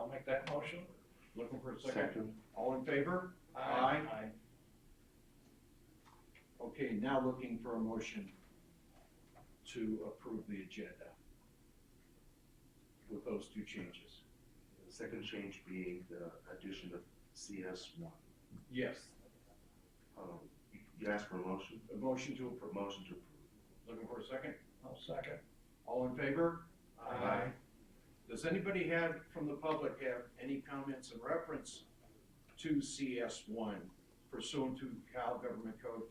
I'll make that motion. Looking for a second. Second. All in favor? Aye. Okay, now looking for a motion to approve the agenda with those two changes. The second change being the addition of CS1. Yes. You asked for a motion? A motion to approve. Motion to approve. Looking for a second? I'll second. All in favor? Aye. Does anybody from the public have any comments in reference to CS1 pursuant to Cal Government Code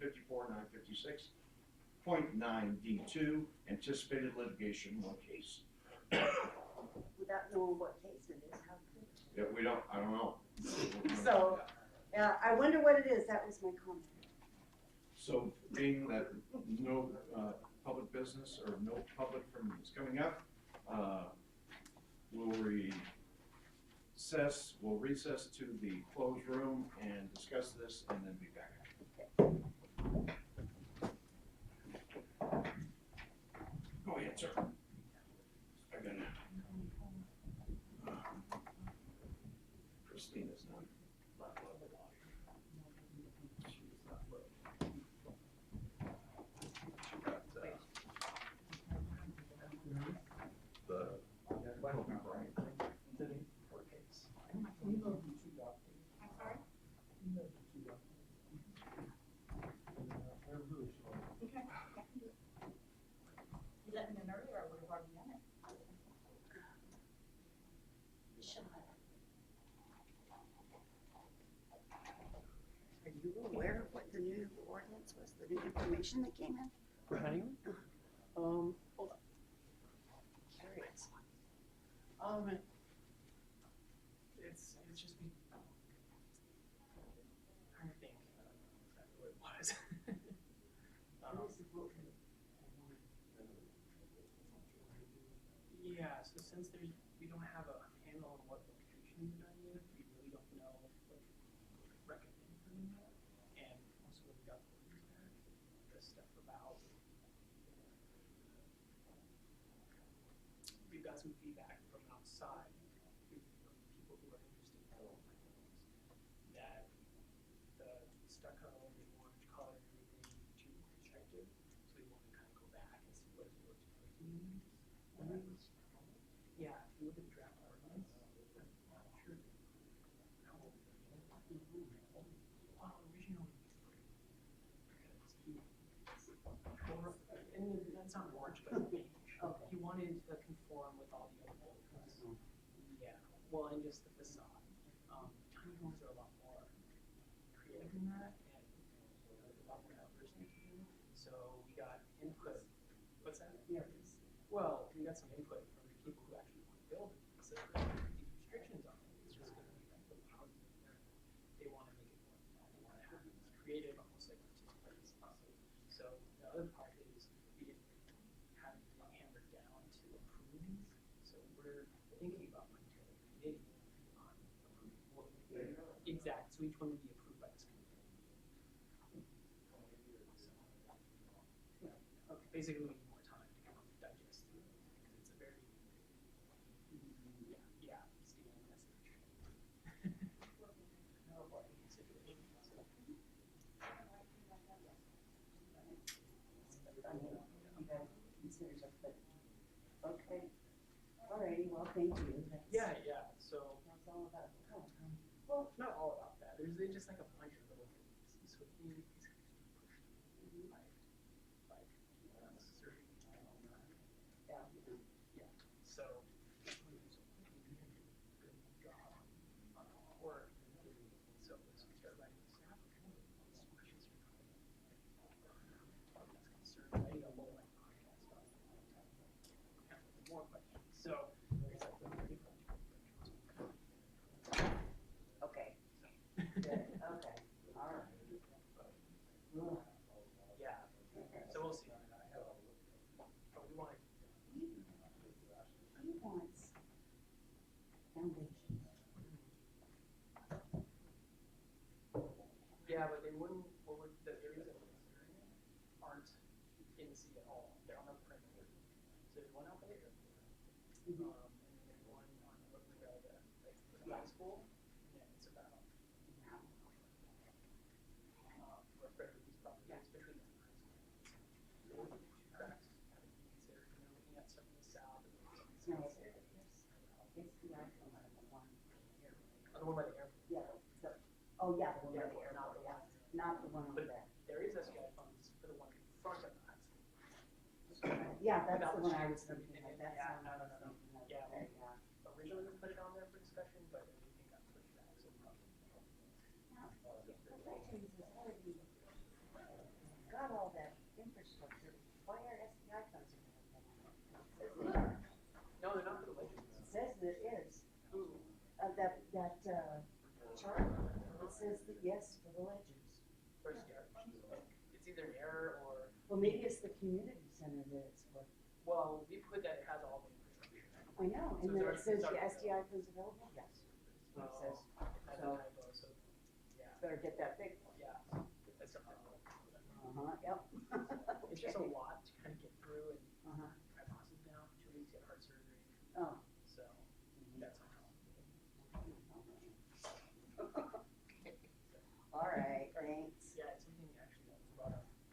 54956.9D2, anticipated litigation, one case? Without knowing what case it is, how could? Yeah, I don't know. So, I wonder what it is, that was my comment. So being that no public business or no public from is coming up, we'll recess to the closed room and discuss this and then be back. Go ahead, sir. I gotta. Christina's not level. She's not level. She got the court case. Okay, I can do it. You let me know earlier, I would have already done it. Are you aware of what the new ordinance was, the new information that came in? For Honeymoon? Hold on. Curious. It's just me. Trying to think exactly what it was. Yeah, so since we don't have a handle on what location is done yet, we really don't know what to recommend for them yet. And also when we got the orders back, the stuff about we've got some feedback from outside, from people who are interested in building homes, that the stucco and the orange color and everything is too restrictive. So we want to kind of go back and see what works for our communities. Yeah, if you look at the draft ordinance, I'm not sure. No. Originally, and that's not orange, but it's beige. Okay. He wanted to conform with all the other buildings. Yeah, well, and just the facade. Tiny homes are a lot more creative than that, and a lot more diverse than that. So we got input. What's that? Yeah. Well, we got some input from the people who actually want to build it. So these restrictions on it, it's just going to be like the houses. They want to make it more, they want to have it creative, almost like artistic as possible. So the other part is we didn't have it hammered down to approve these. So we're thinking about putting together a committee on approving what exact. So each one would be approved by this committee. So, okay, basically we need more time to kind of digest through it because it's a very Stephen, that's the truth. Situation. So. You gotta consider something. Okay. Alrighty, well, thank you. Yeah. So That's all about the color. well, not all about that. There's just like a bunch of little things. So these have to be pushed by certain Yeah. yeah. So good job on our work. So let's start writing this down. Questions or comments? That's concerned. I need a whole like podcast on more questions. So it's like ready for Okay. Good, okay, all right. Ugh. yeah. So we'll see. But we want to. He wants foundations. Yeah, but they wouldn't. The areas that we're considering aren't in the city at all. They're on the perimeter. So there's one out by the airport, and then there's one on the Oh, yeah, the one Yeah, by the airport, not the yeah, one. not the one over But there. there is SBI funds for the one in front of the high school. Yeah, that's Without the the one I was streets thinking and of, that's the yeah, one I no, was no, no. thinking of, Yeah, there, yeah. Originally we put it on there for discussion, but everything got pushed back, so probably. Now, the Legends has already got all that infrastructure, why are SBI funds available? It says they are. No, they're not for the legends. It says that it is. Ooh. Chart, it says that yes, for the Legends. First start. It's either an error or, Well, maybe it's the community center that it's for. well, we put that it has all the infrastructure. I know, So and then it it's says already the SDI funds available, yes. It Oh, says, it has a so- typo, so, yeah, better get that fixed. yeah, that's something. Yep. It's just a Okay. lot to kind of get through, and Uh-huh, my boss is now 2 weeks at heart surgery, oh. so that's how. All right, thanks. Yeah, it's something actually that was brought up today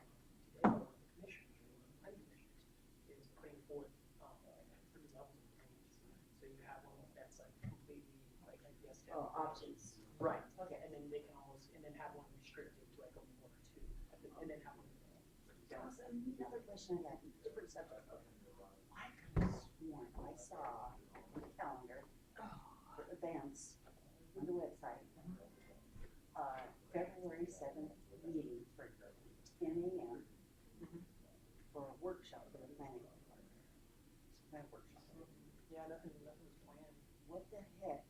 by one of the commissioners, or one of the planning commissioners, is putting forth, 3 levels of payments. So you have one that's like completely, like yes, to Oh, everything. options. Right, Okay. and then they can almost, and then have one restricted to like only 1 or 2, and then have one. That was another question I had, different subject. I could have sworn I saw on the calendar, the events on the website, February 7th meeting for 10 a.m. for a workshop for the planning department. That workshop. Yeah, nothing was planned. What the heck?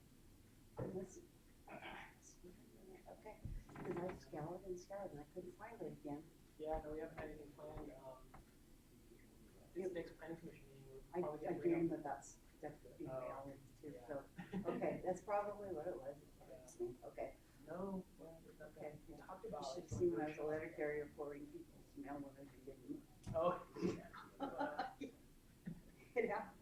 Listen. Okay, because I scoured and scoured and I couldn't find it again. Yeah, no, we haven't had anything planned, this next planning commission meeting, we're I probably gonna dreamed bring up. about stuff in reality too, Yeah. so, okay, that's probably what it was. Okay, No, well, it's okay. okay, we talked You about. should have seen when I was a letter carrier forwarding people's mail when I didn't. Oh, yeah. It happened.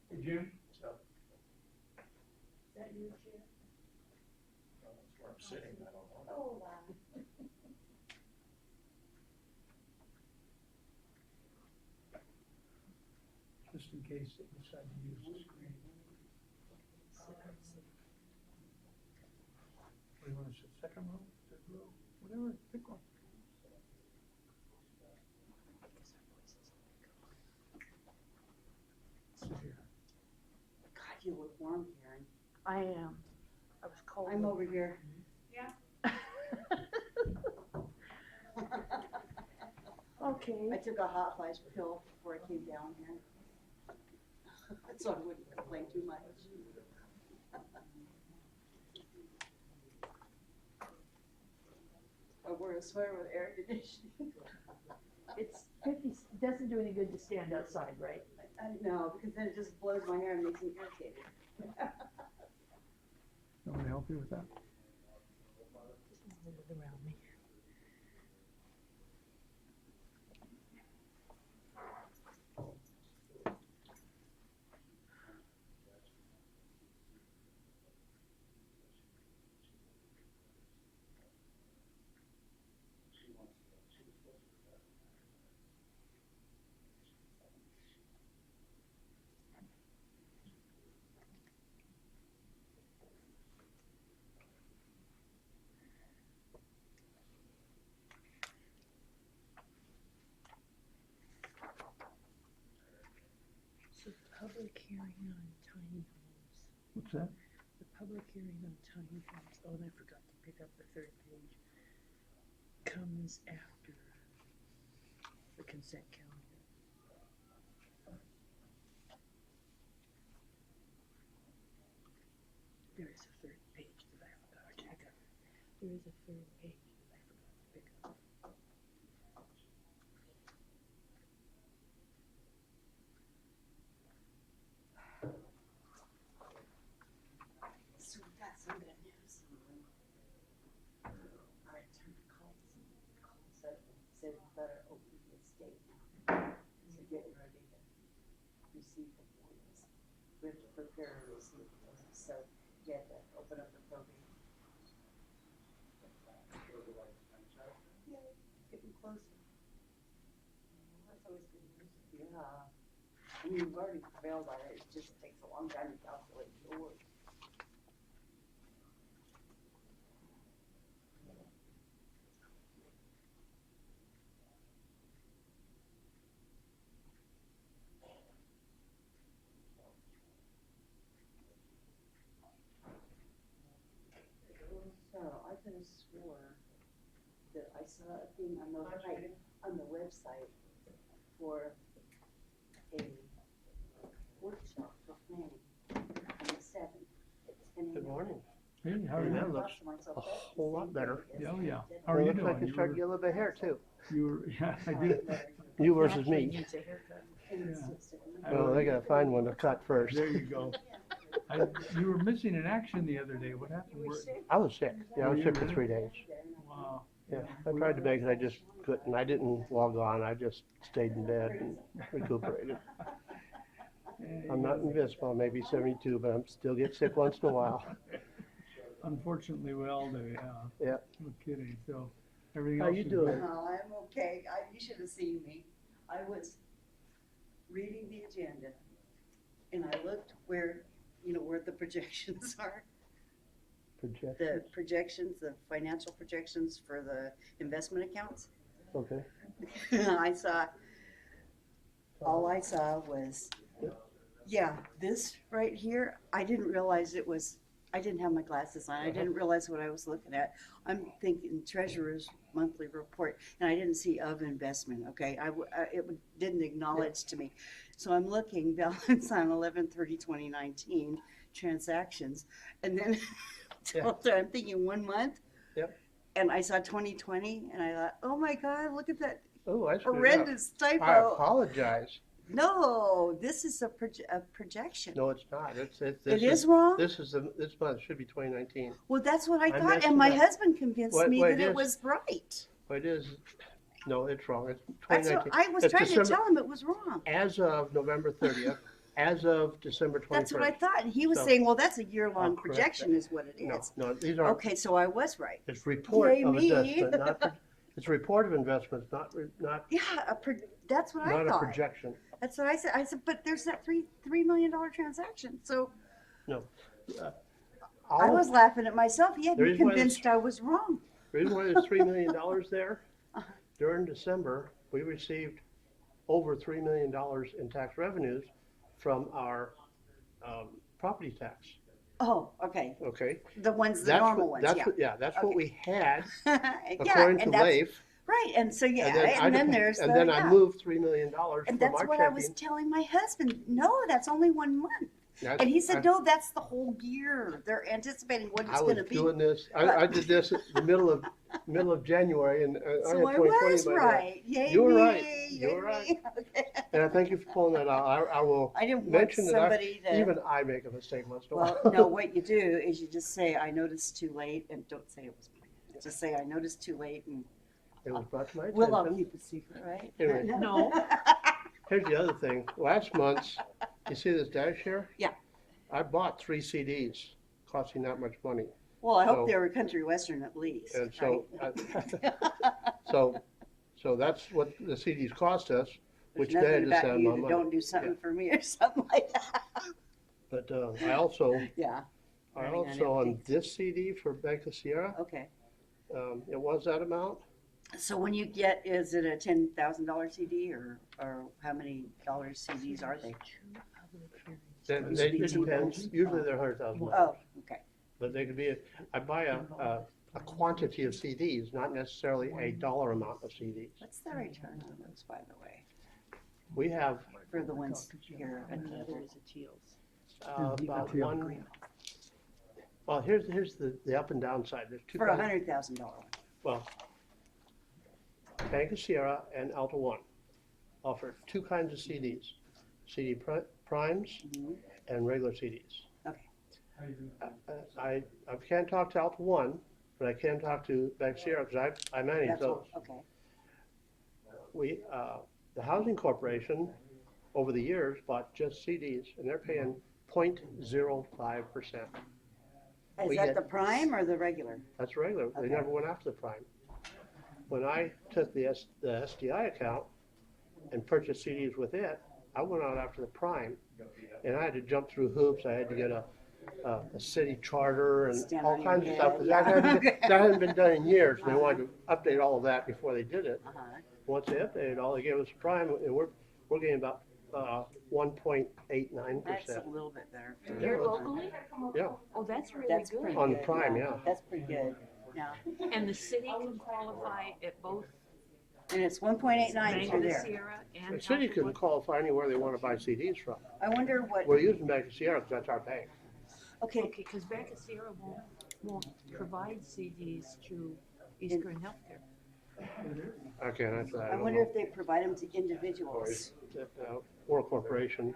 Hey, Jim? Is that your chair? That's where I'm sitting, I don't know. Oh, wow. Just in case they decide to use the screen. What do you want to sit, second row, third row, whatever, pick one. Sit here. God, you look warm, Karen. I am. I was cold. I'm over here. Okay. I took a hot flash pill before I came down here. So I wouldn't complain too much. I wore a sweater with air conditioning. It's 50, doesn't do any good to stand outside, right? I know, because then it just blows my hair and makes me irritated. You want me to help you with that? Just move it around me. public hearing on tiny homes. What's that? The public hearing on tiny homes, oh, and I forgot to pick up the third page, comes after the consent calendar. There is a third page that I forgot to pick up. There is a third page that I forgot to pick up. So we got some good news. Our attorney called said we better open the estate now. So getting ready to receive the forms. We have to prepare a receipt, so you have to open up the probate. Yeah, getting closer. That's always good news. Yeah. I mean, we've already prevailed on it, it just takes a long time to calculate yours. So I could have swore that I saw a thing on the website for a workshop for planning on the 7th. Good morning. Hey, how are Yeah, you? that looks a whole lot better. Yeah, oh, yeah. How are It you looks like doing? you're starting to get a little bit of hair too. You were, yeah, I did. You versus Actually me. needs a haircut. Well, I gotta find one to cut first. There you go. You were missing in action the other day. What happened? I was sick. Yeah, I was sick for Really? 3 days. Wow. Yeah, I tried to make it, I just couldn't. I didn't log on. I just stayed in bed and recuperated. I'm not invincible, maybe 72, but I'm still get sick once in a while. Unfortunately, we all do, yeah. Yeah. No kidding. So, everything How else you is doing? good? No, I'm okay. You should have seen me. I was reading the agenda and I looked where the projections are. Projection. The projections, the financial projections for the investment accounts. Okay. All I saw was, yeah, this right here, I didn't realize I didn't have my glasses on. I didn't realize what I was looking at. I'm thinking treasurer's monthly report, and I didn't see of investment, okay? Didn't acknowledge to me. So I'm looking, balance on 11/30/2019 transactions, and then Yeah. I'm thinking 1 month. Yep. And I saw 2020, and I thought, oh my God, look at that Oh, I screwed up. horrendous I typo. apologize. No, this is a projection. No, it's not. This It is wrong? This month should be 2019. Well, that's what I I thought, messed and it my up. husband convinced me What that it it is- was right. But it is, no, it's wrong. It's That's 2019. what I was It's trying December- to tell him it was wrong. As of November 30th, as of December 21st. That's what I thought, and he was So, saying, well, that's a I'll year-long correct projection that. is what it No, is. no, these aren't. Okay, so I was right. It's report Yay of me. investment, it's a report of investments, not Yeah, that's what I a thought. projection. That's what I said. I said, but there's that $3 million transaction. So I All, was laughing at myself. He had The me reason why convinced I was wrong. the reason why there's $3 million there, Uh-huh. during December, we received over $3 million in tax revenues from our property tax, Oh, okay. okay? The ones, the That's normal what- ones, that's yeah. what- Yeah, that's what Okay. we had, Yeah, according to and that's Leif. right. And so yeah, I and then dep- there's and the, then I yeah. moved $3 million And from that's our what I was checking. telling my husband. No, that's only 1 month. That's- And he said, I- no, that's the whole year. They're anticipating what it's I was going to be. doing this, I did this at the middle of January, and I had So I 2020 was by then. right. Yay You were me, right. yay You were right. me. Okay. And I thank you for pulling that out. I will I didn't want mention that somebody to. even I make a mistake once in a Well, while. no, what you do is you just say, I noticed too late, and don't say it was planned. Just say, I noticed too late, and It was brought to my we'll all attention. keep a secret, right? Anyway. No. Here's the other thing. Last month, you see this dash here? Yeah. I bought 3 CDs costing that much money. Well, I hope So- they were country western at least. And so, right? so that's what the CDs cost us, which There's nothing netted us about that you amount to of don't money. do something for me or something like that. But I also, Yeah, I Running on also on empty. this CD for Bank of Sierra, okay. it was that amount. So when you get, is it a $10,000 CD or how many dollars CDs are they? 2 of public hearings. It depends, usually they're $100,000. Oh, okay. But they could be, I buy a quantity of CDs, not necessarily a dollar amount of CDs. What's the return on those, by the way, We have for the ones here? And the other is a Teals. about one, well, here's the up and down side. There's two For kinds. $100,000 one. Well, Bank of Sierra and Alta One offer two kinds of CDs, primes Mhm. and regular CDs. Okay. I can't talk to Alta One, but I can talk to Bank of Sierra because I manage That's those. what, okay. We, the Housing Corporation, over the years, bought just CDs, and they're paying 0.05%. Is We that get- the prime or the regular? That's regular. They Okay. never went after the prime. When I took the SDI account and purchased CDs with it, I went out after the prime, and I had to jump through hoops. I had to get a city charter and Stand all on your kinds of head, stuff. 'Cause yeah. that hadn't been done in years, and they wanted to update all of that before they did it. Uh-huh. Once they updated all, they gave us prime, and we're getting about 1.89%. That's a little bit better. for Here you. locally? Yeah, Oh, that's really That's pretty good. On good, prime, yeah. That's pretty good, yeah. And the city can qualify at both And it's 1.89 Bank through of the there. Sierra and. the city Alta can One? qualify anywhere they want to buy CDs from. I wonder what, We're using Bank of Sierra because that's our bank. okay, Okay, because Bank of Sierra won't provide CDs to Eastern Healthcare. Okay, that's, I I don't wonder know. if they provide them to individuals. Or a corporation,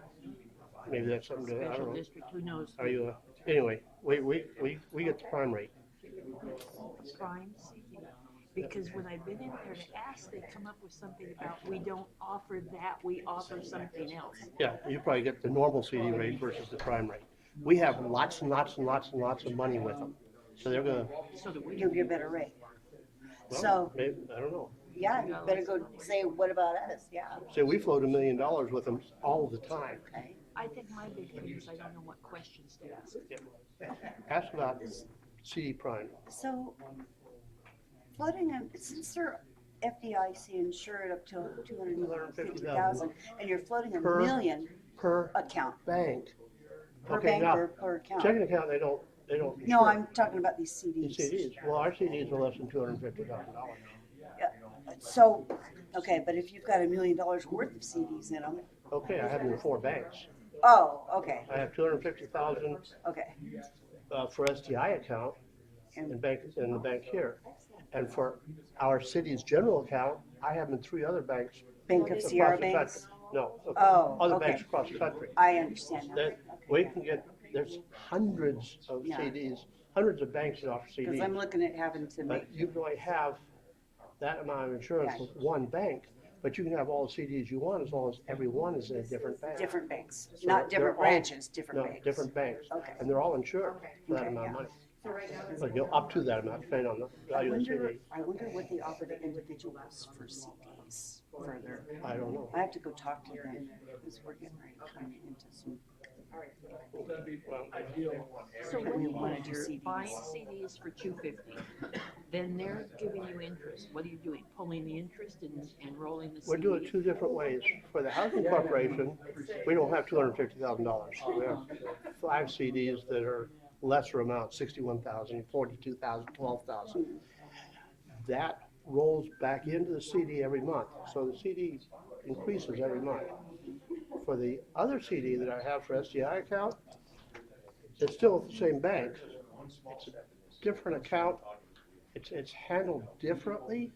maybe that's something to, I Special don't know. district, who knows? Are you, anyway, we get the prime rate. Prime CD. Because when I've been in there to ask, they come up with something about, we don't offer that, we offer something else. Yeah, you probably get the normal CD rate versus the prime rate. We have lots and lots and lots and lots of money with them. So they're gonna, So that we You'll get a better rate. well, So, maybe, I don't know. yeah, you better go say, what about us? Yeah, So we float $1 million with them all the time. okay. I think my big thing is I don't know what questions to ask. Ask about CD prime. So, floating them, since they're FDIC insured up to 250,000, and you're floating a Per- million Per account, bank. per Okay, bank now, or per account. checking account, they don't No, insure. I'm talking about these These CDs. CDs, well, our CDs are less than $250,000. So, okay, but if you've got $1 million worth of CDs in them, Okay, I have them in 4 banks. oh, okay, I have 250,000 okay. for STI account in the bank here. And for our city's general account, I have them in 3 other banks. Bank of across Sierra the banks? country. No, Oh, other okay. banks across the country. I understand now. That we can get, there's hundreds of Yeah. CDs, hundreds of banks that offer Because I'm CDs. looking at having to make, But you can only have that amount of insurance Yeah. with one bank, but you can have all the CDs you want as long as every one is in a different bank. different banks, So not they're different all- branches, different No, banks. different banks. Okay. And they're all insured for that Okay, amount of yeah. money. But go up to that amount, depending on the value of the CD. I wonder what they offer to individuals for CDs further. I don't know. I have to go talk to them, because we're getting ready to come into some, So We when wanna do you're CDs. buying CDs for $250, then they're giving you interest. What are you doing? Pulling the interest and rolling the CD? We're doing it 2 different ways. For the housing corporation, we don't have $250,000. We have 5 CDs that are lesser amounts, 61,000, 42,000, 12,000. That rolls back into the CD every month, so the CD increases every month. For the other CD that I have for SDI account, it's still at the same bank. It's a different account. It's handled differently,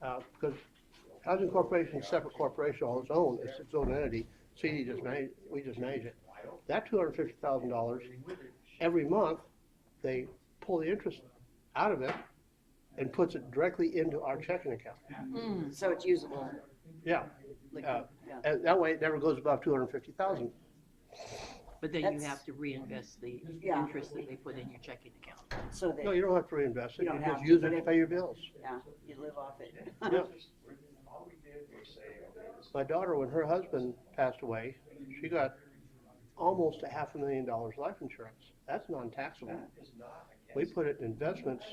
because Housing Corporation is a separate corporation all its own. It's its own entity. CD we just manage it. That $250,000, every month, they pull the interest out of it and puts it directly into our checking account. so it's usable. Yeah, liquid, yeah. and that way it never goes above 250,000. But then you That's- have to reinvest the Yeah. interest that they put in your checking account. So No, they, you don't have to reinvest it. You don't You have just to, use but it to if- pay your bills. yeah, you live off it. Yeah. My daughter, when her husband passed away, she got almost $500,000 life insurance. That's non-taxable. We put it in investments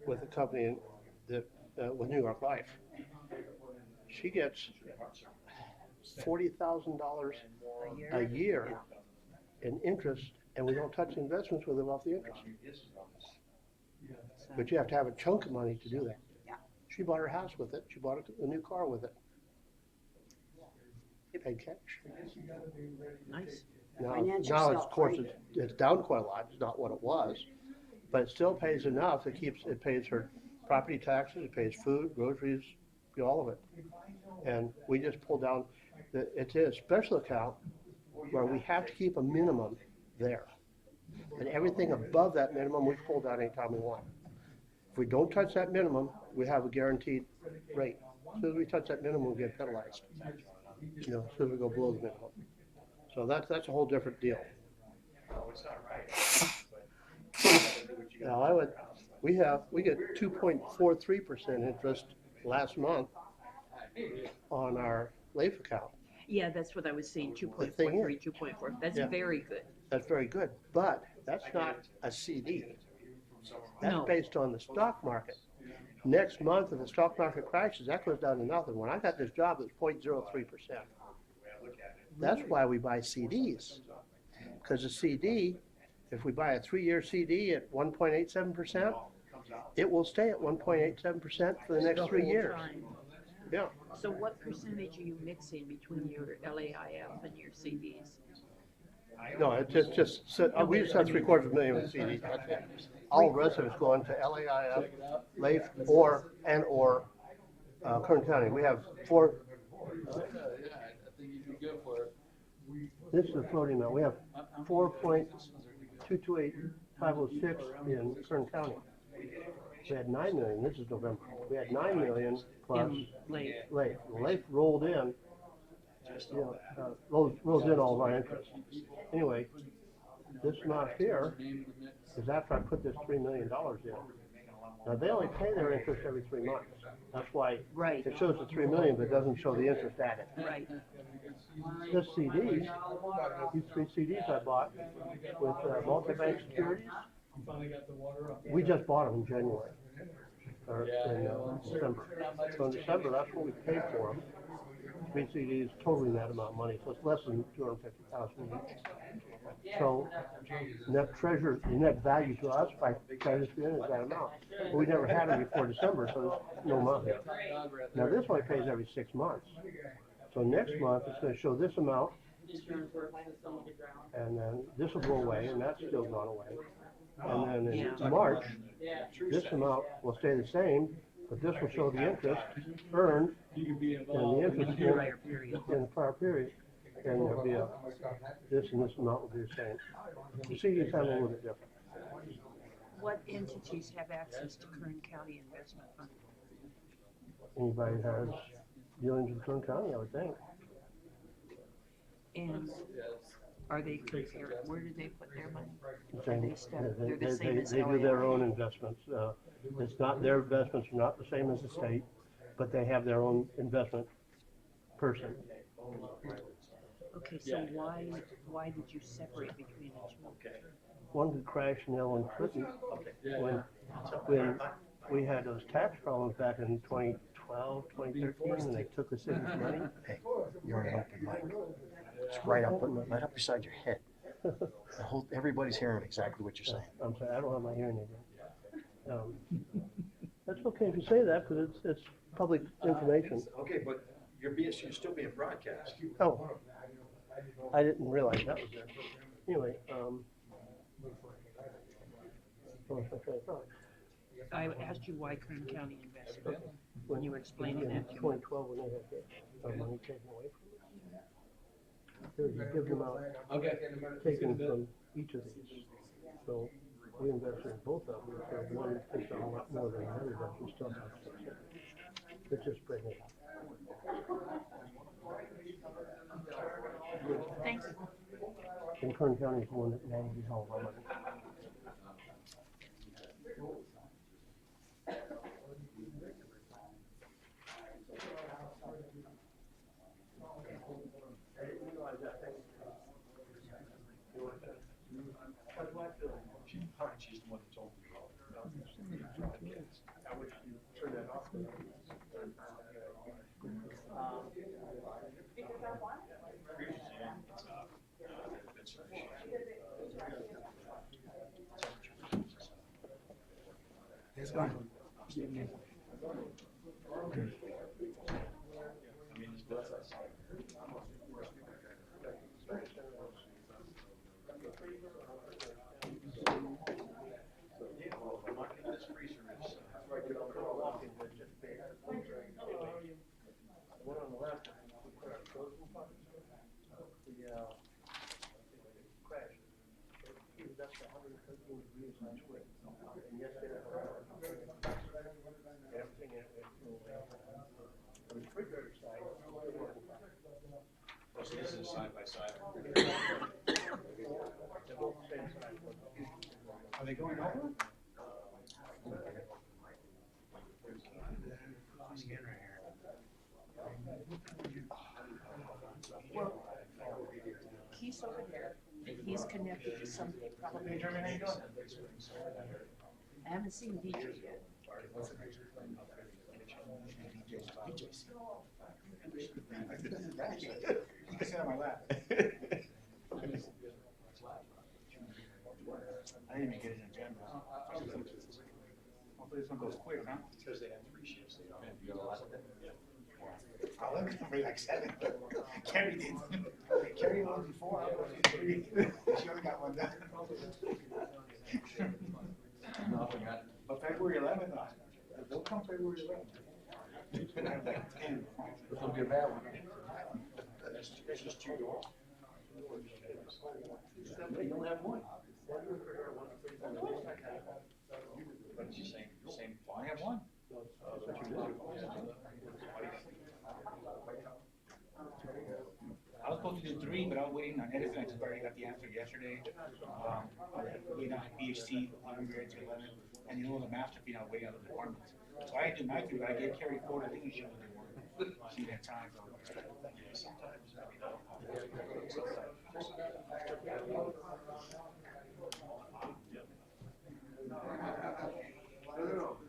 with a company with New York Life. She gets $40,000 a year in interest, and we don't touch the investments, we live off the interest. But you have to have a chunk of money to do that. Yeah. She bought her house with it, she bought a new car with it. Paid cash. Nice. Now, Finance it's, yourself, of course, right? it's down quite a lot, it's not what it was, but it still pays enough, it pays her property taxes, it pays food, groceries, all of it. And we just pull down, it's a special account where we have to keep a minimum there. And everything above that minimum, we pull down anytime we want. If we don't touch that minimum, we have a guaranteed rate. As soon as we touch that minimum, we get penalized. As soon as we go below the minimum. So that's a whole different deal. Now, we get 2.43% interest last month on our LAIF account. Yeah, that's what I was saying, The thing 2.43, 2.4. That's Yeah. very good. That's very good, but that's not a CD. That's No. based on the stock market. Next month, if the stock market crashes, that goes down to nothing. When I got this job, it was 0.03%. That's why we buy CDs. Because a CD, if we buy a 3-year CD at 1.87%, it will stay at 1.87% for the next The 3 whole years. time. Yeah. So what percentage are you mixing between your LAIF and your CDs? No, it's we just have $750,000 with CDs. That's it. All the rest of it's going to LAIF, LAIF, or Kern County. We have 4. This is the floating amount. We have 4.228506 in Kern County. We had 9 million. This is November. We had 9 million plus In LAIF. LAIF. LAIF rolled in. Rolls in all of our interest. Anyway, this amount here is after I put this $3 million in. Now, they only pay their interest every 3 months. That's why Right. it shows the 3 million, but doesn't show the interest added. Right. This CD, these 3 CDs I bought with multi-bank securities, we just bought them in January, or in December. So in December, that's what we paid for them. 3 CDs totaling that amount of money, so it's less than $250,000 each. So the net value to us by Treasury is that amount. But we never had them before December, so there's no amount here. Now this one pays every 6 months. So next month, it's gonna show this amount, and then this will go away, and that's still gone away. And then in March, this amount will stay the same, but this will show the interest earned and the interest in the prior period. And there'll be this and this amount will be the same. The CDs have a little bit different. What entities have access to Kern County Investment Fund? Anybody that has dealings with Kern County, I would think. And are they compared, where do they put their money? The same. Are they stuck- they're the same as They do their LAIF? own investments. It's not, their investments are not the same as the state, but they have their own investment person. Okay, so why did you separate between the two? One could crash and the other one couldn't. When we had those tax problems back in 2012, 2013, and they took the city's money. Hey, you're on an open mic. It's right up beside your head. Everybody's hearing exactly what you're saying. I'm sorry, I don't have my hearing aid in. That's okay if you say that, because it's public information. Okay, but you're still being broadcast. Oh, I didn't realize that was there. Anyway, what was my train of thought? I asked you why Kern County invested, when you were explaining In that to me. 2012, when they had their money taken away from us. There was a given amount taken from each of these. So we invested in both of them. So one takes on a lot more than the other does. We still have 600. It's just spreading it out. Thank you. And Kern County is the one that manages all of our money. She's the one that told me. I wish you turned that off. It's gone. This freezer is, The one on the left, we put our frozen part, crashed. It was up to 113 degrees last week. And yesterday, everything in it went through. The refrigerator side, it wasn't fine. so this is side by side. They're both the same size. Are they going over? He's over there, and he's connected to something probably. Hey, Jeremy, how you doing? I haven't seen DJ yet. You can sit on my lap. I didn't even get an agenda. Hopefully this one goes quick, huh? Because they have 3 shifts, they don't have. Oh, look, somebody like 7. Carrie did. Carrie won before, I was 3. She only got 1 done. But February 11th, they'll come February 11th. I have like 10. This will be a bad one. That's just 2 doors. You only have 1. But it's the same. I have 1. I was supposed to do 3, but I was waiting on Edison. I just already got the answer yesterday. Waiting on BHC, 11, and the master fee, I was waiting on the departments. So I did my 3, but I gave Carrie 4 to think she was doing 1. She had time.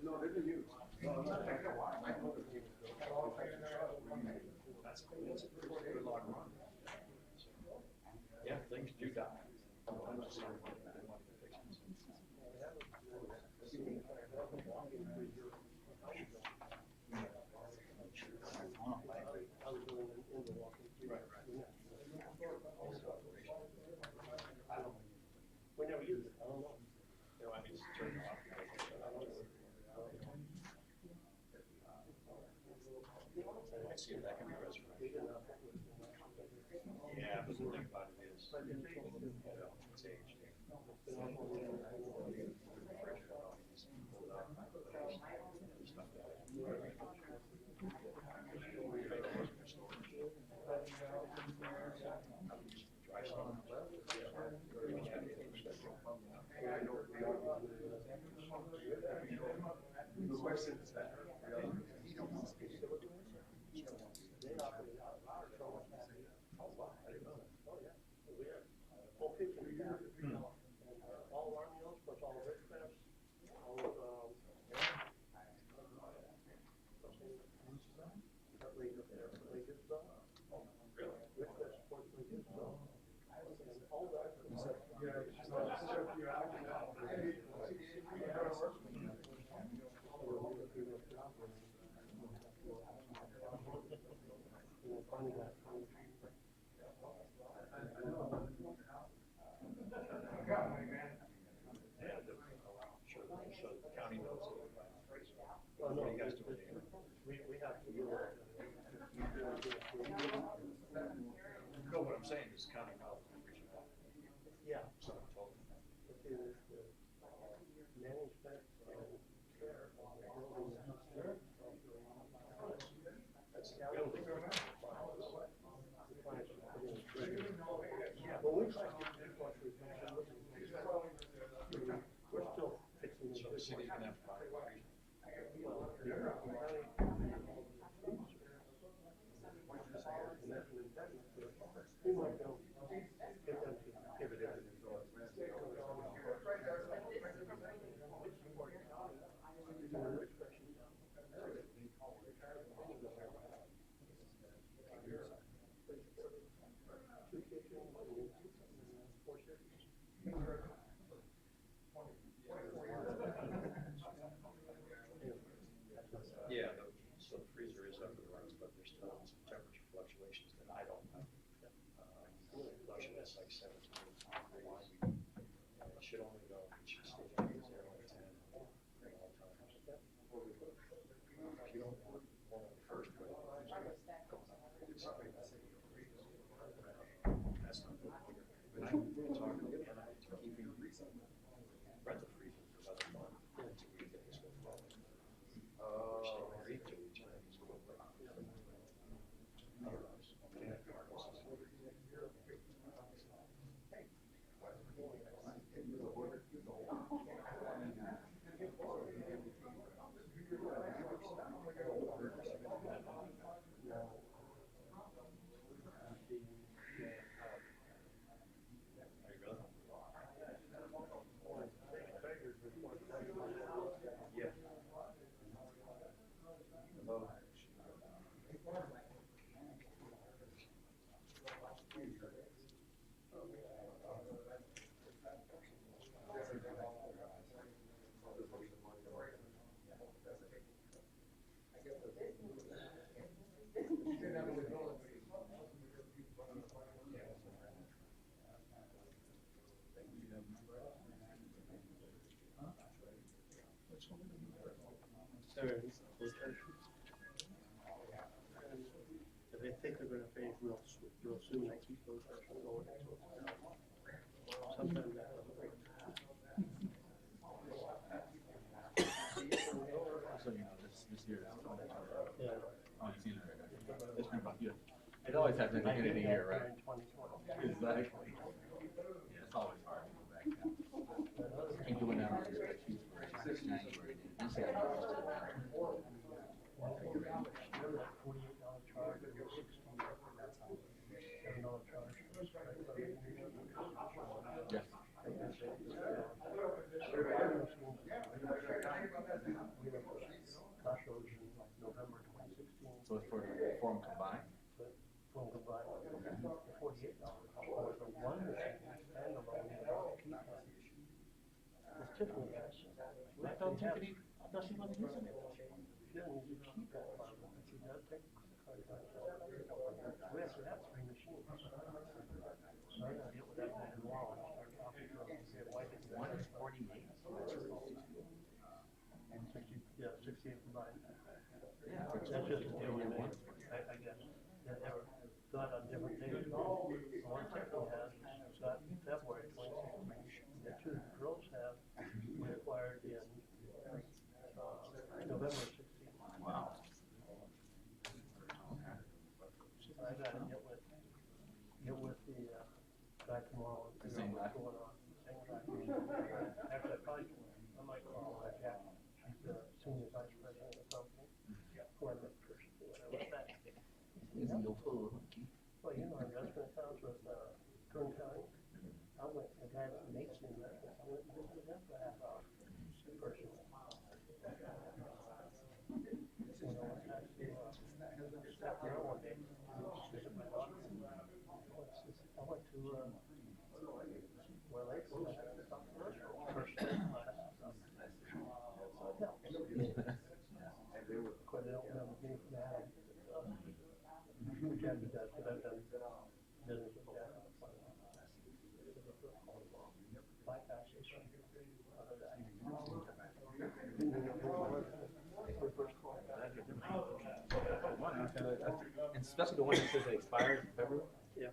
No, they didn't use. Yeah, things do die. We never used it, I don't know. You know, I mean, it's turning off. I see that can be resurrected. Yeah, but the thing about it is, it's aged. The question is that. All our meals, plus all the breakfast, all of, County knows. well, no, What do you guys do? we have to do that. No, what I'm saying is county knows. Yeah. So I told them. It is the management and care of the building. That's the building. Well, we try to get this much retention. We're still fixing the. So the city's gonna have to buy it. We might go get them to give it everything. Yeah, so the freezer is up and running, but there's still some temperature fluctuations that I don't know. Production is like 17, and it should only go, it should stay from 0 to 10 at all times. If you don't want one of the first, but that's not good. But I can talk to Anna to keeping rental freezer for about a month until we get this one flowing. Stay married till we turn this one. If they think they're gonna phase real soon, they keep those freshmen going until it's done. Sometimes that doesn't work. So, you know, this year is. Yeah. Oh, you've seen it already. It's been about, yeah. It always has like a hit of the year, right? Exactly. Yeah, it's always hard to go back now. And doing that on your spreadsheets for January, and say that was still there. $48 charge, or $67 charge. Yes. Tacos in November 2016. So it's for the form combined? Phone combined, $48. For the one machine, standalone, you don't keep that. It's Tiffany has. I thought Tiffany, I thought she wasn't using it. She doesn't need to keep that one, but she does take the card back. We actually have 3 machines. So I gotta get with that guy tomorrow and start talking to him and see why didn't One is that. 48. And 60, yeah, 68 combined. Yeah. That's just a deal we made, I guess. They never got on different days. The one Tiffany has, it's got February 2016. The 2 girls have, we acquired in November 16. Wow. I gotta get with the guy tomorrow and The figure same out guy? what's going on. Same guy. Actually, I might call Jack, she's the senior vice president of the company, who I met personally when I was back. Isn't your food? Well, you know, our restaurant accounts with Kern County. I went, the guy that makes the restaurant, I went and visited him for a half hour personally. You know, I had to step around one day, visit my daughter. I went to where they go, I had to talk to her first class. So it helps. Of course, they don't have a game for that. Jackie does, but I've done business with Jackie. My taxes. And especially the one that says it expires in February? Yeah.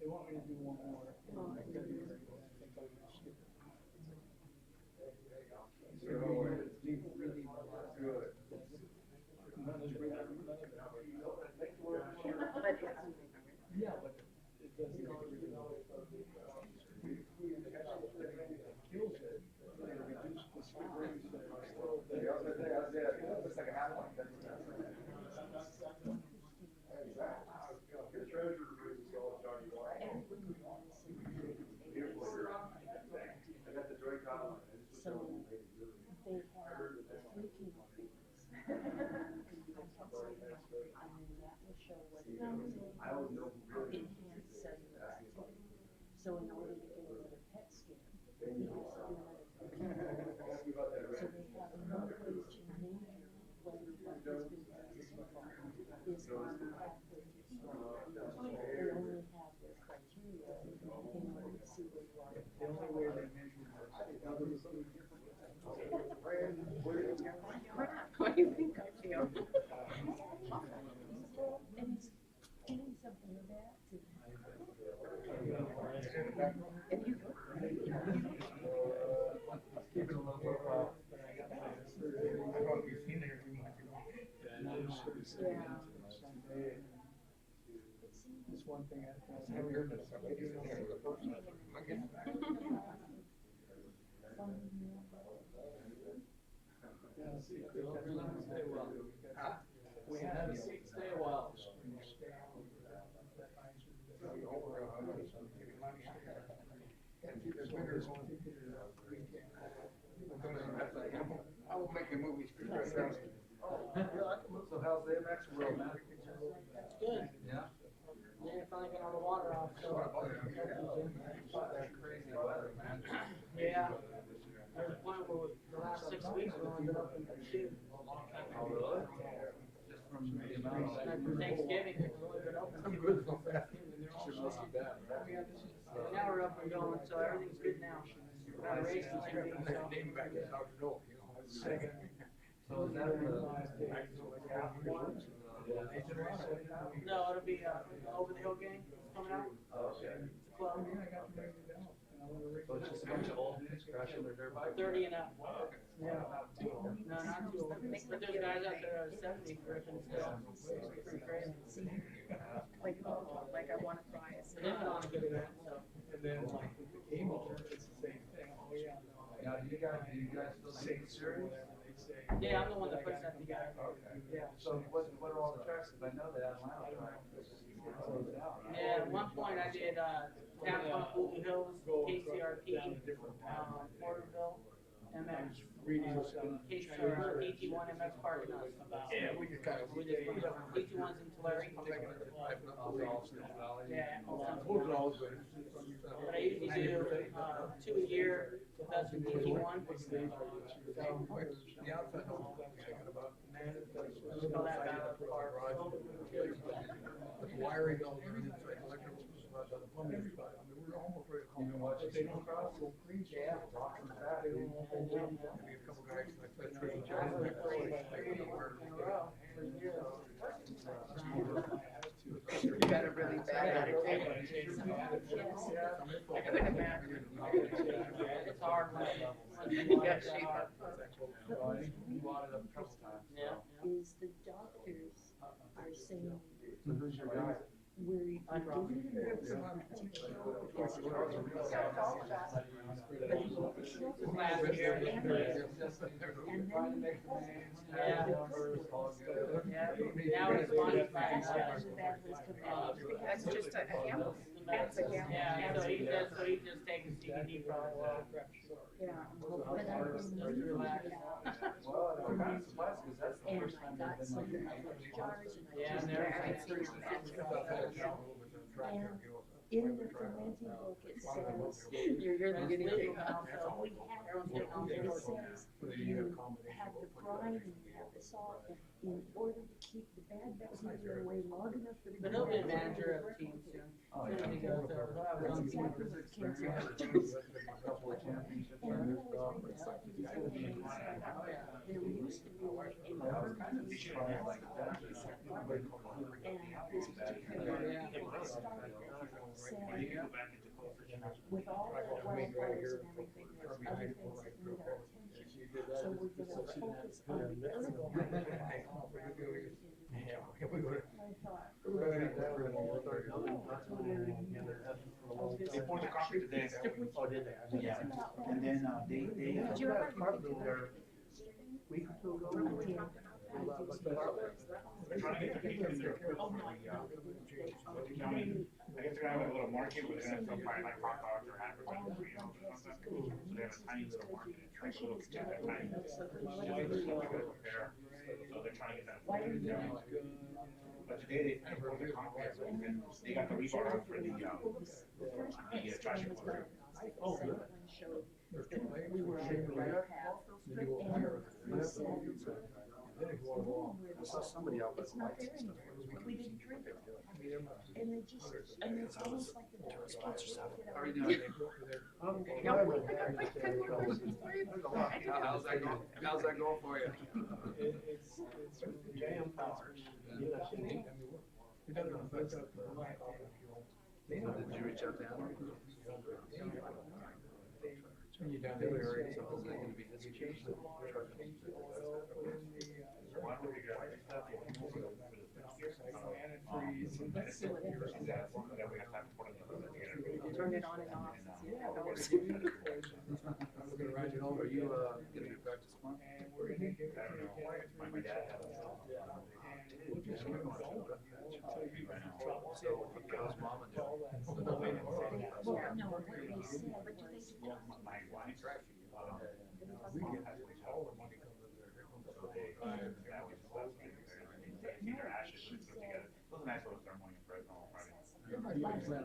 They want me to do one more in February, but I think I'm gonna skip it. Yeah, but it doesn't get rid of kills it, and it reduces the spring, so it's still there. So they have three chemo treatments. And then that will show what it is. Enhanced cellular activity. So in order to get another PET scan, he has to do another chemo. So they have another place to measure whether what has been done so far is on the pathway to surgery. They only have their criteria in order to see where you are. The only way they measure this. What do you think I feel? And it's getting something bad to. And you Keeping a low profile. I've already seen it every month. It's one thing I never heard of. Stay well. We had a stay a while. I will make a movie. So how's the MX world, man? That's good. Yeah? Yeah, finally got all the water off, so. That crazy weather, man. Yeah. There's a point where the last 6 weeks we've only been up in the two. Oh, really? Just from the amount of. After Thanksgiving, we've only been open I'm 2 good weeks. for that. Should must be bad, right? Now we're up and going, so everything's good now. We're not racing in 2 weeks, so. Name back is Dr. Noel, you know. So is that No, it'll be, Over the Hill gang coming out. Okay. Club. So it's just a bunch of old dudes crashing their dirt bikes? 30 and up. Yeah. No, not too old. But there's guys out there that are 70 ripping still. It's pretty crazy. like I want to try it. They put on a good event, so. And then like with the cable, it's the same thing. Oh, yeah. Now, do you guys still take it serious? Yeah, I'm the one that puts that together. Okay. Yeah. So what are all the tracks? Cause I know that Atlanta track was closed out, right? Yeah, at one point I did, Tampa, Blue Hills, KCRP, Porterville, MX. KCRP, PT1, MX parking lot. Yeah, we just kind of. We just, PT1's in Tulare. Yeah. But I usually do, 2 a year, that's in PT1. So, The outside, no, I'm thinking about manifest, spell that out for our garage. But the wiring, all the inside, electrical, the plumbing, but, I mean, we're almost ready to call them. But they don't cross the creek, yeah. They don't want to hold them. Maybe a couple guys like that, three, You got a really bad attitude. I couldn't imagine. It's hard when you got shape up. Is the doctors are saying we're giving them because Now it's money back. That's just a gamble. That's a gamble. Yeah, so he just takes a CBD from Yeah. But I didn't relax. Well, I'm kind of surprised, because that's the And first I time got they've some been. jars and I Yeah, just and they're- grabbed it from that. And in the fermenting book, it says, you're the guinea pig. We had, it says, you have the brine and you have the salt in order to keep the bad bacteria away long enough for the. But he'll be a manager of the team soon. Oh, Soon as he goes there. That's exactly what cancer is. And then I was reading something the other day, there used to be in fermentation, and this particular started said, with all the wildfires and everything, there's other things that need our attention. So we're gonna focus on the earth wildfire rather than. I thought, They poured the concrete today. Oh, did they? Yeah, and then, they, Did you ever? Apartment there, week or two ago. they're trying to get the people in there for the county. I guess they're gonna have a little market where they're gonna sell probably like hot dogs or hamburgers or burritos or something. So they have a tiny little market, like a little, tiny. So they're trying to get that. But today they poured the concrete, and they got the rebar up for the trash collector. Oh, good. We were on the right path, and we said, I saw somebody out by it's the not lights there and anymore, stuff. we didn't drink it. And they just, and it's almost like the dogs get yourself. How are you doing? No, wait, There's a lot. How's that going? How's that going for you? It's jam powers. It doesn't affect us. Did you reach out to him? When you're down there, so is that gonna be this case? Turn it on and off. We're gonna ride you home, are you, gonna be back to tomorrow? My dad had So, how's mom and dad? Well, no, what they said, but do they do that? my wife. We get all the money comes in there. That was the last thing. They their ashes and put together. It was a nice little ceremony in Fresno on Friday. Last week,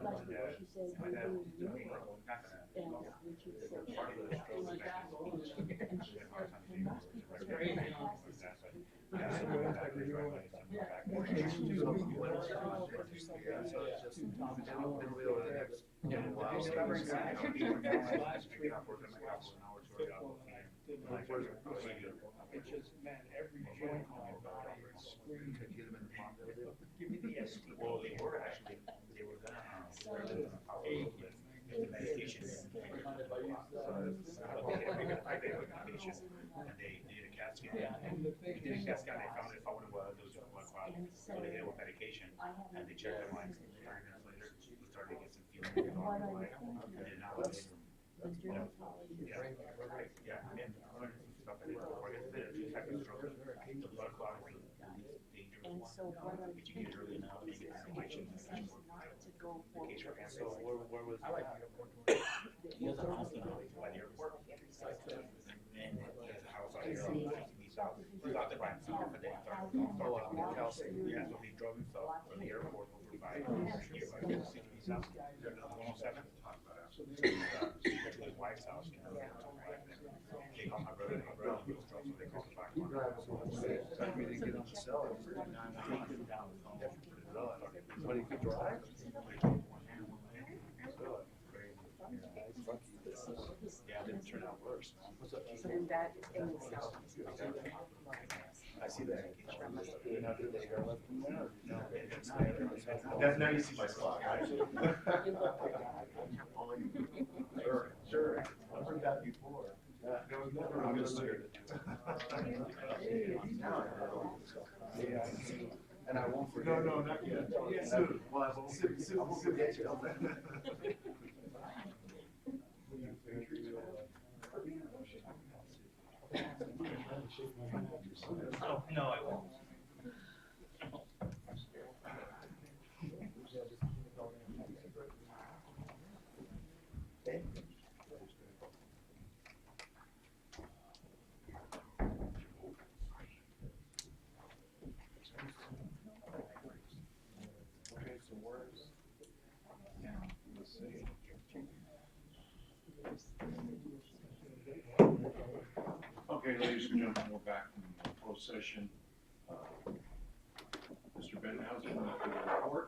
she said, My dad was you're doing doing it. it. Not gonna. And when she said, Part of the stroke was back. and she said, and most people It's are crazy. in classes. Yeah, so we went back to Fresno, back to So it's just, it'll be over the next, while. It's just, man, every joint in my body is screaming. Give me the ST. Well, they were actually, they were gonna, medication. And they did a CAT scan. They did a CAT scan, they found it, found what it was a blood clot. So they hit it with medication, and they checked him like 30 minutes later, he started to get some feeling. What are you And thinking? then now they- The dermatologist. Yeah, and stuff like that, before I get to the type of stroke, the blood clot is the least dangerous And one. so what are If you get it early enough, you get the inflammation. not to go for? The case for cancer. So where was I like that? He has a house by the airport. And he has a house out here on 60 South. He's out there by himself, but then he started. Yeah, so he drove himself from the airport over by 60 South, 107. To his wife's house, you know. They call my brother, was drunk, so they called his Time me to get on the cell. But he could drive? Yeah, it didn't turn out worse, man. So then that in the cell. I see that. Now you see my spot, right? Sure. I've heard that before. There was never. I'm just scared And I won't forget. No, not yet. Soon. Well, soon we'll forget you. No, I won't. Okay, so where's? Yeah, let's see. Okay, ladies and gentlemen, we're back from the closed session. Mr. Benhausen, want to report?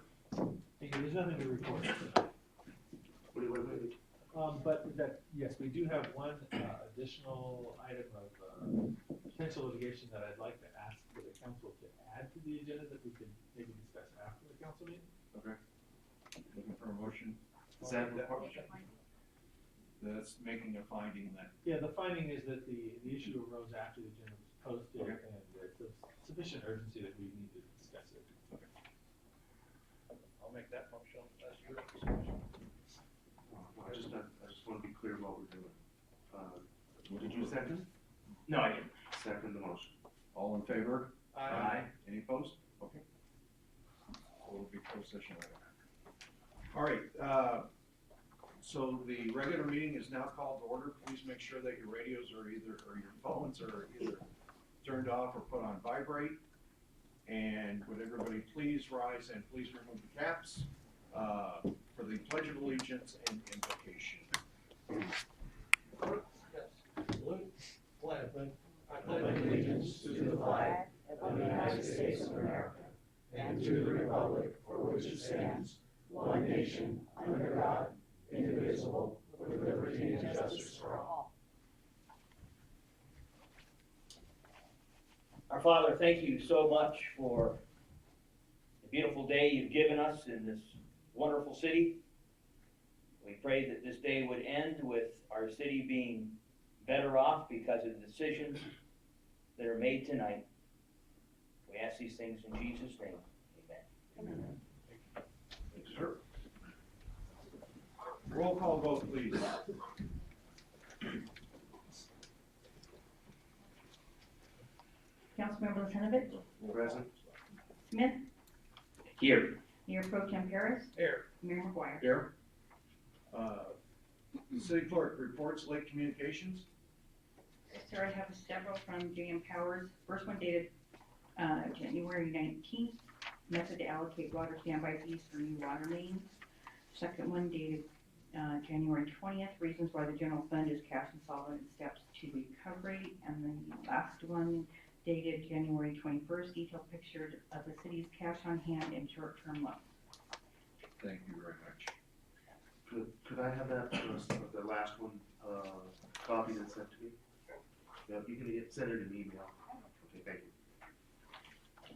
There's nothing to report. Wait. But that, yes, we do have one additional item of potential litigation that I'd like to ask for the council to add to the agenda that we can maybe discuss after the council meeting. Okay. Looking for a motion? Is that That's making a finding that, Yeah, the finding is that the issue arose after the agenda was posted Okay. and it's of sufficient urgency that we need to discuss it. I'll make that motion as your discussion. I just want to be clear what we're doing. Did you second? No, I didn't. Second the motion. all in favor? Aye. Any opposed? Okay. So it'll be closed session right now. All right, so the regular meeting is now called to order. Please make sure that your radios or your phones are either turned off or put on vibrate. And would everybody please rise and please remove the caps for the Pledge of Allegiance and invocation. I pledge allegiance to the flag of the United States of America and to the republic for which it stands, one nation, under God, indivisible, with liberty and justice for all. Our Father, thank you so much for the beautiful day you've given us in this wonderful city. We pray that this day would end with our city being better off because of the decisions that are made tonight. We ask these things in Jesus' name. Amen. Thank you, sir. Roll call vote, please. Councilmember Lieutenant, Present. Smith, Here. Mayor Pro Tem Paris, Here. Mayor McGuire. Here. City clerk reports late communications. Yes, sir, I have several from J.M. Powers. First one dated January 19th, method to allocate water standby fees for new water mains. Second one dated January 20th, reasons why the general fund is cash insolvent and steps to recovery. And then the last one dated January 21st, detailed picture of the city's cash on hand and short-term loans. Thank you very much. Could I have that, the last one, copy that's sent to me? Yeah, you can send it in email. Okay, thank you.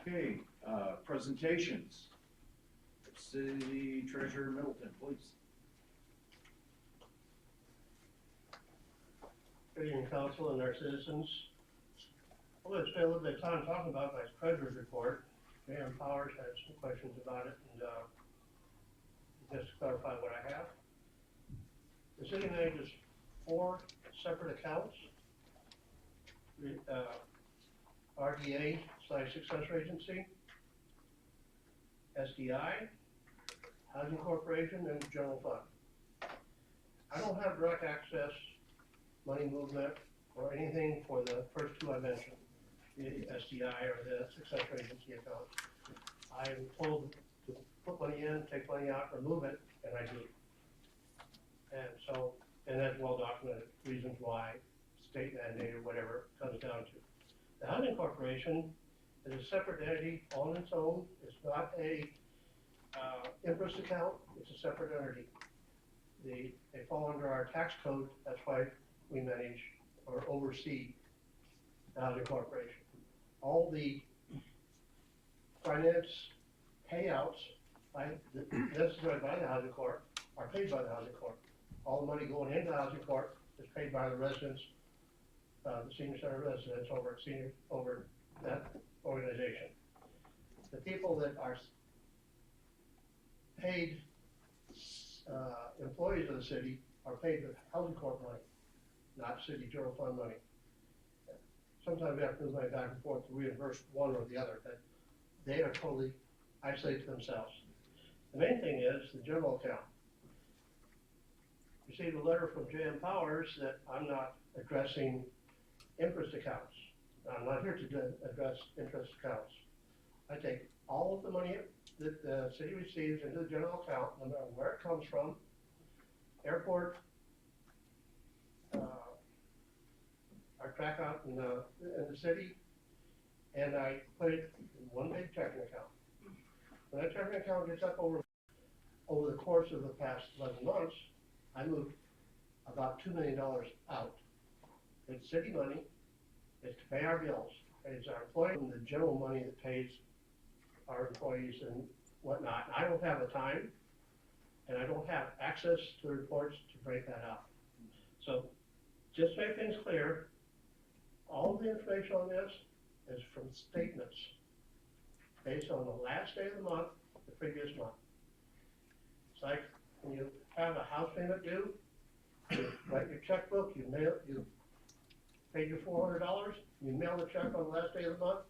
Okay, presentations. City Treasurer Middleton, please. Good evening, council and our citizens. I'm going to spend a little bit of time talking about my treasurer's report. J.M. Powers had some questions about it, and just to clarify what I have. The city manages 4 separate accounts. RDA/successor agency, SDI, Housing Corporation, and General Fund. I don't have direct access, money movement, or anything for the first 2 I mentioned, the SDI or the successor agency account. I am told to put money in, take money out, or move it, and I do. And so, and that's well documented, reasons why, state mandate or whatever it comes down to. The housing corporation is a separate entity on its own. It's not a interest account, it's a separate entity. They fall under our tax code, that's why we manage or oversee the housing corporation. All the finance payouts necessary by the housing corp are paid by the housing corp. All the money going into the housing corp is paid by the residents, the senior center residents over that organization. The people that are paid employees of the city are paid with housing corp money, not city general fund money. Sometimes we have to move money back and forth to reimburse one or the other, but they are totally isolated to themselves. The main thing is the general account. Received a letter from J.M. Powers that I'm not addressing interest accounts. I'm not here to address interest accounts. I take all of the money that the city receives into the general account, no matter where it comes from, airport, our track out in the city, and I put it in one big checking account. When that checking account gets up over the course of the past 11 months, I moved about $2 million out. It's city money, it's to pay our bills, it's our employees, and the general money that pays our employees and whatnot. I don't have the time, and I don't have access to the reports to break that out. So, just to make things clear, all of the information on this is from statements based on the last day of the month, the previous month. It's like when you have a house payment due, you write your checkbook, you paid your $400, you mail the check on the last day of the month.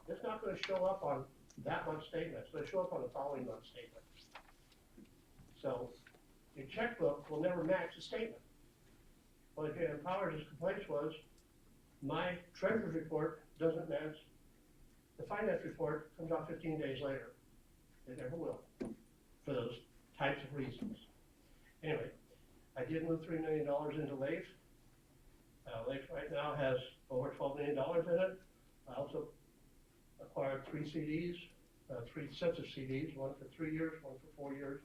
It's not going to show up on that month's statement. It's going to show up on the following month's statement. So your checkbook will never match the statement. Well, J.M. Powers' complaints was, my treasurer's report doesn't match. The finance report comes out 15 days later. It never will, for those types of reasons. Anyway, I did move $3 million into LAIF. LAIF right now has over $12 million in it. I also acquired 3 CDs, 3 sets of CDs, one for 3 years, one for 4 years,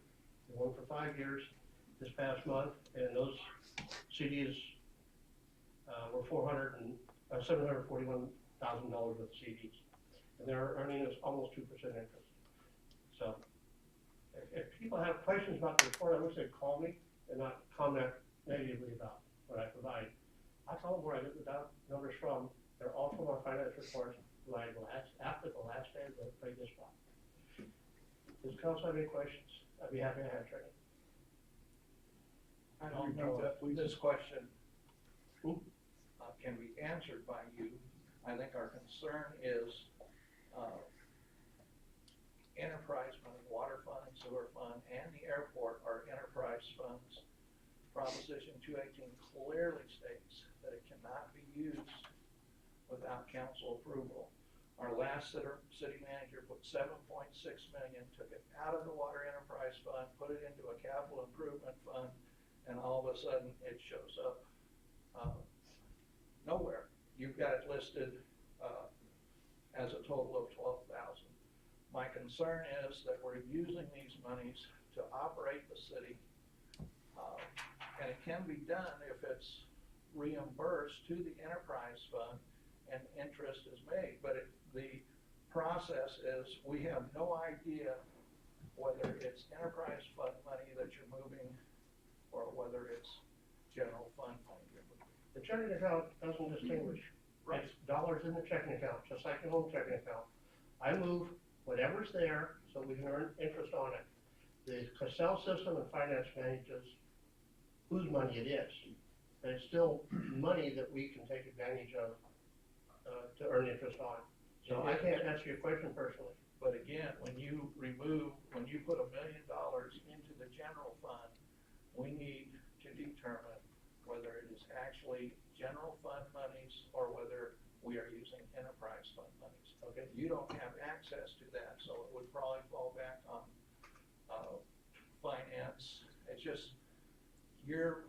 and one for 5 years this past month. And those CDs were $741,000 with CDs. And they're earning us almost 2% interest. So if people have questions about the report, I wish they'd call me and not comment negatively about what I provide. I tell them where I get the numbers from. They're all from our finance reports after the last day of the previous month. Does council have any questions? I'd be happy to answer any. I don't know if this question can be answered by you. I think our concern is enterprise fund, water fund, and sewer fund, and the airport are enterprise funds. Proposition 218 clearly states that it cannot be used without council approval. Our last city manager put $7.6 million, took it out of the water enterprise fund, put it into a capital improvement fund, and all of a sudden it shows up nowhere. You've got it listed as a total of $12,000. My concern is that we're using these monies to operate the city, and it can be done if it's reimbursed to the enterprise fund and interest is made. But the process is we have no idea whether it's enterprise fund money that you're moving or whether it's general fund money you're moving. The checking account doesn't distinguish. Right. It's dollars in the checking account, just like your home checking account. I move whatever's there so we can earn interest on it. The Cassell system and finance manages whose money it is. And it's still money that we can take advantage of to earn interest on. So I can't answer your question personally. But again, when you put $1 million into the general fund, we need to determine whether it is actually general fund monies or whether we are using enterprise fund monies. Okay, you don't have access to that, so it would probably fall back on finance. It's just you're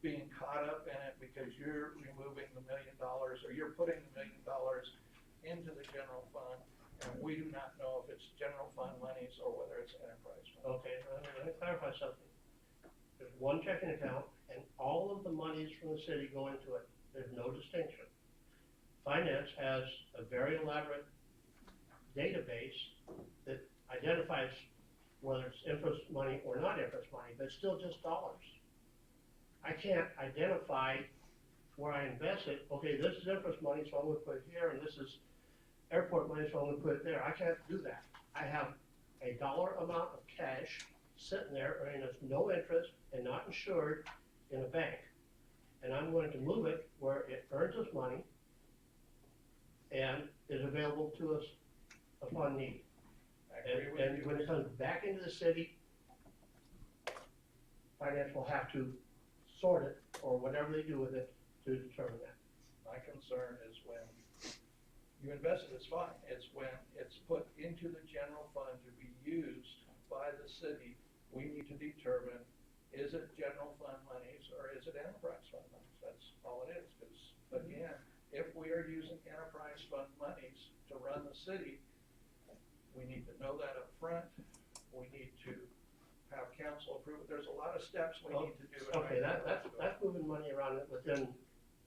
being caught up in it because you're removing the $1 million or you're putting the $1 million checking account, and all of the monies from the city go into it. There's no distinction. Finance has a very elaborate database that identifies whether it's interest money or not interest money, but it's still just dollars. I can't identify where I invest it. Okay, this is interest money, so I'm gonna put it here, and this is airport money, so I'm gonna put it there. I can't do that. I have a dollar amount of cash sitting there earning us no interest and not insured in a bank. And I'm going to move it where it earns us money and is available to us upon need. I agree with And you. when it comes back into the city, finance will have to sort it, or whatever they do with it, to determine that. My concern is when you invest it, it's fine. It's when it's put into the general fund to be used by the city, we need to determine, is it general fund monies or is it enterprise fund monies? That's all it is, because again, if we are using enterprise fund monies to run the city, we need to know that up front. We need to have council approve it. There's a lot of steps we need to do. Okay, that's moving money around within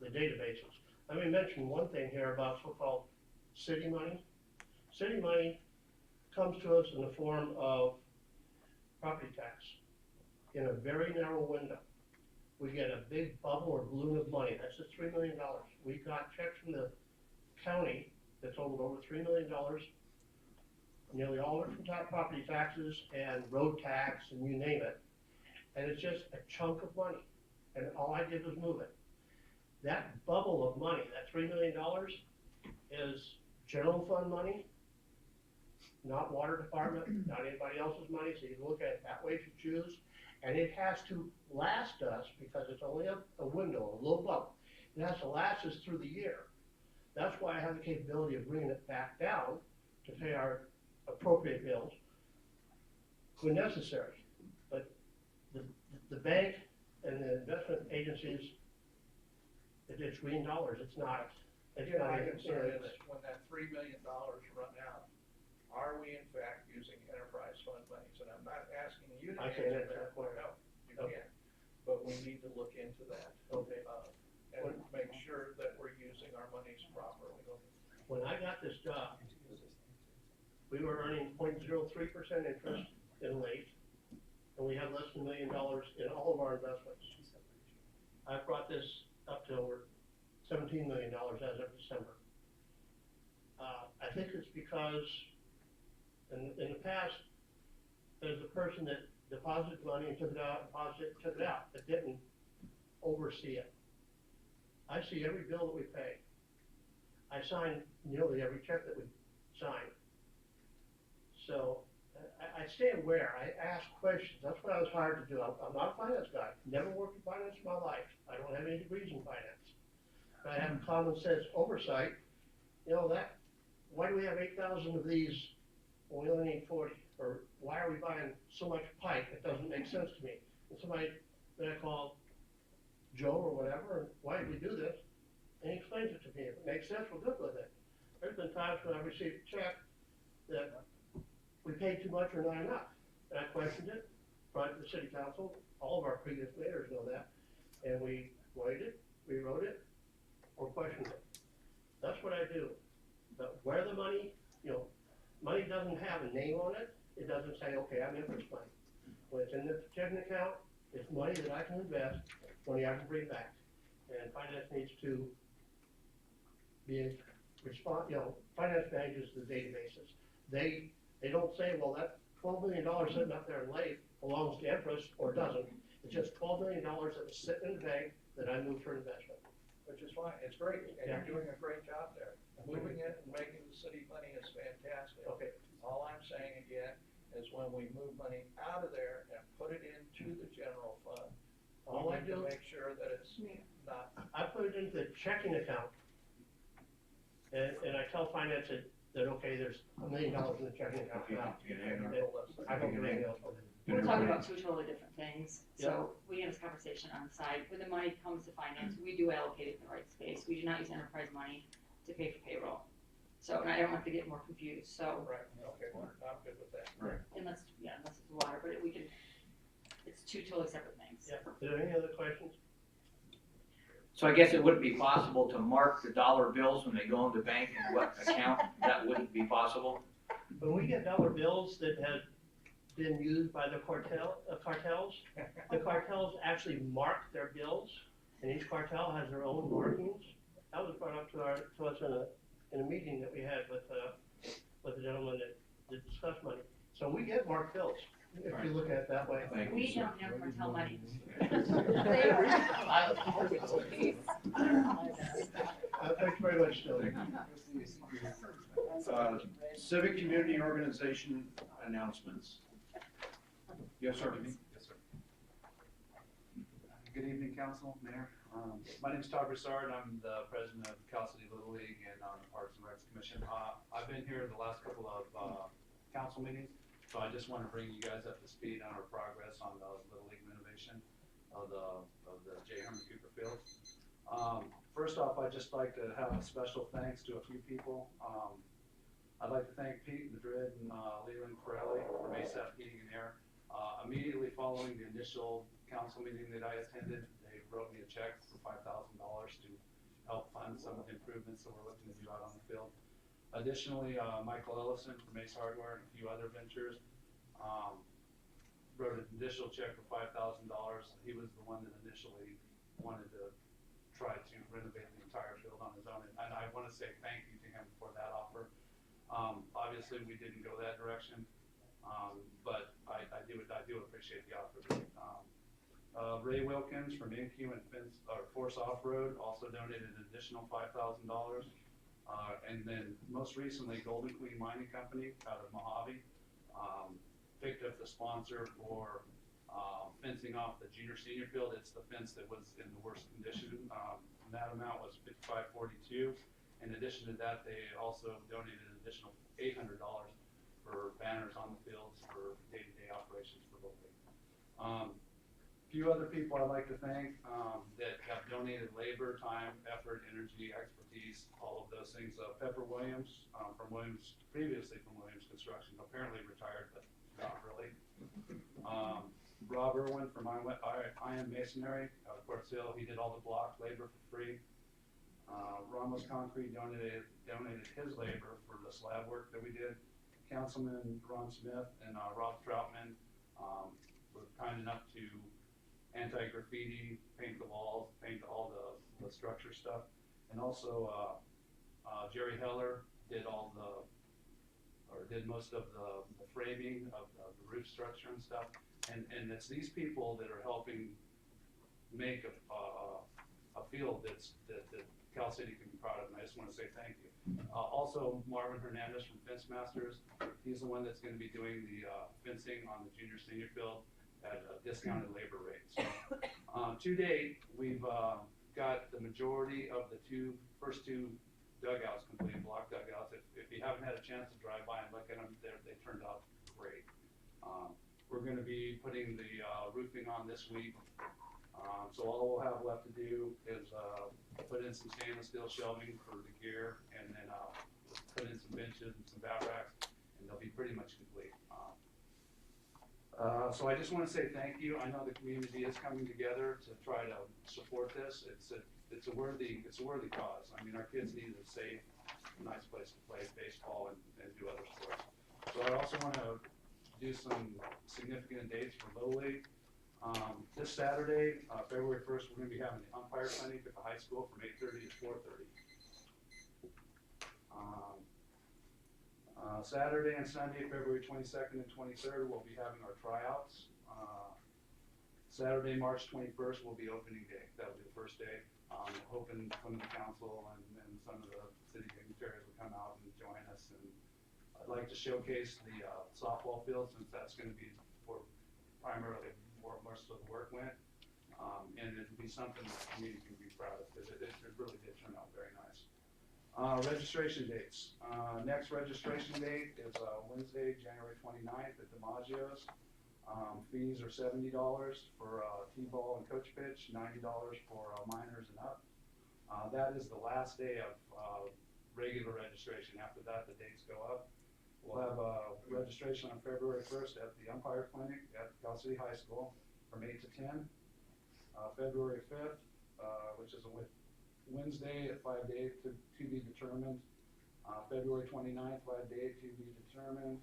the databases. Let me mention one thing here about so-called city money. City money comes to us in the form of property tax in a very narrow window. We get a big bubble or balloon of money. That's just $3 million. We got checks from the county that totaled over $3 million. Nearly all of it from top property taxes and road tax and you name it. And it's just a chunk of money. And all I did was move it. That bubble of money, that $3 million, is general fund money, not water department, not anybody else's money, so you can look at it that way if you choose. And it has to last us, because it's only a window, a little bubble. It has to last us through the year. That's why I have the capability of bringing it back down to pay our appropriate bills when necessary. But the bank and the investment agencies, it's green dollars, it's not. Again, my concern is when that $3 million run out, are we in fact using enterprise fund monies? And I'm not asking you to I can't answer answer that. that question. No, you Okay. can't. But we need to look into that. Okay. And make sure that we're using our monies properly. When I got this job, we were earning 0.03% interest in late, and we had less than $1 million in all of our investments. I brought this up to over $17 million as of December. I think it's because in the past, there's a person that deposited money and took it out, deposited, took it out, but didn't oversee it. I see every bill that we pay. I sign nearly every check that we sign. So I stay aware, I ask questions, that's what I was hired to do. I'm not a finance guy, never worked in finance in my life. I don't have any degrees in finance. But I have common sense oversight, why do we have 8,000 of these when we only need 40? Or why are we buying so much pipe? It doesn't make sense to me. And somebody that I call Joe or whatever, why did we do this? And he explains it to me. If it makes sense, we're good with it. There's been times when I received a check that we paid too much or not enough. And I questioned it, brought it to the city council. All of our previous mayors know that. And we weighed it, rewrote it, or questioned it. That's what I do. But where the money, money doesn't have a name on it. It doesn't say, okay, I'm interest money. When it's in the checking account, it's money that I can invest, money I can bring back. And finance needs to be finance manages the databases. They don't say, well, that $12 million sitting up there in late belongs to interest or doesn't. It's just $12 million that was sitting in the bank that I moved for investment. Which is fine, it's great, and you're doing a great job there. Moving it and making the city money is fantastic. Okay. All I'm saying again is when we move money out of there and put it into the general fund, All I we need to do, make sure that it's not. I put it into the checking account. And I tell finance that okay, there's $1 million in the checking account now. I don't get anything else with it. We're talking about two totally different things, so we have this conversation on the side. When the money comes to finance, we do allocate it in the right space. We do not use enterprise money to pay for payroll. So, and I don't want to get more confused, so. Right, okay, well, I'm good with that. Right. Unless it's water, but we can, It's two totally separate things. Are there any other questions? So I guess it wouldn't be possible to mark the dollar bills when they go into bank and what account, that wouldn't be possible? When we get dollar bills that have been used by the cartels, the cartels actually mark their bills, and each cartel has their own markings. That was brought up to us in a meeting that we had with the gentleman that discussed money. So we get marked bills, if you look at it that way. Thank you, We sir. don't have cartel money. Thanks very much, Phil. Civic community organization announcements. Yes, sir. Yes, sir. Good evening, council, mayor. My name is Todd Broussard. I'm the president of Cal City Little League and on the Parks and Recs Commission. I've been here the last couple of council meetings, so I just want to bring you guys up to speed on our progress on the Little League renovation of the J. Herman Cooper Field. First off, I'd just like to have a special thanks to a few people. I'd like to thank Pete Madrid and Leland Corelli from ASAP Heating and Air. Immediately following the initial council meeting that I attended, they wrote me a check for $5,000 to help fund some of the improvements that we're looking to do out on the field. Additionally, Michael Ellison from Ace Hardware and a few other ventures wrote an additional check for $5,000. He was the one that initially wanted to try to renovate the entire field on his own, and I want to say thank you to him for that offer. Obviously, we didn't go that direction, but I do appreciate the offer. Ray Wilkins from InQ and Force Off-Road also donated an additional $5,000. And then most recently, Golden Queen Mining Company out of Mojave picked up the sponsor for fencing off the junior-senior field. It's the fence that was in the worst condition. That amount was $55.42. In addition to that, they also donated an additional $800 for banners on the fields for day-to-day operations for Little League. A few other people I'd like to thank that have donated labor, time, effort, energy, expertise, all of those things. Pepper Williams previously from Williams Construction, apparently retired, but not really. Rob Irwin from I.M. Masonry out of Quartz Hill, he did all the block labor for free. Ramos Concrete donated his labor for the slab work that we did. Councilman Ron Smith and Rob Troutman were kind enough to anti-graffiti, paint the walls, paint all the structure stuff. And also Jerry Heller did most of the framing of the roof structure and stuff. And it's these people that are helping make a field that Cal City can be proud of, and I just want to say thank you. Also, Marvin Hernandez from Fence Masters, he's the one that's going to be doing the fencing on the junior-senior field at a discounted labor rate. So, to date, we've got the majority of the first two dugouts completed, block dugouts. If you haven't had a chance to drive by and look at them, they turned out great. We're going to be putting the roofing on this week. So all we'll have left to do is put in some stainless steel shelving for the gear, and then put in some benches and some bat racks, and they'll be pretty much complete. So I just want to say thank you. I know the community is coming together to try to support this. It's a worthy cause. I mean, our kids need a safe, nice place to play baseball and do other sports. So I also want to do some significant dates for Little League. This Saturday, February 1st, we're going to be having the umpire clinic at the high school from 8:30 to 4:30. Saturday and Sunday, February 22nd and 23rd, we'll be having our tryouts. Saturday, March 21st, will be opening day. That'll be the first day. Hoping some of the council and some of the city dignitaries will come out and join us. And I'd like to showcase the softball field, since that's going to be where primarily most of the work went. And it'll be something that the community can be proud of, because it really did turn out very nice. Registration dates. Next registration date is Wednesday, January 29th at DiMaggio's. Fees are $70 for T-ball and coach pitch, $90 for minors and up. That is the last day of regular registration. After that, the dates go up. We'll have registration on February 1st at the umpire clinic at Cal City High School. from 8 to 10. February 5th, which is a Wednesday at 5 to 8 to be determined. February 29th, 5 to 8 to be determined.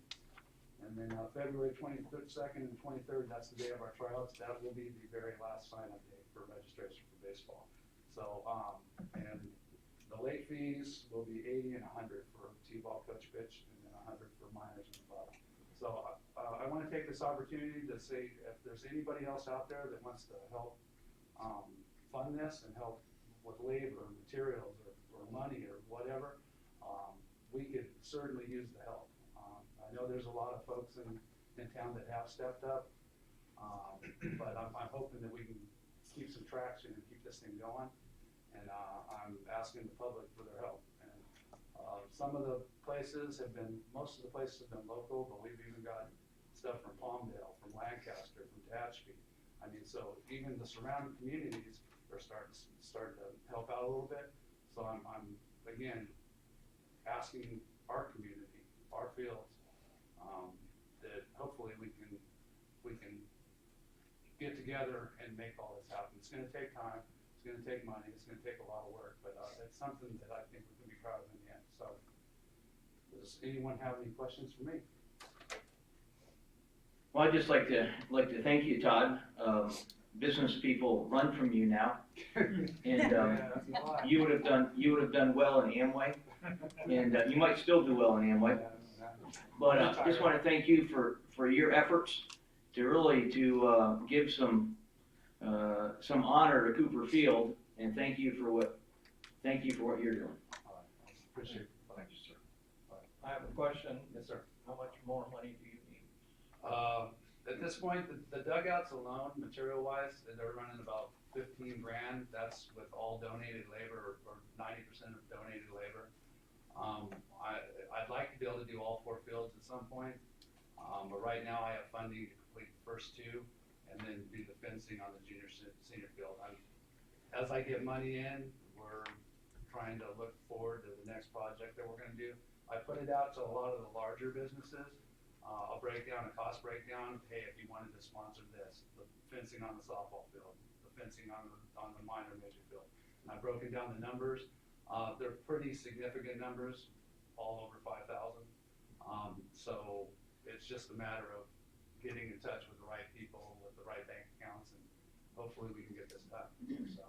And then February 22nd and 23rd, that's the day of our tryouts. That will be the very last sign-up date for registration for baseball. So, and the late fees will be 80 and 100 for T-ball coach pitch, and then 100 for minors and above. So I want to take this opportunity to say if there's anybody else out there that wants to help fund this and help with labor, materials, or money, or whatever, we could certainly use the help. I know there's a lot of folks in town that have stepped up, but I'm hoping that we can keep some traction and keep this thing going. And I'm asking the public for their help. And some of the places most of the places have been local, but we've even got stuff from Palmdale, from Lancaster, from Tehachapi. I mean, so even the surrounding communities are starting to help out a little bit. So I'm again asking our community, our fields, that hopefully we can get together and make all this happen. It's going to take time. It's going to take money. It's going to take a lot of work, but it's something that I think we can be proud of in the end. So, does anyone have any questions for me? Well, I'd just like to thank you, Todd. Business people run from you now, and you would have done well in Amway, and you might still do well in Amway. But I just want to thank you for your efforts to really give some honor to Cooper Field, and thank you for what you're doing. Appreciate it. Thank you, sir. I have a question. Yes, sir. How much more money do you need? At this point, the dugouts alone, material-wise, they're running about 15 grand. That's with all donated labor, or 90% of donated labor. I'd like to be able to do all 4 fields at some point, but right now I have funding to complete the first 2, and then do the fencing on the senior field. As I get money in, we're trying to look forward to the next project that we're going to do. I put it out to a lot of the larger businesses. I'll break down a cost breakdown. Hey, if you wanted to sponsor this, the fencing on the softball field, the fencing on the minor major field. And I've broken down the numbers. They're pretty significant numbers, all over 5,000. So it's just a matter of getting in touch with the right people, with the right bank accounts, and hopefully we can get this done. So,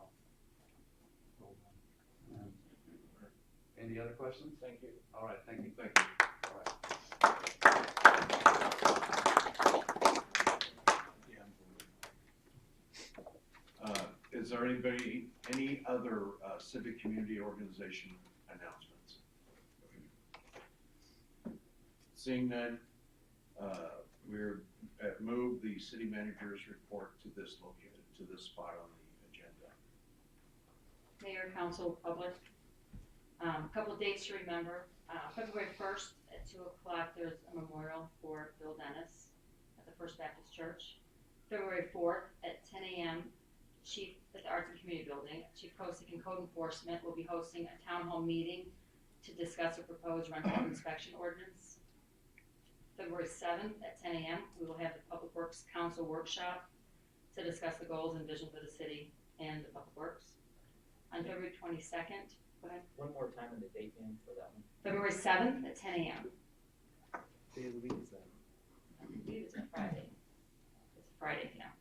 any other questions? Thank you. All right, thank you. Thank you. All right. Is there any other civic community organization announcements? Seeing none, we're move the city manager's report to this spot on the agenda. Mayor, council, public. A couple of dates to remember. February 1st at 2 o'clock, there's a memorial for Bill Dennis at the First Baptist Church. February 4th at 10 a.m., at the Arts and Community Building, Chief Kosick and Code Enforcement will be hosting a town hall meeting to discuss a proposed rental inspection ordinance. February 7th at 10 a.m., we will have the Public Works Council workshop to discuss the goals and vision for the city and the Public Works. On February 22nd, go ahead. One more time and the date in for that one. February 7th at 10 a.m. Day of the week is that? I believe it's a Friday. It's a Friday, yeah.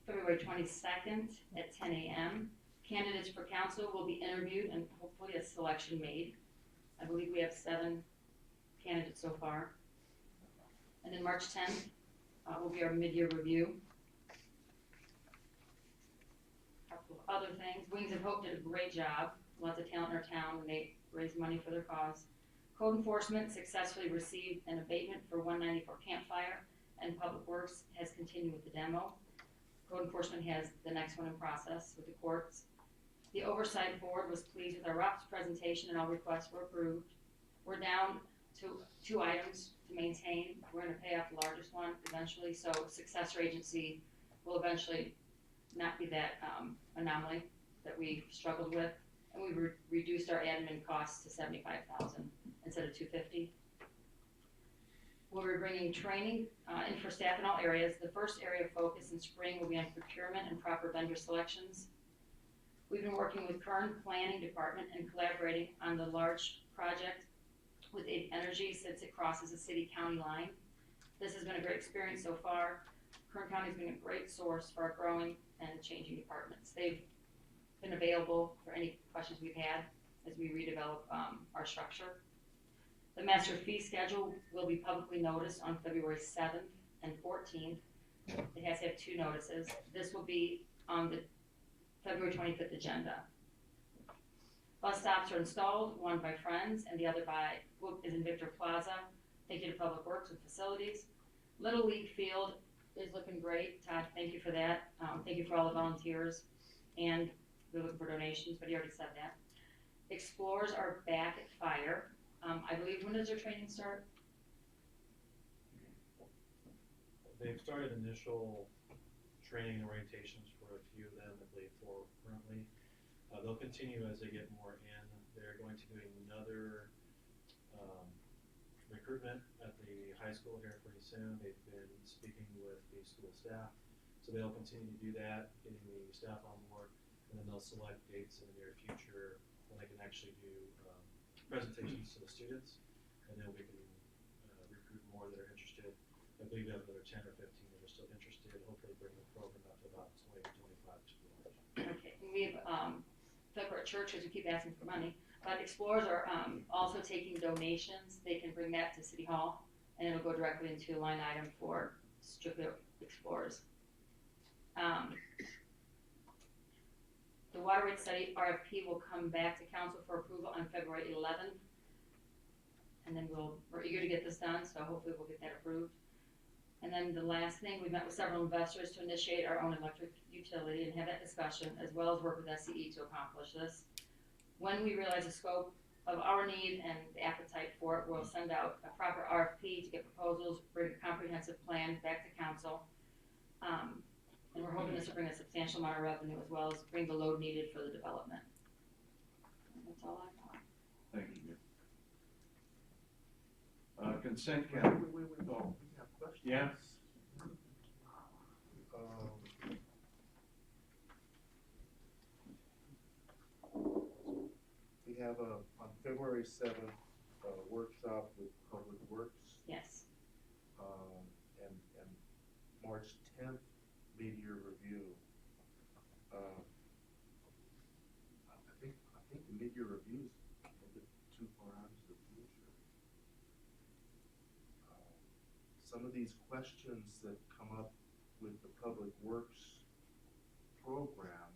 February 22nd at 10 a.m. Candidates for council will be interviewed and hopefully a selection made. I believe we have 7 candidates so far. And then March 10th will be our mid-year review. A couple of other things. Wings of Hope did a great job. Lots of talent in our town, and they raised money for their cause. Code Enforcement successfully received an abatement for 194 Campfire, and Public Works has continued with the demo. Code Enforcement has the next one in process with the courts. The Oversight Board was pleased with our ROPS presentation, and all requests were approved. We're down to 2 items to maintain. We're going to pay off the largest one eventually, so successor agency will eventually not be that anomaly that we struggled with. And we reduced our admin costs to $75,000 instead of $250,000. We'll be bringing training in for staff in all areas. The first area of focus in spring will be on procurement and proper vendor selections. We've been working with Kern Planning Department and collaborating on the large project with Energy since it crosses the city-county line. This has been a great experience so far. Kern County's been a great source for our growing and changing departments. They've been available for any questions we've had as we redevelop our structure. The master fee schedule will be publicly noticed on February 7th and 14th. It has to have 2 notices. This will be on the February 25th agenda. Bus stops are installed, one by Friends and the other is in Victor Plaza. Thank you to Public Works and Facilities. Little League Field is looking great. Todd, thank you for that. Thank you for all the volunteers. And we're looking for donations, but you already said that. Explorers are back at fire. I believe, when does their training start? They've started initial training and orientations for a few of them, I believe 4 currently. They'll continue as they get more in. They're going to do another recruitment at the high school here pretty soon. They've been speaking with the school staff, so they'll continue to do that, getting the staff on board, and then they'll select dates in the near future when they can actually do presentations to the students, and then we can recruit more that are interested. I believe we have another 10 or 15 that are still interested, hopefully bring the program up to about 20 to 25 explorers. Okay, and we have, like we're at churches, we keep asking for money, but Explorers are also taking donations. They can bring that to City Hall, and it'll go directly into a line item for strictly Explorers. The water rate study RFP will come back to council for approval on February 11th. And then we're eager to get this done, so hopefully we'll get that approved. And then the last thing, we met with several investors to initiate our own electric utility and have that discussion, as well as work with SCE to accomplish this. When we realize the scope of our need and the appetite for it, we'll send out a proper RFP to get proposals, bring a comprehensive plan back to council. And we're hoping this will bring a substantial amount of revenue, as well as bring the load needed for the development. And that's all I have. Thank you. Consent calendar. Wait, Oh, we have questions. yeah. We have on February 7th, a workshop with Public Works. Yes. And March 10th, mid-year review. I think the mid-year review is a little bit too far out into the future. Some of these questions that come up with the Public Works program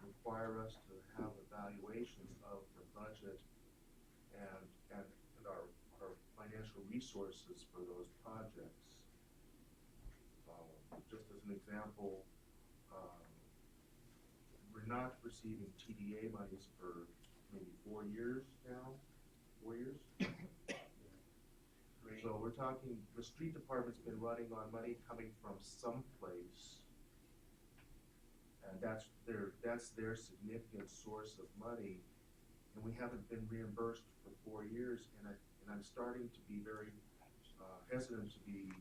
require us to have evaluations of the budget and our financial resources for those projects. Just as an example, we're not receiving TDA monies for maybe 4 years now. 4 years? So we're talking, the street department's been running on money coming from someplace, and that's their significant source of money, and we haven't been reimbursed for 4 years, and I'm starting to be very hesitant to be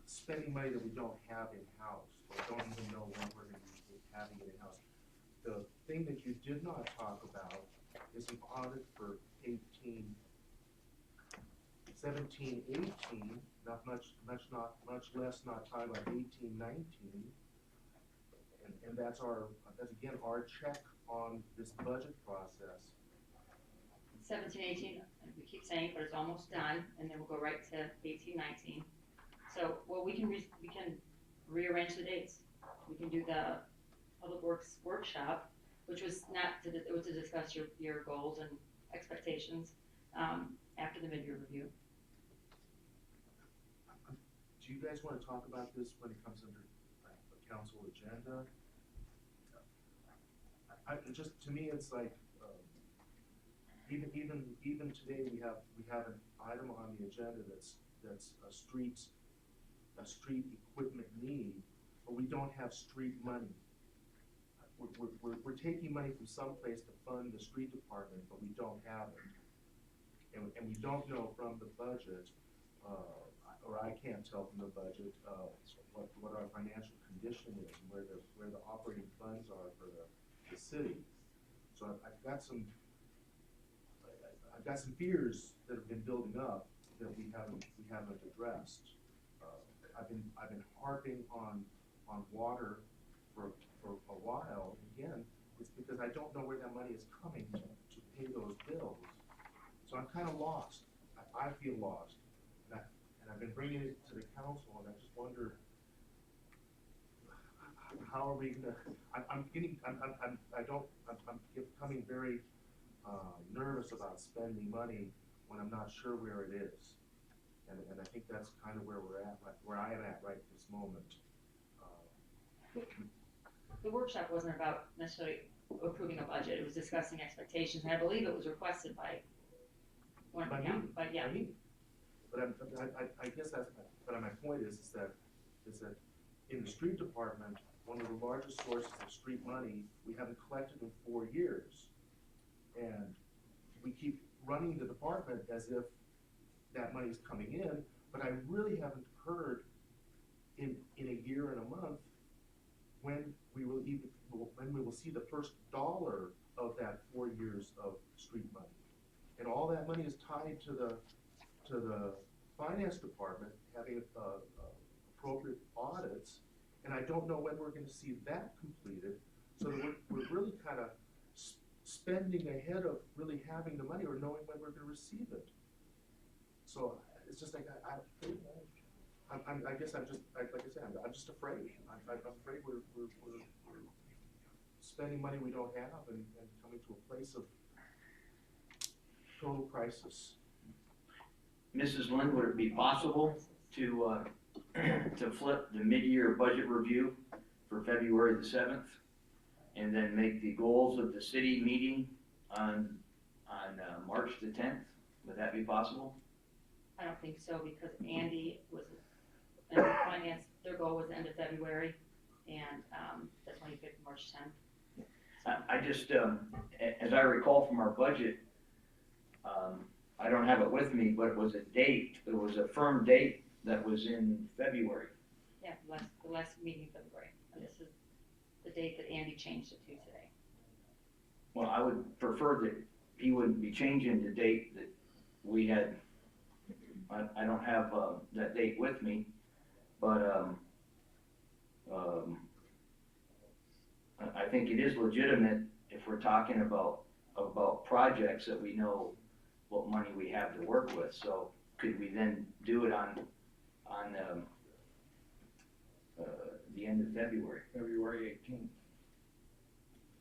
spending money that we don't have in-house, or don't even know when we're going to be having it in-house. The thing that you did not talk about is an audit for 17, 18, not much less, not talking about 18, 19. And that's again our check on this budget process. 17, 18, we keep saying it, but it's almost done, and then we'll go right to 18, 19. So, well, we can rearrange the dates. We can do the Public Works workshop, which was it was to discuss your goals and expectations after the mid-year review. Do you guys want to talk about this when it comes under the council agenda? Just to me, it's like even today we have an item on the agenda that's a street equipment need, but we don't have street money. We're taking money from someplace to fund the street department, but we don't have it. and we don't know from the budget, or I can't tell from the budget, what our financial condition is, and where the operating funds are for the city. So I've got some fears that have been building up that we haven't addressed. I've been harping on water for a while. Again, it's because I don't know where that money is coming to pay those bills. So I'm kind of lost. I feel lost, and I've been bringing it to the council, and I just wonder how are we gonna? I'm becoming very nervous about spending money when I'm not sure where it is, and I think that's kind of where we're at, where I am at right this moment. The workshop wasn't about necessarily approving a budget, it was discussing expectations, and I believe it was requested by one of the county, but yeah. But I guess that's, but my point is that in the street department, one of the largest sources of street money we haven't collected in 4 years. And we keep running the department as if that money is coming in, but I really haven't heard in a year and a month when we will see the first dollar of that 4 years of street money. And all that money is tied to the finance department having appropriate audits, and I don't know when we're going to see that completed. So that we're really kind of spending ahead of really having the money or knowing when we're going to receive it. So it's just like I guess I'm just like I said, I'm just afraid. I'm afraid we're spending money we don't have and coming to a place of total crisis. Mrs. Lynn, would it be possible to flip the mid-year budget review for February the 7th and then make the goals of the city meeting on March the 10th? Would that be possible? I don't think so, because Andy was, and finance, their goal was the end of February, and that's when he picked March 10th. I just, as I recall from our budget, I don't have it with me, but it was a date, it was a firm date that was in February. Yeah, the last meeting in February, and this is the date that Andy changed it to today. Well, I would prefer that he wouldn't be changing the date that we had. I don't have that date with me, but I think it is legitimate if we're talking about projects that we know what money we have to work with. So could we then do it on the end of February? February 18th.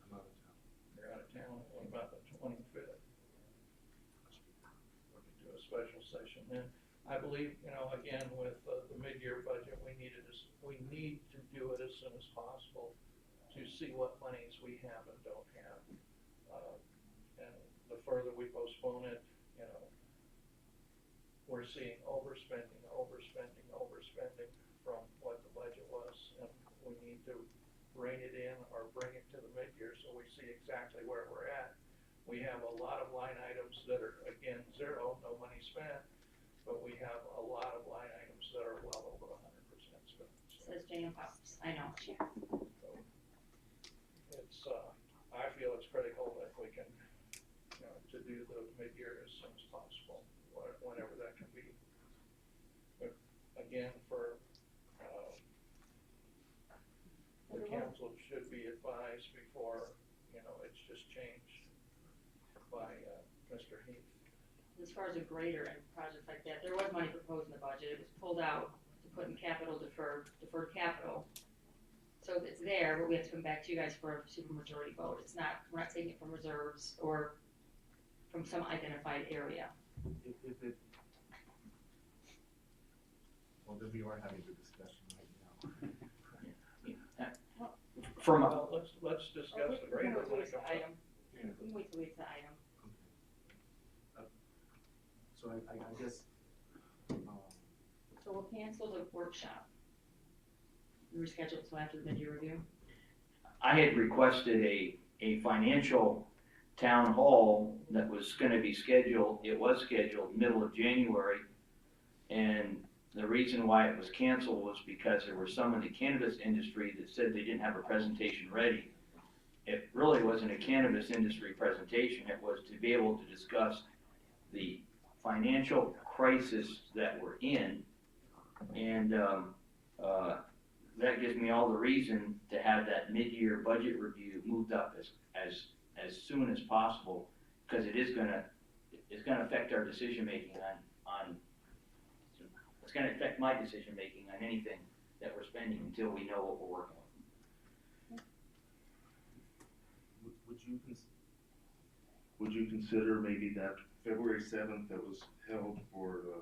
I'm out of town. You're out of town. What about the 25th? We could do a special session then. I believe, again, with the mid-year budget, we need to do it as soon as possible to see what monies we have and don't have. And the further we postpone it, we're seeing overspending from what the budget was, and we need to rein it in or bring it to the mid-year so we see exactly where we're at. We have a lot of line items that are, again, zero, no money spent, but we have a lot of line items that are well over 100% spent. So, Says Jane Pops, I know. so it's, I feel it's critical that we can, to do the mid-year as soon as possible, whenever that can be. But again, for the council should be advised before, it's just changed by Mr. Heath. As far as a grader and projects like that, there was money proposed in the budget, it was pulled out to put in capital deferred capital. So it's there, but we have to come back to you guys for a supermajority vote. It's not, we're not taking it from reserves or from some identified area. Well, then we are having the discussion right now. Well, let's discuss the grader when it comes up. We can wait till we get to the item. So I guess. So we'll cancel the workshop. Reschedule it till after the mid-year review. I had requested a financial town hall that was gonna be scheduled, it was scheduled middle of January. And the reason why it was canceled was because there were some in the cannabis industry that said they didn't have a presentation ready. It really wasn't a cannabis industry presentation, it was to be able to discuss the financial crisis that we're in. And, that gives me all the reason to have that mid-year budget review moved up as soon as possible, because it's gonna affect our decision-making on, it's gonna affect my decision-making on anything that we're spending until we know what we're working with. Would you consider maybe that February 7th that was held for the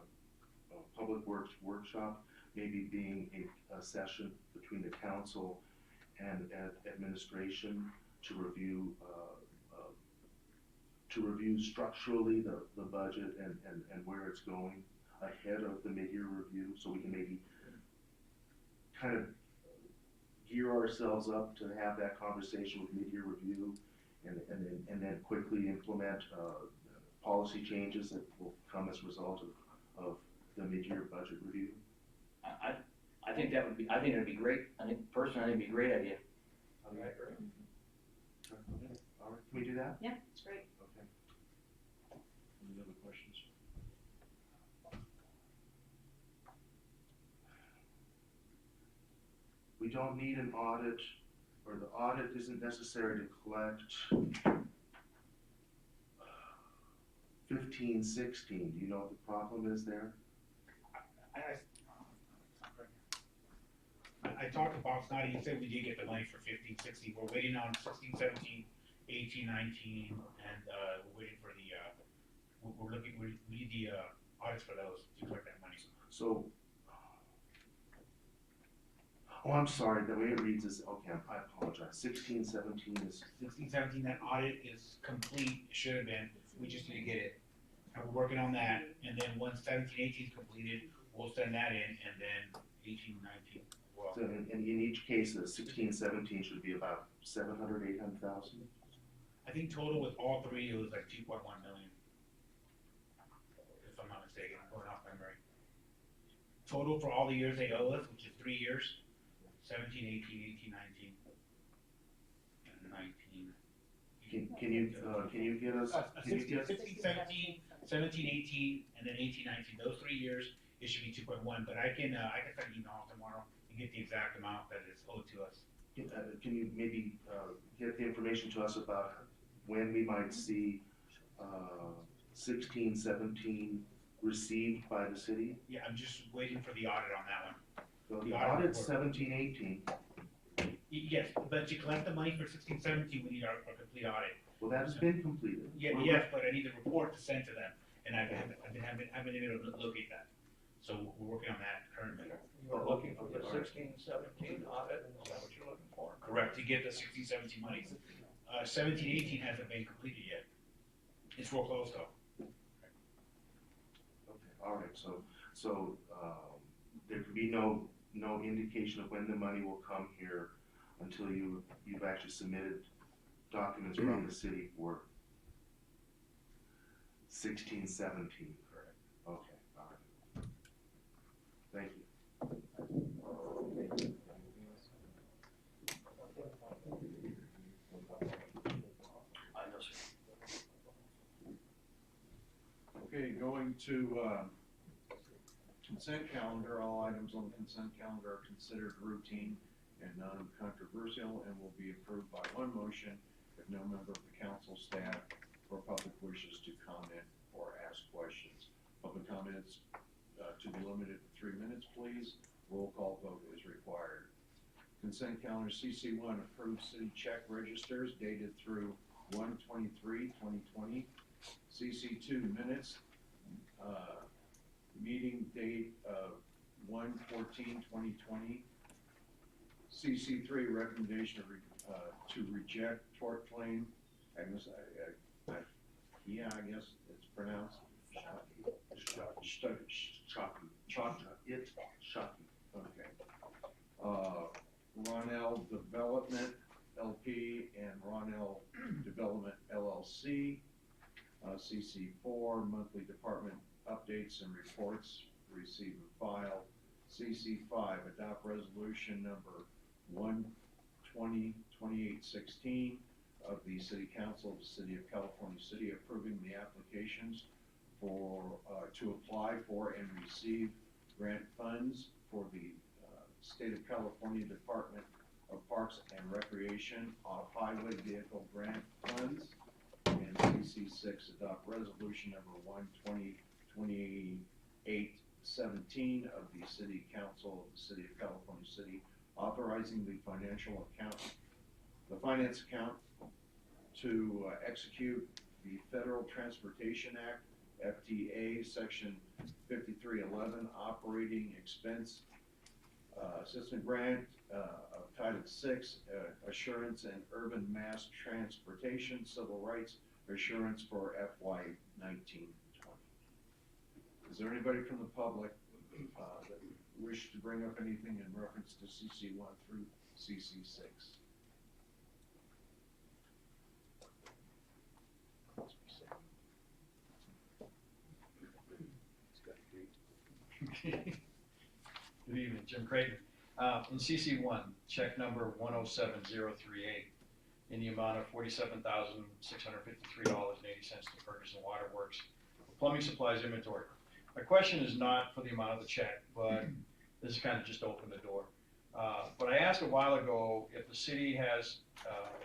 Public Works Workshop, maybe being a session between the council and administration to review structurally the budget and where it's going ahead of the mid-year review, so we can maybe kind of gear ourselves up to have that conversation with mid-year review, and then quickly implement policy changes that will come as a result of the mid-year budget review? I think that'd be great. Personally, I think it'd be a great idea. I agree. All right, can we do that? Yeah, it's great. Okay. Any other questions? We don't need an audit, or the audit isn't necessary to collect 15, 16. Do you know what the problem is there? I talked to Box 90, he said we did get the money for 15, 16, we're waiting on 16, 17, 18, 19, and, we're waiting for the, we need the, audits for those to collect that money. So, oh, I'm sorry, the way it reads is, okay, I apologize. 16, 17 is. 16, 17, that audit is complete, it should have been, we just need to get it. And we're working on that, and then once 17, 18 is completed, we'll send that in, and then 18, 19, well. So in each case, the 16, 17 should be about 700, 800,000? I think total with all three, it was like 2.1 million. If I'm not mistaken, I'm going off memory. Total for all the years they owe us, which is 3 years, 17, 18, 18, 19, and 19. Can you get us? 16, 17, 17, 18, and then 18, 19. Those 3 years, it should be 2.1. But I can send an email tomorrow and get the exact amount that is owed to us. Can you maybe get the information to us about when we might see 16, 17 received by the city? Yeah, I'm just waiting for the audit on that one. So the audit's 17, 18. Yes, but to collect the money for 16, 17, we need our complete audit. Well, that has been completed. Yeah, yes, but I need the report to send to them, and I haven't been able to locate that. So we're working on that currently. You're looking for the 16, 17 audit, is that what you're looking for? Correct, to get the 16, 17 monies. 17, 18 hasn't been completed yet. It's real close though. Okay, all right, so there could be no indication of when the money will come here until you've actually submitted documents from the city for 16, 17. Correct. Okay, all right. Thank you. Okay, going to consent calendar, all items on the consent calendar are considered routine and non-controversial and will be approved by one motion if no member of the council, staff, or public wishes to comment or ask questions. Public comments to be limited to 3 minutes, please. Roll call vote is required. Consent calendar CC1, approved city check registers dated through 1/23/2020. CC2, minutes, meeting date of 1/14/2020. CC3, recommendation to reject tort claim. Agnes, I guess it's pronounced. Shocky. Okay. Ronell Development, LP and Ronell Development LLC. CC4, monthly department updates and reports, receive and file. CC5, adopt resolution number 1/20/2816 of the City Council of the City of California City approving the applications for, to apply for and receive grant funds for the State of California Department of Parks and Recreation off-highway vehicle grant funds. And CC6, adopt resolution number 1/20/2817 of the City Council of the City of California City authorizing the finance account to execute the Federal Transportation Act, FTA, Section 5311, Operating Expense Assistant Grant of Title VI, Assurance and Urban Mass Transportation, Civil Rights Assurance for FY 1920. Is there anybody from the public that wish to bring up anything in reference to CC1 through CC6? Good evening, Jim Creighton. In CC1, check number 107038 in the amount of $47,653.80 to Ferguson Waterworks plumbing supplies inventory. My question is not for the amount of the check, but this is kind of just open the door. But I asked a while ago if the city has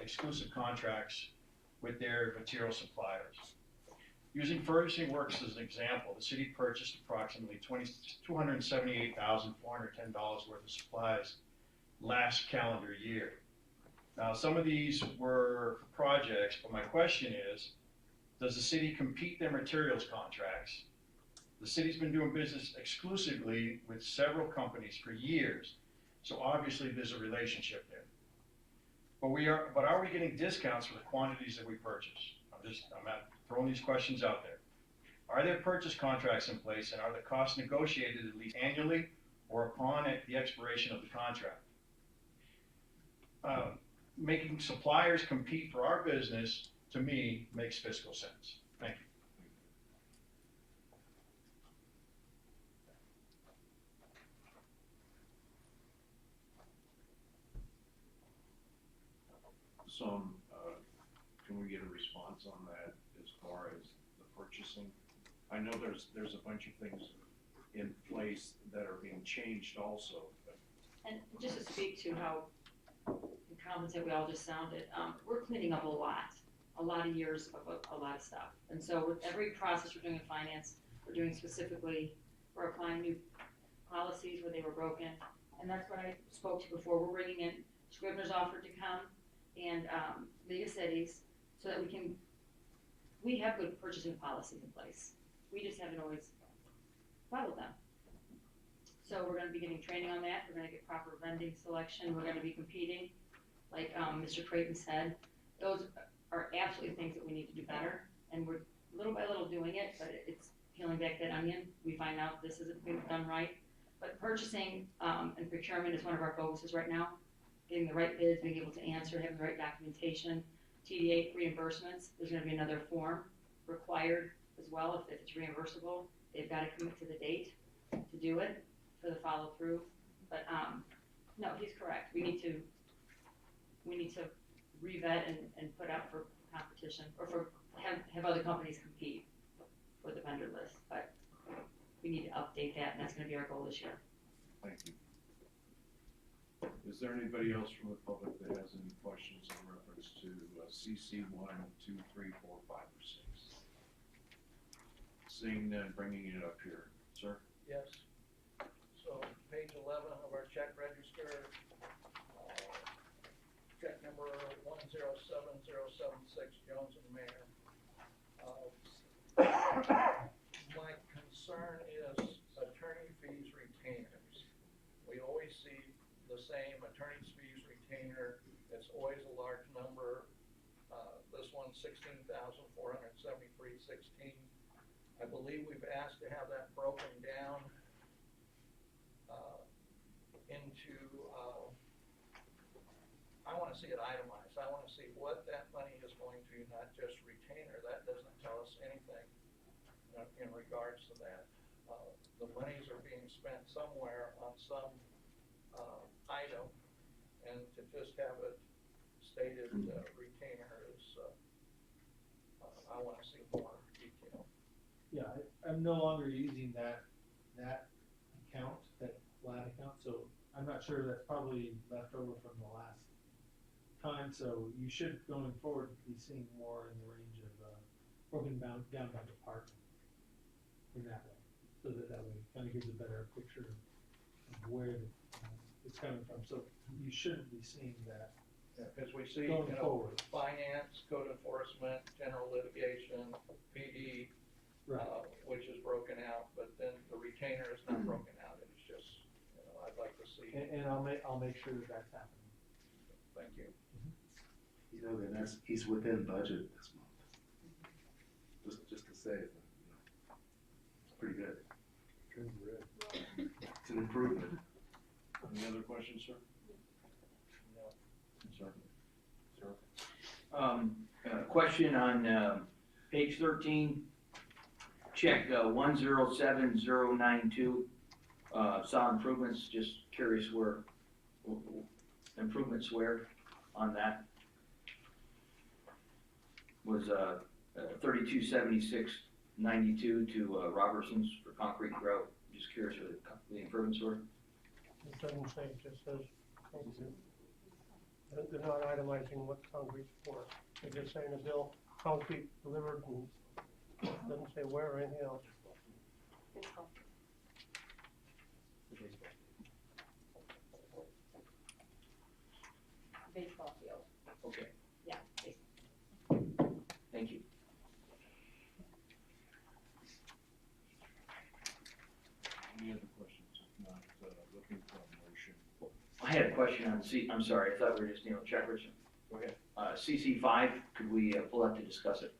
exclusive contracts with their material suppliers. Using Ferguson Works as an example, the city purchased approximately $278,410 worth of supplies last calendar year. Now, some of these were for projects, but my question is, does the city compete their materials contracts? The city's been doing business exclusively with several companies for years, so obviously there's a relationship there. But are we getting discounts for the quantities that we purchase? I'm throwing these questions out there. Are there purchase contracts in place, and are the costs negotiated at least annually or upon the expiration of the contract? Making suppliers compete for our business, to me, makes fiscal sense. Thank you. So, can we get a response on that as far as the purchasing? I know there's a bunch of things in place that are being changed also, but. And just to speak to how incompetent we all just sounded, we're cleaning up a lot of years of a lot of stuff. And so with every process we're doing in finance, we're applying new policies where they were broken. And that's what I spoke to before. We're bringing in, Scrivener's offered to come, and League of Cities, so that we have good purchasing policies in place. We just haven't always followed them. So we're gonna be getting training on that. We're gonna get proper vending selection. We're gonna be competing, like Mr. Creighton said. Those are absolutely things that we need to do better, and we're little by little doing it, but it's peeling back that onion. We find out this isn't being done right. But purchasing and procurement is one of our focuses right now. Getting the right bids, being able to answer, having the right documentation. TDA reimbursements, there's gonna be another form required as well. If it's reimbursable, they've gotta commit to the date to do it for the follow through. But no, he's correct. We need to re-vet and put out for competition, or have other companies compete for the vendor list. But we need to update that, and that's gonna be our goal this year. Thank you. Is there anybody else from the public that has any questions in reference to CC1, 2, 3, 4, 5, or 6? Seeing none, bringing it up here. Sir? Yes. So page 11 of our check register, check number 107076, Jones and Mayor. My concern is attorney fees retainers. We always see the same attorney's fees retainer. It's always a large number. This one's $16,473.16. I believe we've asked to have that broken down into I wanna see it itemized, I wanna see what that money is going to, not just retainer, that doesn't tell us anything in regards to that. The monies are being spent somewhere on some, item, and to just have it stated, retainer is, I wanna see more detail. Yeah, I'm no longer using that account, that flat account, so I'm not sure, that's probably left over from the last time, so you should, going forward, be seeing more in the range of, broken down by department in that way, so that way it kind of gives a better picture of where it's coming from, so you shouldn't be seeing that Because we see, going forward. finance, code enforcement, general litigation, PD, Right. which is broken out, but then the retainer is not broken out, it's just, I'd like to see. And I'll make sure that that's happening. Thank you. You know, then he's within budget this month. Just to say, it's pretty good. It's an improvement. Any other questions, sir? No. Sir? Sir? Question on, page 13, check, 107092, saw improvements, just curious where, improvements where on that? Was, 327692 to, Robertson's for concrete grout, just curious where the improvements were? It doesn't say, it just says concrete. They're not itemizing what concrete's for. They're just saying the bill, concrete delivered, and it doesn't say where or anything else. Baseball field, Okay, yeah, baseball. thank you. Any other questions? If not, looking for a motion. I had a question on I'm sorry, I thought we were just dealing with checkers. Go ahead. CC5, could we pull that to discuss it?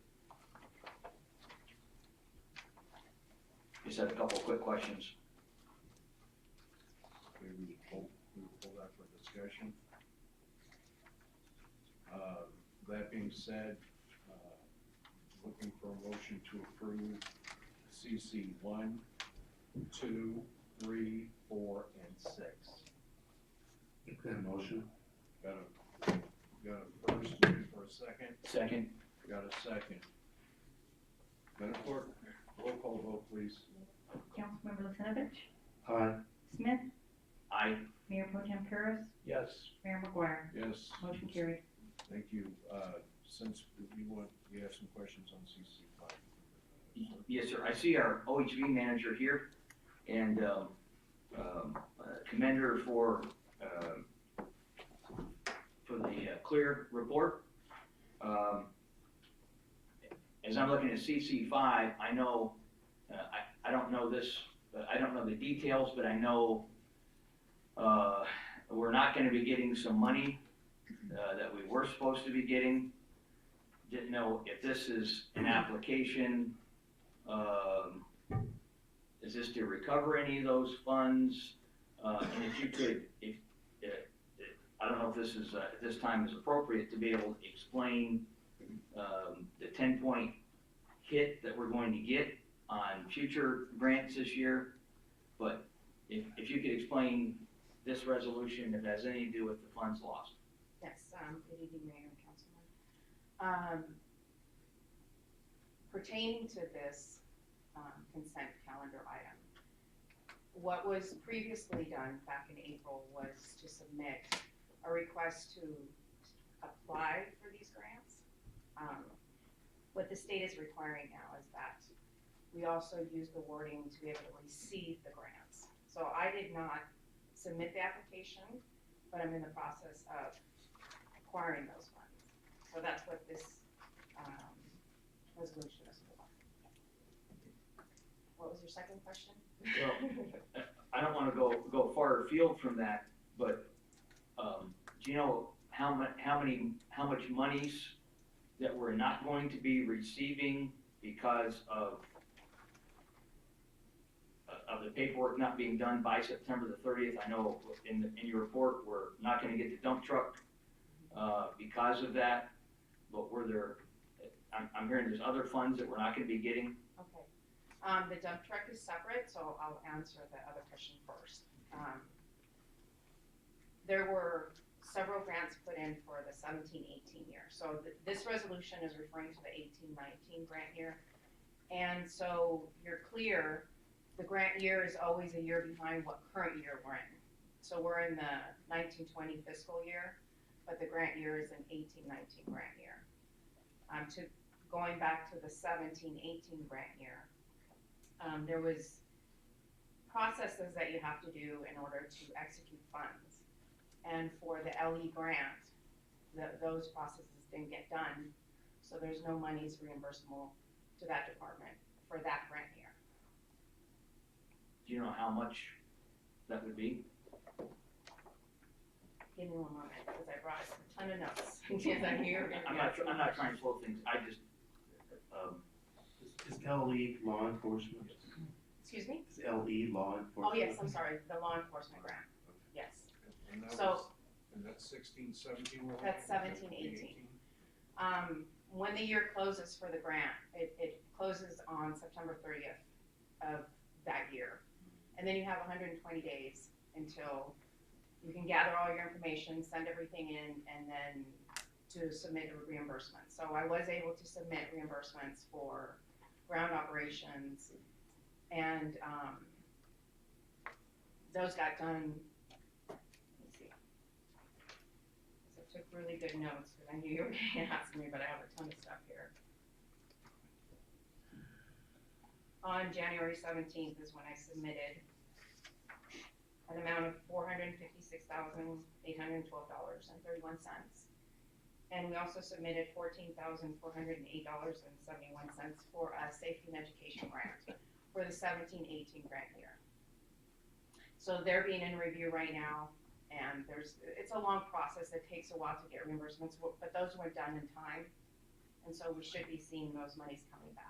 Just had a couple of quick questions. Okay, we will pull that for discussion. That being said, looking for a motion to approve CC 1, 2, 3, 4, and 6. Okay, motion. Got a first, looking for a second. Second, Got a second. Madam Clerk, roll call vote, please. Councilmember Lucinovich, Aye. Smith, aye. Mayor Pro Tem Paris, Yes. Mayor McGuire. Yes. Motion carried. Thank you. Since you have some questions on CC 5. Yes, sir. I see our OHV manager here, and commend her for the clear report. As I'm looking at CC5, I know I don't know this. I don't know the details, but I know we're not going to be getting some money that we were supposed to be getting. Didn't know if this is an application. Is this to recover any of those funds? And if you could, I don't know if this is this time is appropriate to be able to explain the 10-point hit that we're going to get on future grants this year. But if you could explain this resolution, if it has anything to do with the funds lost. Yes, good evening, Mayor and Councilman. Pertaining to this consent calendar item, what was previously done back in April was to submit a request to apply for these grants. What the state is requiring now is that we also use the wording to be able to receive the grants. So I did not submit the application, but I'm in the process of acquiring those funds. So that's what this resolution is for. What was your second question? Well, I don't want to go far afield from that, but do you know how much monies that we're not going to be receiving because of the paperwork not being done by September the 30th? I know in your report we're not going to get the dump truck because of that, but were there, I'm hearing there's other funds that we're not gonna be getting. Okay. The dump truck is separate, so I'll answer the other question first. There were several grants put in for the 17-18 year. So this resolution is referring to the 18-19 grant year. And so you're clear, the grant year is always a year behind what current year we're in. So we're in the 19-20 fiscal year, but the grant year is an 18-19 grant year. Going back to the 17-18 grant year, there was processes that you have to do in order to execute funds. And for the LE grant, those processes didn't get done, so there's no monies reimbursable to that department for that grant year. Do you know how much that would be? Give me one moment, because I brought a ton of notes. Yes, I'm here. I'm not trying to slow things, I just, Is LE law enforcement? Excuse me? Is LE law enforcement? Oh, yes, I'm sorry, the law enforcement grant, yes. And that So- was, and that's 16, 17? That's 17, 18. When the year closes for the grant, it closes on September 30th of that year. And then you have 120 days until you can gather all your information, send everything in, and then to submit a reimbursement. So I was able to submit reimbursements for ground operations, and those got done. Let's see. So I took really good notes because I knew you were going to ask me, but I have a ton of stuff here. On January 17th is when I submitted an amount of $456,812.31. And we also submitted $14,408.71 for a safety and education grant for the 17-18 grant year. So they're being in review right now, and it's a long process. It takes a while to get reimbursements, but those were done in time. And so we should be seeing those monies coming back.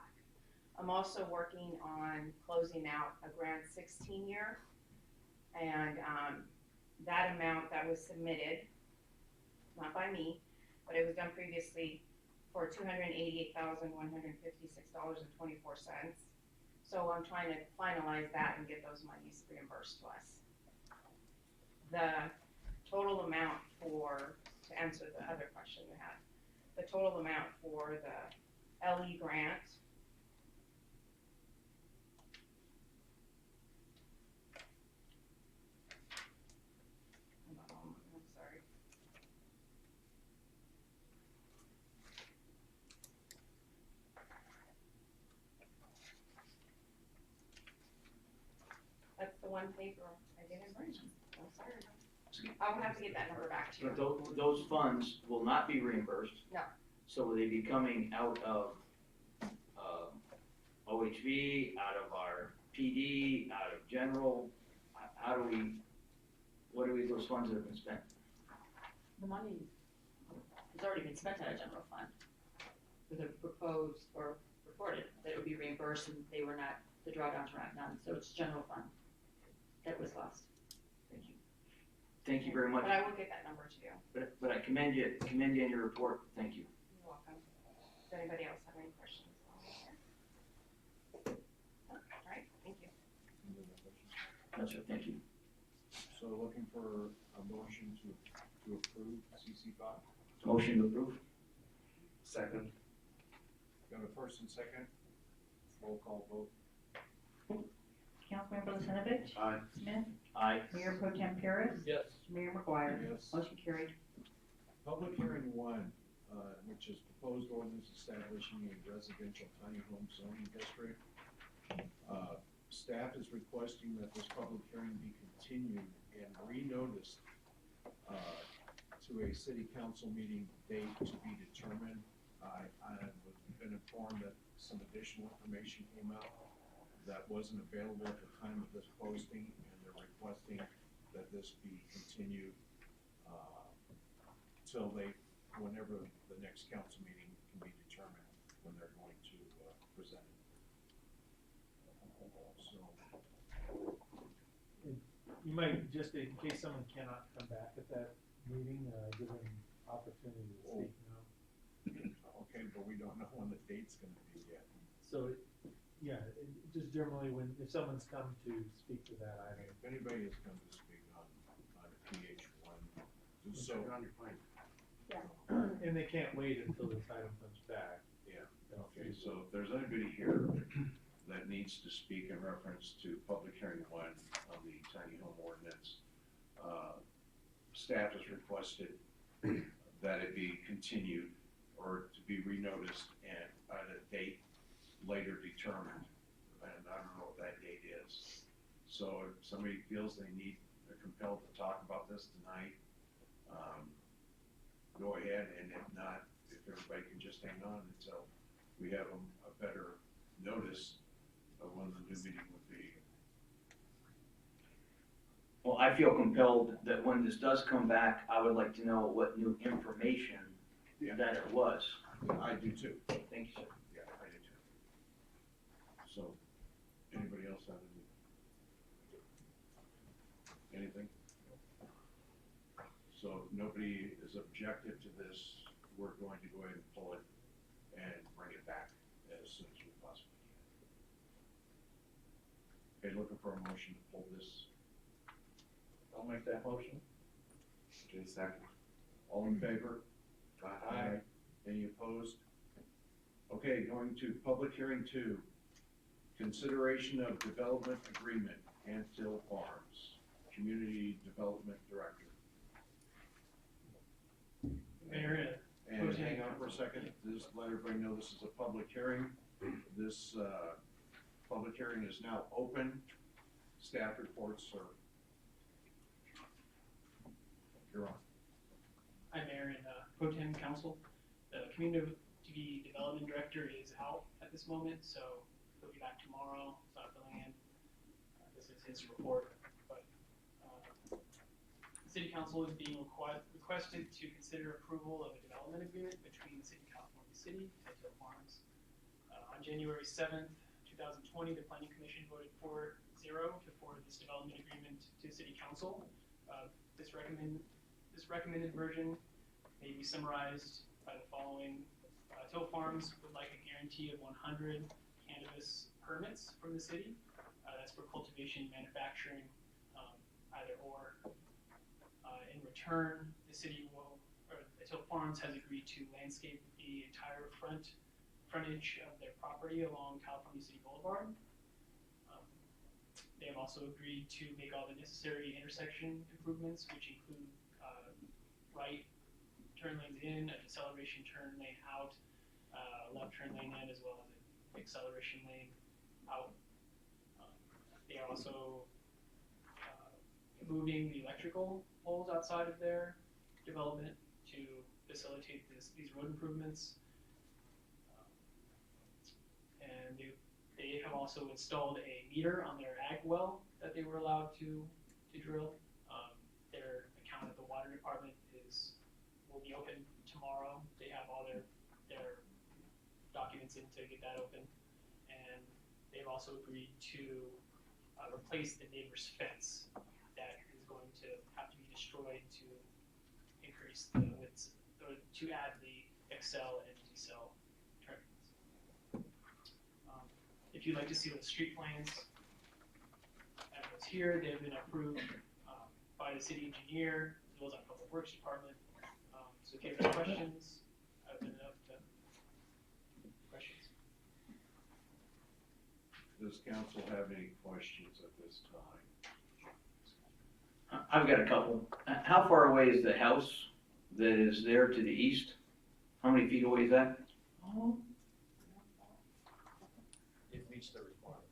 I'm also working on closing out a grant 16 year. And that amount that was submitted, not by me, but it was done previously for $288,156.24. So I'm trying to finalize that and get those monies reimbursed to us. The total amount to answer the other question you had, the total amount for the LE grant I'm sorry. That's the one paper I didn't bring. I'm sorry. I'll have to get that number back to you. but those funds will not be reimbursed. No. So will they be coming out of, OHV, out of our PD, out of general? What do we, those funds that have been spent? The money has already been spent out of general fund with a proposed or reported that it would be reimbursed, and the drawdowns were not done, so it's general fund that was lost. Thank you. Thank you very much. But I will get that number to you. But I commend you in your report, thank you. You're welcome. Does anybody else have any questions? All right, thank you. That's it, thank you. So looking for a motion to approve CC5. Motion to approve. Second. Got a first and second, roll call vote. Councilmember Lucinovich. Aye. Smith. Aye. Mayor Pro Tem Paris. Yes. Mayor McGuire. Yes. Motion carried. Public hearing 1, which is proposed ordinance establishing a residential tiny home zoning district. Staff is requesting that this public hearing be continued and renoticed to a city council meeting date to be determined. I have been informed that some additional information came out that wasn't available at the time of this posting, and they're requesting that this be continued till whenever the next council meeting can be determined when they're going to present it. So, You might, just in case someone cannot come back at that meeting, give them opportunity to speak now. Okay, but we don't know when the date's gonna be yet. So, yeah, just generally when, if someone's come to speak to that item. If anybody has come to speak on PH one, so. On your plane. And they can't wait until this item comes back. Yeah, okay, so if there's anybody here that needs to speak in reference to public hearing one on the tiny home ordinance, staff has requested that it be continued or to be renoticed and at a date later determined, and I don't know what that date is. So if somebody feels they're compelled to talk about this tonight, go ahead, and if not, if everybody can just hang on until we have a better notice of when the new meeting would be. Well, I feel compelled that when this does come back, I would like to know what new information Yeah. that it was. I do too. Thank you, sir. Yeah, I do too. So, anybody else have anything? So if nobody is objective to this, we're going to go ahead and pull it and bring it back as soon as we possibly can. Okay, looking for a motion to pull this. I'll make that motion. Okay, second. All in favor? Aye. Any opposed? Okay, going to public hearing 2. Consideration of development agreement, Antill Farms, Community Development Director. Mayor, And hang on for a second, just let everybody know this is a public hearing. This, public hearing is now open. Staff reports are. You're on. I'm Mayor and Pro Tem Council. The Community Development Director is out at this moment, so he'll be back tomorrow, so I'm filling in. This is his report, but the City Council is being requested to consider approval of a development agreement between the City of California City and Untitled Farms. On January 7th, 2020, the Planning Commission voted 4-0 to forward this development agreement to City Council. This recommended version may be summarized by the following. Untitled Farms would like a guarantee of 100 cannabis permits from the city. That's for cultivation, manufacturing, either or. In return, the city Untitled Farms has agreed to landscape the entire frontage of their property along California City Boulevard. They have also agreed to make all the necessary intersection improvements, which include right turn lanes in, a deceleration turn lane out, left turn lane in, as well as an acceleration lane out. They are also moving the electrical poles outside of their development to facilitate these road improvements. And they have also installed a meter on their ag well that they were allowed to drill. Their account at the water department will be open tomorrow. They have all their documents in to get that open. And they've also agreed to replace the neighbor's fence that is going to have to be destroyed to increase the widths, or to add the excel and decel turns. If you'd like to see the street plans, as was here, they have been approved by the city engineer as well as our public works department. So if you have any questions, I've been up to questions. Does council have any questions at this time? I've got a couple. How far away is the house that is there to the east? How many feet away is that? It meets the requirement.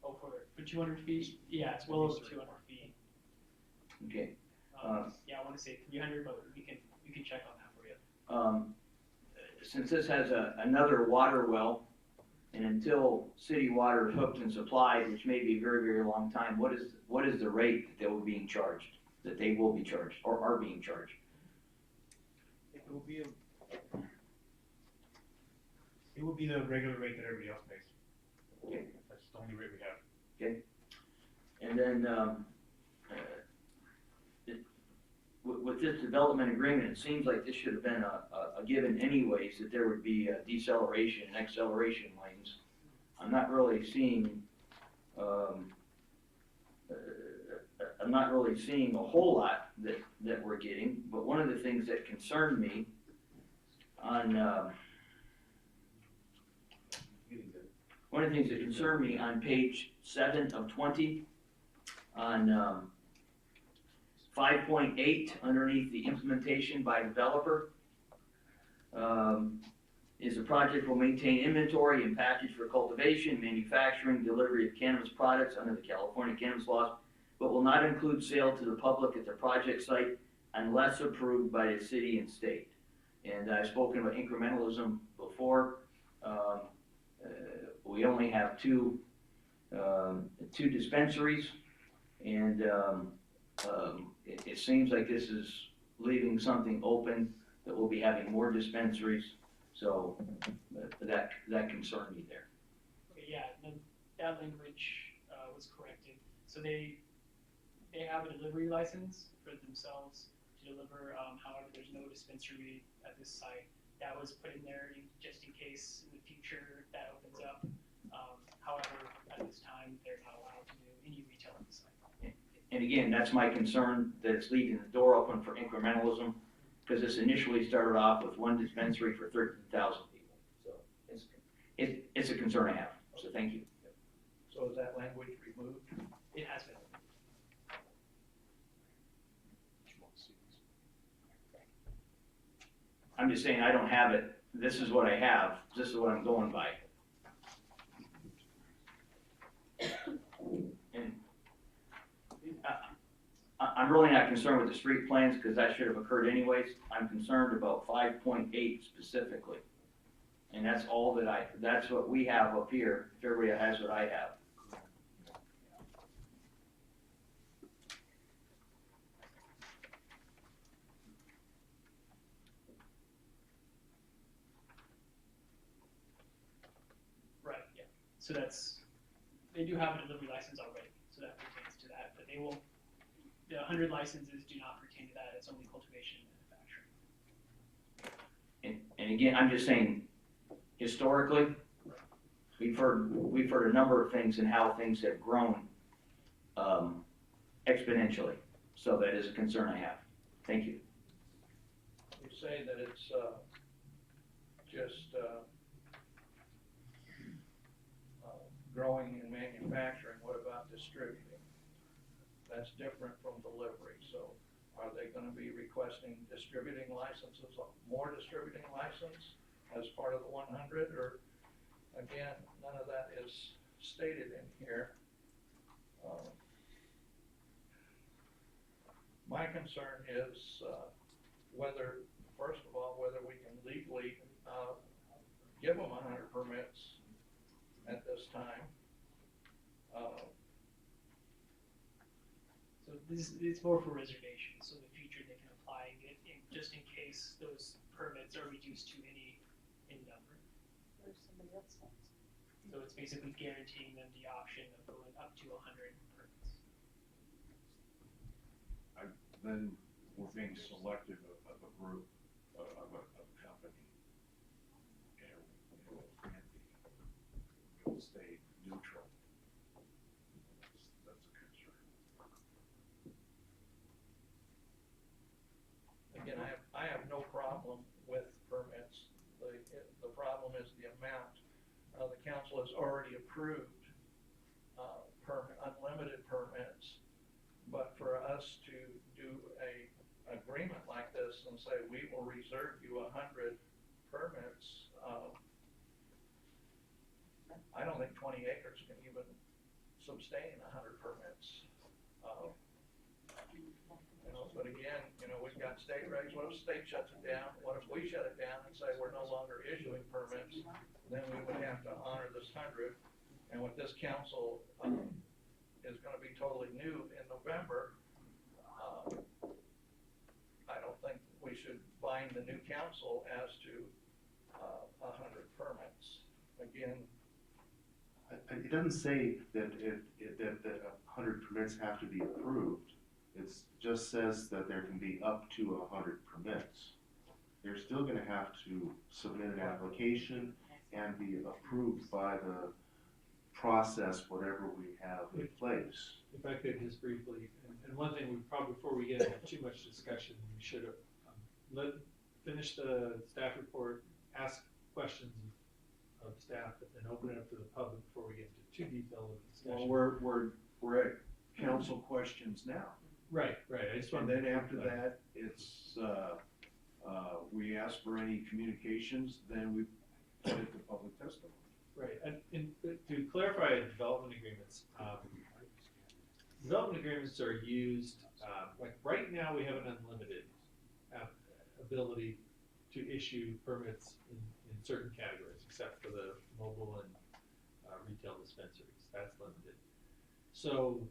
Oh, for 200 feet? Yeah, it's well over 200 feet. Okay. Yeah, I want to say 300, but we can check on that for you. Since this has another water well, and until city water is hooked and supplied, which may be a very, very long time, what is the rate that they will be charged, or are being charged? It will be the regular rate that everybody else pays. Okay. That's the only rate we have. Okay. And then, with this development agreement, it seems like this should have been a given anyways, that there would be a deceleration and acceleration lanes. I'm not really seeing, I'm not really seeing a whole lot that we're getting, but one of the things that concerned me on, one of the things that concerned me on page 7 of 20, on 5.8, underneath the implementation by developer, is the project will maintain inventory and package for cultivation, manufacturing, delivery of cannabis products under the California cannabis laws, but will not include sale to the public at the project site unless approved by the city and state. And I've spoken about incrementalism before. We only have two dispensaries, and it seems like this is leaving something open, that we'll be having more dispensaries, so that concerned me there. Okay, yeah, then that language was corrected. So they have a delivery license for themselves to deliver. However, there's no dispensary at this site. That was put in there just in case in the future that opens up. However, at this time, they're not allowed to do any retail at the site. And again, that's my concern, that it's leaving the door open for incrementalism, because this initially started off with one dispensary for 13,000 people. So it's a concern I have, so thank you. So is that language removed? It has been. I'm just saying I don't have it, this is what I have, this is what I'm going by. And I'm really not concerned with the street plans, because that should have occurred anyways. I'm concerned about 5.8 specifically. And that's all that that's what we have up here, if everybody has what I have. Right, yeah. So they do have a delivery license already, so that pertains to that, but they will, the 100 licenses do not pertain to that, it's only cultivation and manufacturing. And again, I'm just saying, historically, we've heard a number of things and how things have grown exponentially. So that is a concern I have. Thank you. You say that it's just growing and manufacturing. What about distributing? That's different from delivery. So are they going to be requesting distributing licenses, more distributing license as part of the 100? Or again, none of that is stated in here. My concern is whether, first of all, whether we can legally give them 100 permits at this time. So it's more for reservations, so in the future they can apply and get, just in case those permits are reduced to any in number. Or somebody else wants. So it's basically guaranteeing them the option of going up to 100 permits. Then we're being selective of a group, of a company. And it can't be. We'll stay neutral. That's a concern. Again, I have no problem with permits. The problem is the amount. The council has already approved unlimited permits, but for us to do a agreement like this and say we will reserve you 100 permits, I don't think 20 acres can even sustain 100 permits. But again, we've got state regs. What if the state shuts it down? What if we shut it down and say we're no longer issuing permits? Then we would have to honor this 100. And with this council is going to be totally new in November, I don't think we should bind the new council as to 100 permits. Again, It doesn't say that that 100 permits have to be approved. It just says that there can be up to 100 permits. They're still gonna have to submit an application and be approved by the process, whatever we have in place. If I could just briefly, and one thing we probably, before we get into too much discussion, we should have, finish the staff report, ask questions of staff, but then open it up to the public before we get into too detailed of discussion. Well, we're at council questions now. Right, I just And wanted. then after that, it's, we ask for any communications, then we put it to public testimony. Right, and to clarify development agreements, development agreements are used, like right now, we have an unlimited ability to issue permits in certain categories, except for the mobile and retail dispensaries, that's limited. So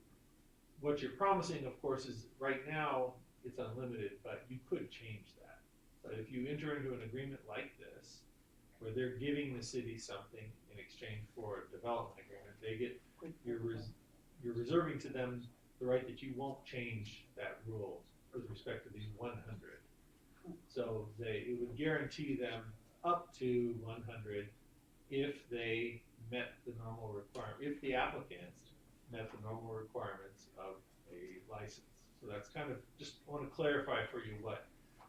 what you're promising, of course, is right now, it's unlimited, but you could change that. But if you enter into an agreement like this, where they're giving the city something in exchange for a development agreement, they get, you're reserving to them the right that you won't change that rule with respect to these 100. So it would guarantee them up to 100 if they met the normal requirement, if the applicants met the normal requirements of a license. So that's kind of, just want to clarify for you what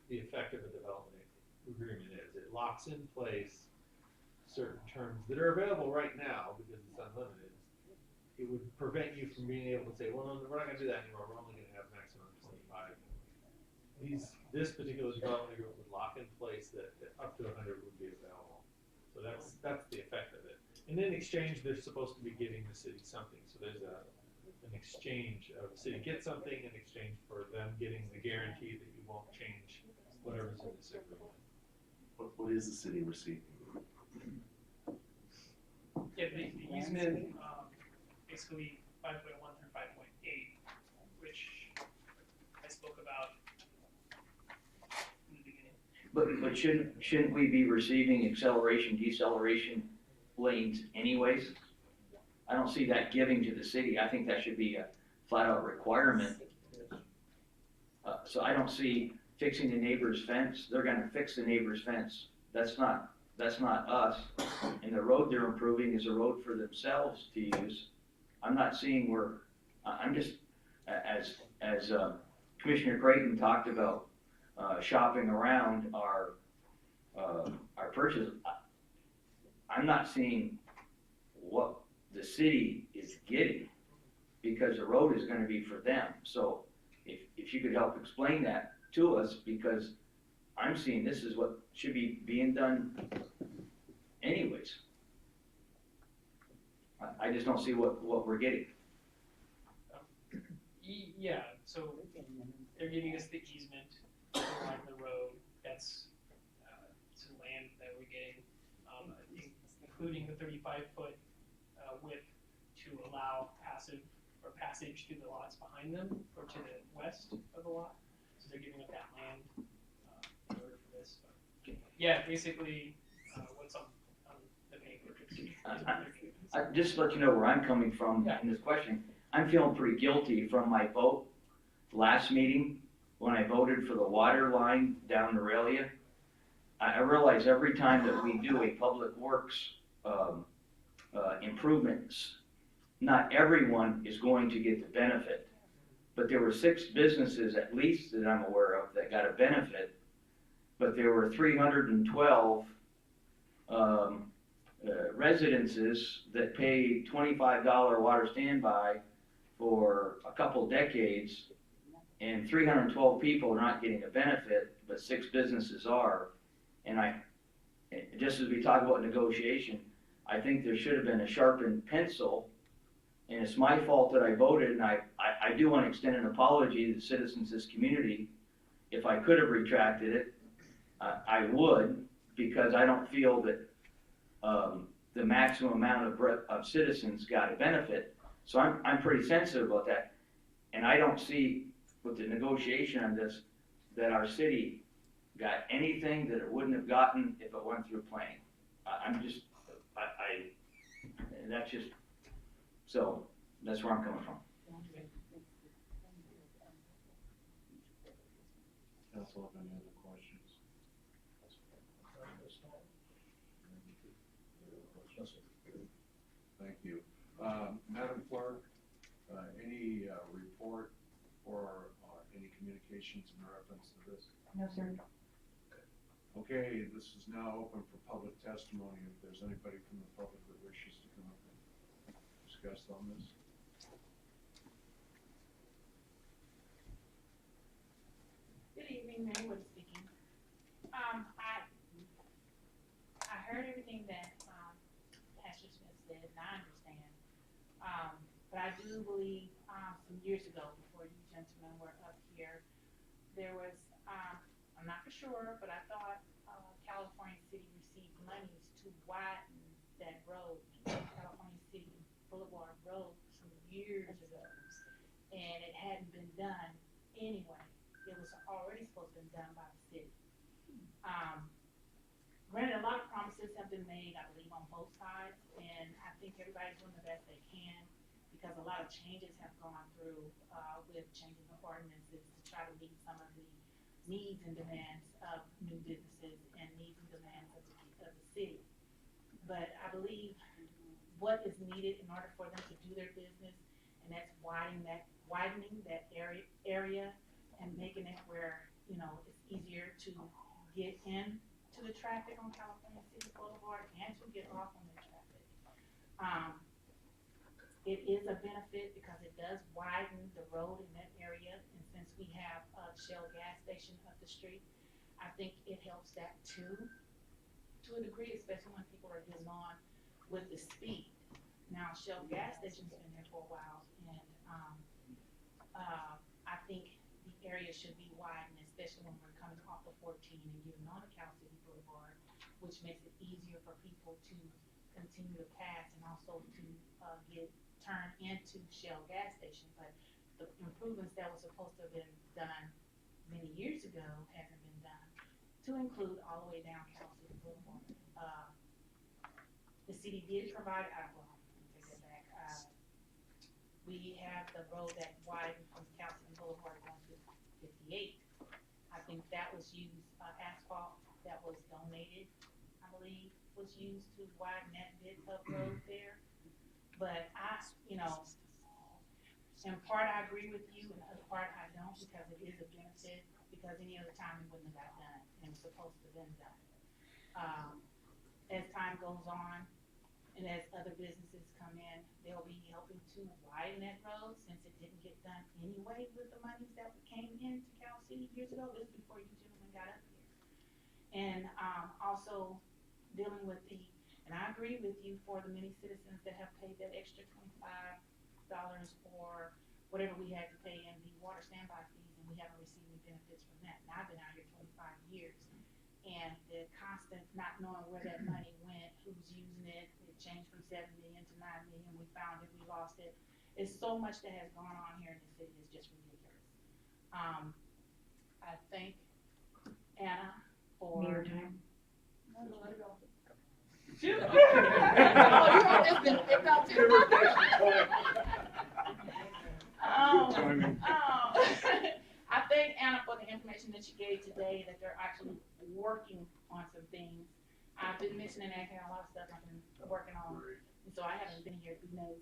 the effect of a development agreement is. It locks in place certain terms that are available right now because it's unlimited. It would prevent you from being able to say, well, no, we're not going to do that anymore. We're only going to have maximum 25. This particular development agreement would lock in place that up to 100 would be available. So that's the effect of it. And in exchange, they're supposed to be giving the city something. So there's an exchange of the city gets something in exchange for them getting the guarantee that you won't change whatever's in this agreement. What is the city receiving? Yeah, the easement, basically 5.1 through 5.8, which I spoke about in the beginning. But shouldn't we be receiving acceleration, deceleration lanes anyways? I don't see that giving to the city. I think that should be a flat out requirement. So I don't see fixing the neighbor's fence. They're gonna fix the neighbor's fence. That's not us. And the road they're improving is a road for themselves to use. I'm not seeing where, I'm just, as Commissioner Creighton talked about, shopping around our purchase, I'm not seeing what the city is getting because the road is gonna be for them. So if you could help explain that to us, because I'm seeing this is what should be being done anyways. I just don't see what we're getting. Yeah, so they're giving us the easement along the road. That's some land that we're getting, including the 35-foot width to allow passage through the lots behind them or to the west of the lot. So they're giving up that land in order for this. But yeah, basically what's on the paper. Just to let you know where I'm coming from in this question, I'm feeling pretty guilty from my vote last meeting when I voted for the water line down the Aurelia. I realize every time that we do a public works improvements, not everyone is going to get the benefit. But there were 6 businesses at least that I'm aware of that got a benefit, but there were 312 residences that pay $25 water standby for a couple decades, and 312 people are not getting a benefit, but 6 businesses are. And just as we talk about negotiation, I think there should have been a sharpened pencil, and it's my fault that I voted, and I do want to extend an apology to the citizens of this community. If I could have retracted it, I would, because I don't feel that the maximum amount of citizens got a benefit. So I'm pretty sensitive about that. And I don't see with the negotiation on this that our city got anything that it wouldn't have gotten if it went through planning. And that's just, so that's where I'm coming from. Council have any other questions? Thank you. Madam Clerk, any report or any communications in reference to this? No, sir. Okay, this is now open for public testimony. If there's anybody from the public that wishes to come up and discuss on this. Good evening, Mary Wood speaking. I heard everything that, Pastor Smith said, and I understand. But I do believe, some years ago, before you gentlemen were up here, there was, I'm not for sure, but I thought, California City received monies to widen that road, California City Boulevard Road, some years ago. And it hadn't been done anyway. It was already supposed to be done by the city. Granted, a lot of promises have been made, I believe, on both sides, and I think everybody's doing the best they can, because a lot of changes have gone through, with changing the ordinances to try to meet some of the needs and demands of new businesses and needs and demands of the city. But I believe what is needed in order for them to do their business, and that's widening that area and making it where, you know, it's easier to get in to the traffic on California City Boulevard and to get off on the traffic. It is a benefit because it does widen the road in that area, and since we have a Shell gas station up the street, I think it helps that too, to a degree, especially when people are getting on with the speed. Now, Shell gas station's been there for a while, and I think the area should be widened, especially when we're coming off of 14 and getting on to Cal City Boulevard, which makes it easier for people to continue to pass and also to turn into Shell gas station. But the improvements that were supposed to have been done many years ago hasn't been done, to include all the way down Cal City Boulevard. The city did provide, well, let me take that back. We have the road that widened from Cal City Boulevard going to 58. I think that was used, asphalt that was donated, I believe, was used to widen that bit of road there. But in part I agree with you, and other part I don't, because it is a benefit, because any other time it wouldn't have got done, and it was supposed to have been done. As time goes on, and as other businesses come in, they'll be helping to widen that road, since it didn't get done anyway with the monies that came into Cal City years ago. This is before you gentlemen got up here. And also dealing with and I agree with you, for the many citizens that have paid that extra $25 or whatever we had to pay in the water standby fees, and we haven't received any benefits from that. And I've been out here 25 years, and the constant not knowing where that money went, who's using it, it changed from 7 million to 9 million, we found it, we lost it. It's so much that has gone on here in the city, it's just ridiculous. I thank Anna for. Mirror time. No, let it go. Shoot. Oh, you all just been picked out too. I thank Anna for the information that she gave today, that they're actually working on some things. I've been mentioning that kind of a lot of stuff I've been working on, and so I haven't been here through May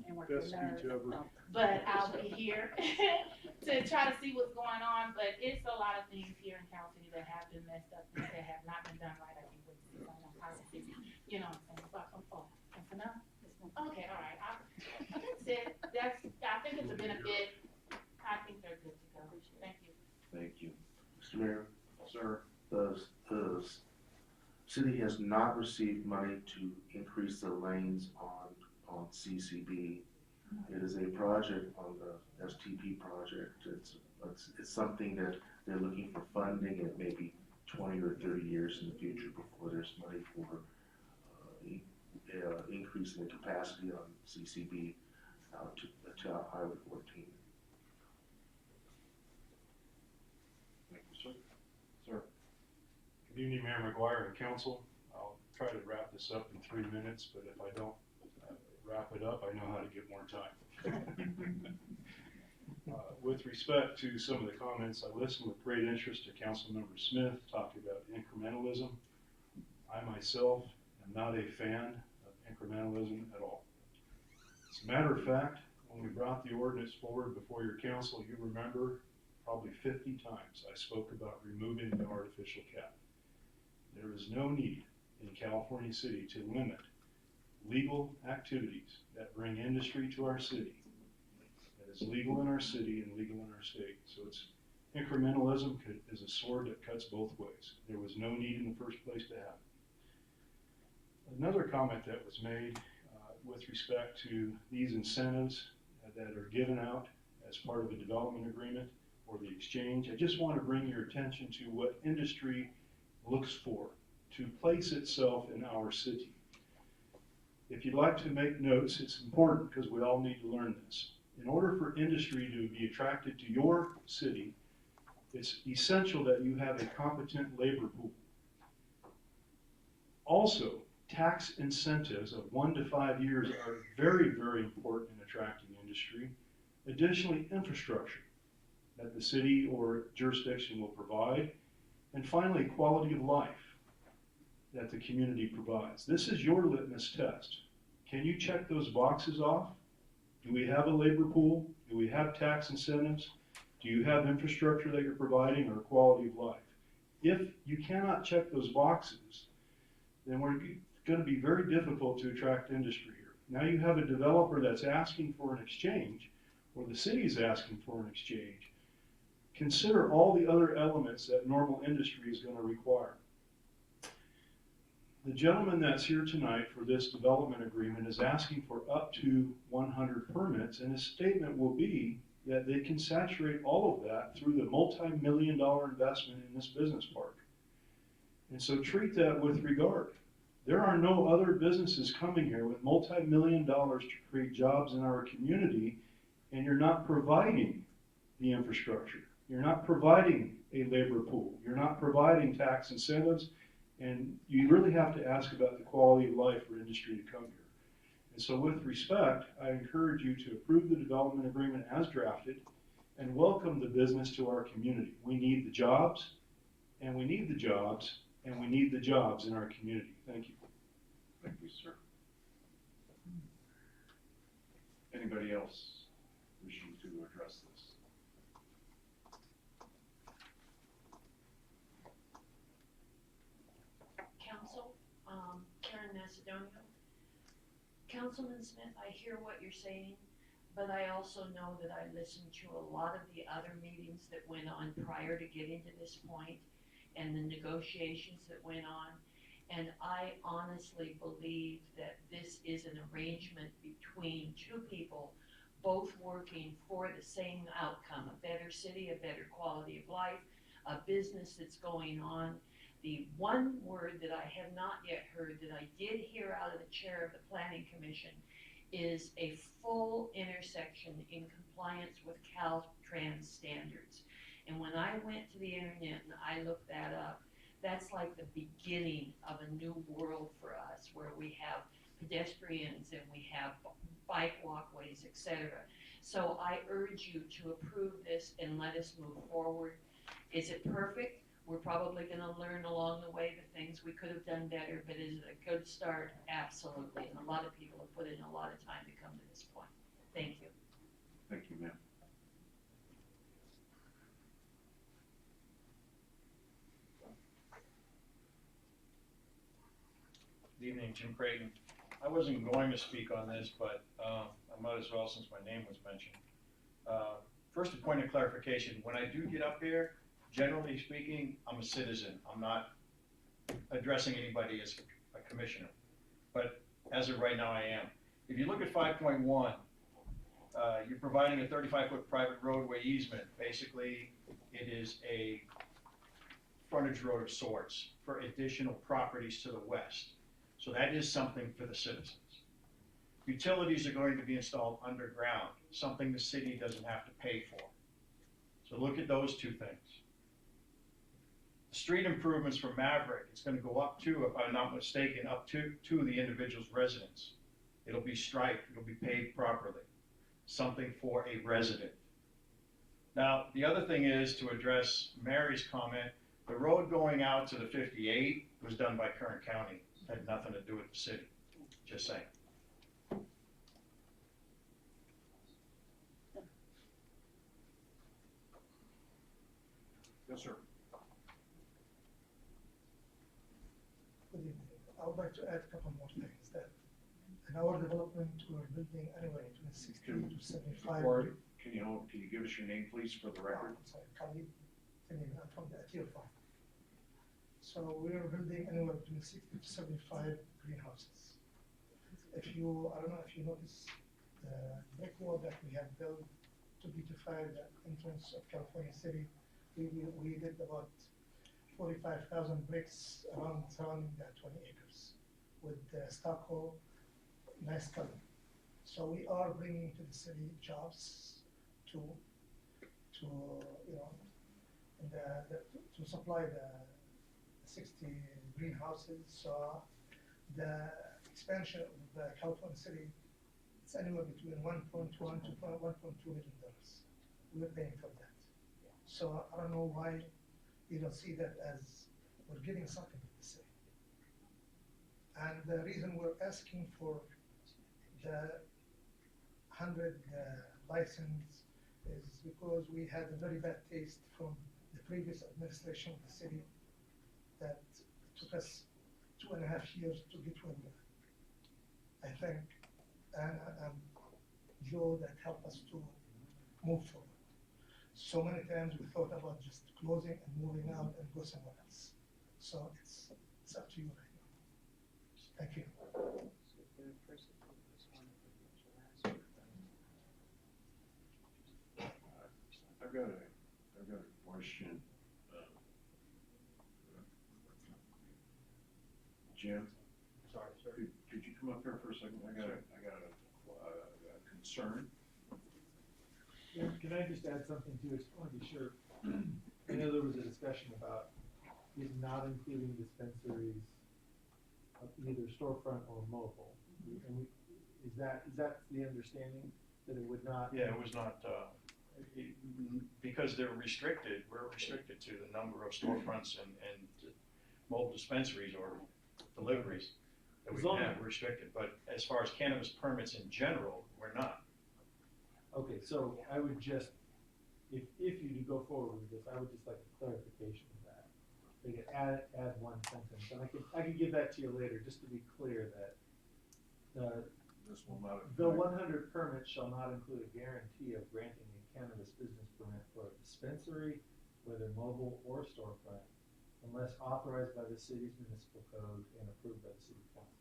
and working with nerves. But I'll be here to try to see what's going on. But it's a lot of things here in Cal City that have been messed up, things that have not been done right. I think with you know what I'm saying? That's enough? Okay, all right. That's it. I think it's a benefit. I think they're good to go. Thank you. Thank you. Mr. Mayor? Sir? The city has not received money to increase the lanes on CCB. It is a project on the STP project. It's something that they're looking for funding. It may be 20 or 30 years in the future before there's money for increasing the capacity on CCB out to Highway 14. Thank you, sir. Sir? Good evening, Mayor McGuire and council. I'll try to wrap this up in 3 minutes, but if I don't wrap it up, I know how to get more time. With respect to some of the comments, I listened with great interest to Councilmember Smith talking about incrementalism. I myself am not a fan of incrementalism at all. As a matter of fact, when we brought the ordinance forward before your council, you remember probably 50 times I spoke about removing the artificial cap. There is no need in California City to limit legal activities that bring industry to our city. That is legal in our city and legal in our state. So it's incrementalism is a sword that cuts both ways. There was no need in the first place to have it. Another comment that was made with respect to these incentives that are given out as part of a development agreement or the exchange, I just want to bring your attention to what industry looks for to place itself in our city. If you'd like to make notes, it's important because we all need to learn this. In order for industry to be attracted to your city, it's essential that you have a competent labor pool. Also, tax incentives of 1 to 5 years are very, very important in attracting industry. Additionally, infrastructure that the city or jurisdiction will provide. And finally, quality of life that the community provides. This is your litmus test. Can you check those boxes off? Do we have a labor pool? Do we have tax incentives? Do you have infrastructure that you're providing or quality of life? If you cannot check those boxes, then we're going to be very difficult to attract industry here. Now you have a developer that's asking for an exchange, or the city is asking for an exchange. Consider all the other elements that normal industry is going to require. The gentleman that's here tonight for this development agreement is asking for up to 100 permits, and his statement will be that they can saturate all of that through the multi-million-dollar investment in this business park. And so treat that with regard. There are no other businesses coming here with multi-million dollars to create jobs in our community, and you're not providing the infrastructure. You're not providing a labor pool. You're not providing tax incentives. And you really have to ask about the quality of life for industry to come here. And so with respect, I encourage you to approve the development agreement as drafted and welcome the business to our community. We need the jobs, and we need the jobs, and we need the jobs in our community. Thank you. Thank you, sir. Anybody else wishing to address this? Council, Karen Macedonia. Councilman Smith, I hear what you're saying, but I also know that I listened to a lot of the other meetings that went on prior to getting to this point and the negotiations that went on. And I honestly believe that this is an arrangement between two people, both working for the same outcome, a better city, a better quality of life, a business that's going on. The one word that I have not yet heard that I did hear out of the chair of the Planning Commission is a full intersection in compliance with Caltrans standards. And when I went to the internet and I looked that up, that's like the beginning of a new world for us, where we have pedestrians and we have bike walkways, etc. So I urge you to approve this and let us move forward. Is it perfect? We're probably going to learn along the way the things we could have done better, but is it a good start? Absolutely. And a lot of people have put in a lot of time to come to this point. Thank you. Thank you, ma'am. Good evening, Jim Creighton. I wasn't going to speak on this, but I might as well since my name was mentioned. First, a point of clarification. When I do get up here, generally speaking, I'm a citizen. I'm not addressing anybody as a commissioner. But as of right now, I am. If you look at 5.1, you're providing a 35-foot private roadway easement. Basically, it is a frontage road of sorts for additional properties to the west. So that is something for the citizens. Utilities are going to be installed underground, something the city doesn't have to pay for. So look at those two things. The street improvements for Maverick, it's going to go up to, if I'm not mistaken, up to the individual's residence. It'll be striped, it'll be paved properly. Something for a resident. Now, the other thing is, to address Mary's comment, the road going out to the 58 was done by Kern County, had nothing to do with the city, just saying. Yes, sir. Good evening. I would like to add a couple more things that in our development, we're building anywhere between 60 to 75. Or can you give us your name, please, for the record? I'm sorry, Khalid, I'm from the Atil farm. So we are building anywhere between 60 to 75 greenhouses. I don't know if you notice the brick wall that we have built to beautify the entrance of California City. We did about 45,000 bricks surrounding that 20 acres with stucco, nice color. So we are bringing to the city jobs to supply the 60 greenhouses. So the expansion of the California City, it's anywhere between 1.1 to 1.2 million dollars. We're paying for that. So I don't know why you don't see that as we're giving something to the city. And the reason we're asking for the 100 license is because we had a very bad taste from the previous administration of the city that took us 2.5 years to get where we are. I think, and Joe, that helped us to move forward. So many times we thought about just closing and moving out and go somewhere else. So it's up to you right now. Thank you. I've got a question. Jim? Sorry, sir. Could you come up here for a second? I got a concern. Yeah, can I just add something too? I just want to be sure. I know there was a discussion about it not including dispensaries of either storefront or mobile. And is that the understanding, that it would not? Yeah, it was not, because they're restricted, we're restricted to the number of storefronts and mobile dispensaries or deliveries that we can have, we're restricted. But as far as cannabis permits in general, we're not. Okay, so I would just, if you do go forward with this, I would just like a clarification of that. They could add one sentence, and I could give that to you later, just to be clear that This will not. the 100 permits shall not include a guarantee of granting a cannabis business permit for a dispensary, whether mobile or storefront, unless authorized by the city's municipal code and approved by the city council.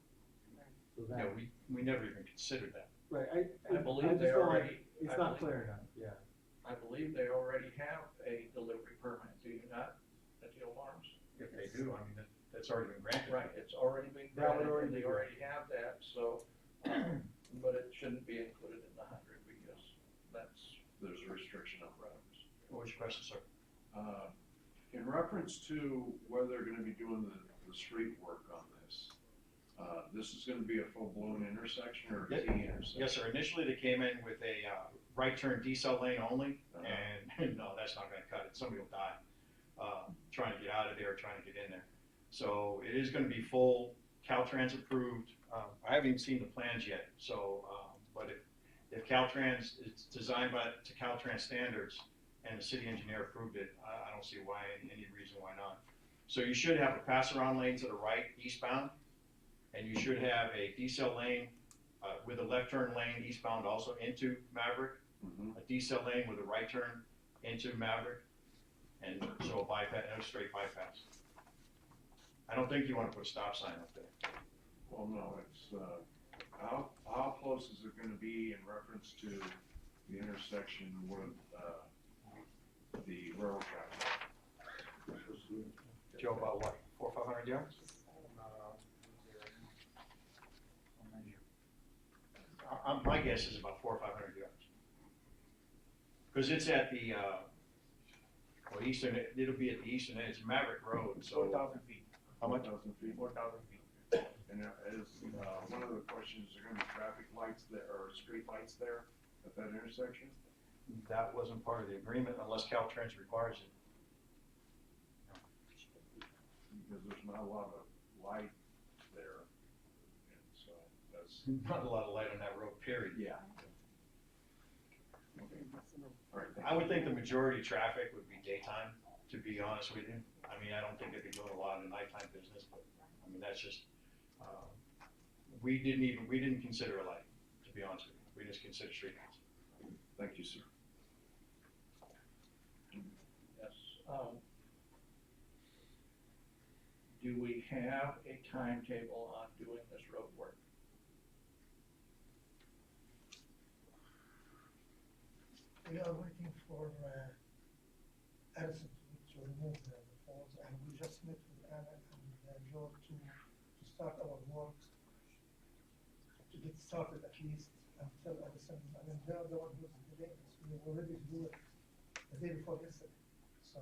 So that, Yeah, we never even considered that. right, I believe they already. It's not clear enough, yeah. I believe they already have a delivery permit, do you not, at the Farms? If they do, I mean, that's already been granted. Right, it's already been That would granted, already and be they already have that, so, but it shouldn't be included in the 100 because There's a restriction on revenues. What was your question, sir? In reference to whether they're gonna be doing the street work on this, this is gonna be a full-blown intersection or a T intersection? Yes, sir. Initially, they came in with a right turn decel lane only, and no, that's not gonna cut it. Somebody will die trying to get out of there, or trying to get in there. So it is gonna be full Caltrans approved. I haven't even seen the plans yet, so, but if Caltrans is designed to Caltrans standards and the city engineer approved it, I don't see any reason why not. So you should have a pass-around lane to the right, eastbound, and you should have a decel lane with a left turn lane eastbound also into Maverick, a decel lane with a right turn into Maverick, and so a bypass, no straight bypass. I don't think you want to put a stop sign up there. Well, no, it's, how close is it gonna be in reference to the intersection with, the railroad track? Joe, about what, 400 or 500 yards? My guess is about 400 or 500 yards. Because it's at the, eastern, it'll be at the eastern end, it's Maverick Road, so. 4,000 feet. How much? 4,000 feet? 4,000 feet. And one of the questions, is there gonna be traffic lights there, or street lights there at that intersection? that wasn't part of the agreement unless Caltrans requires it. Because there's not a lot of light there, and so that's. Not a lot of light on that road, period. Yeah. Okay. All right. I would think the majority of traffic would be daytime, to be honest with you. I mean, I don't think they'd be doing a lot of nighttime business, but, I mean, that's just, we didn't consider a light, to be honest with you. We just considered street lights. Thank you, sir. Yes. Do we have a timetable on doing this road work? We are waiting for Edison to remove the poles, and we just met with Anna and Joe to start our work, to get started at least until Edison. I mean, they're the one who's delaying us. We were ready to do it the day before yesterday. So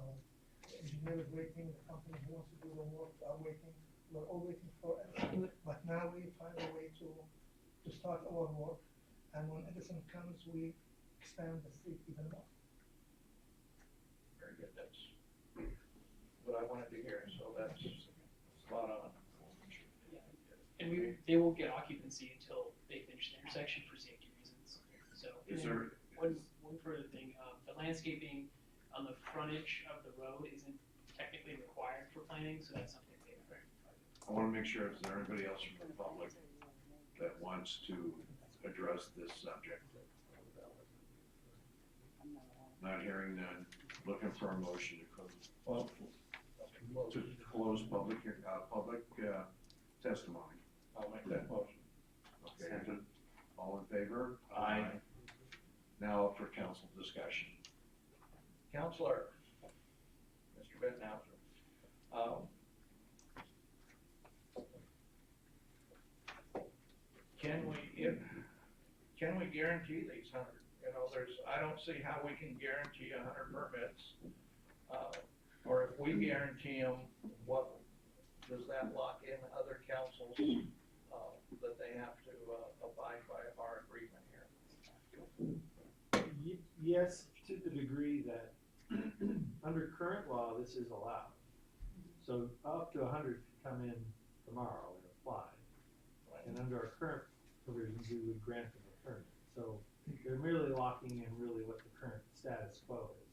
the engineer is waiting, the company who wants to do the work are waiting. We're all waiting for Edison. But now we find a way to start our work, and when Edison comes, we expand the street even more. Very good, that's what I wanted to hear, so that's spot on. And they won't get occupancy until they finish the intersection for safety reasons. So. Is there? One further thing, the landscaping on the frontage of the road isn't technically required for planning, so that's something they. I want to make sure, is there anybody else from the public that wants to address this subject? Not hearing none, looking for a motion to close. To close public testimony. I'll make that motion. Okay, all in favor? Aye. Now up for council discussion. Counselor, Mr. Bettenhauser, can we guarantee these 100? You know, I don't see how we can guarantee 100 permits. Or if we guarantee them, what, does that lock in other councils, that they have to, abide by our agreement here? Yes, to the degree that under current law, this is allowed. So up to 100 could come in tomorrow and apply. And under our current provisions, we would grant them a permit. So they're merely locking in really what the current status quo is.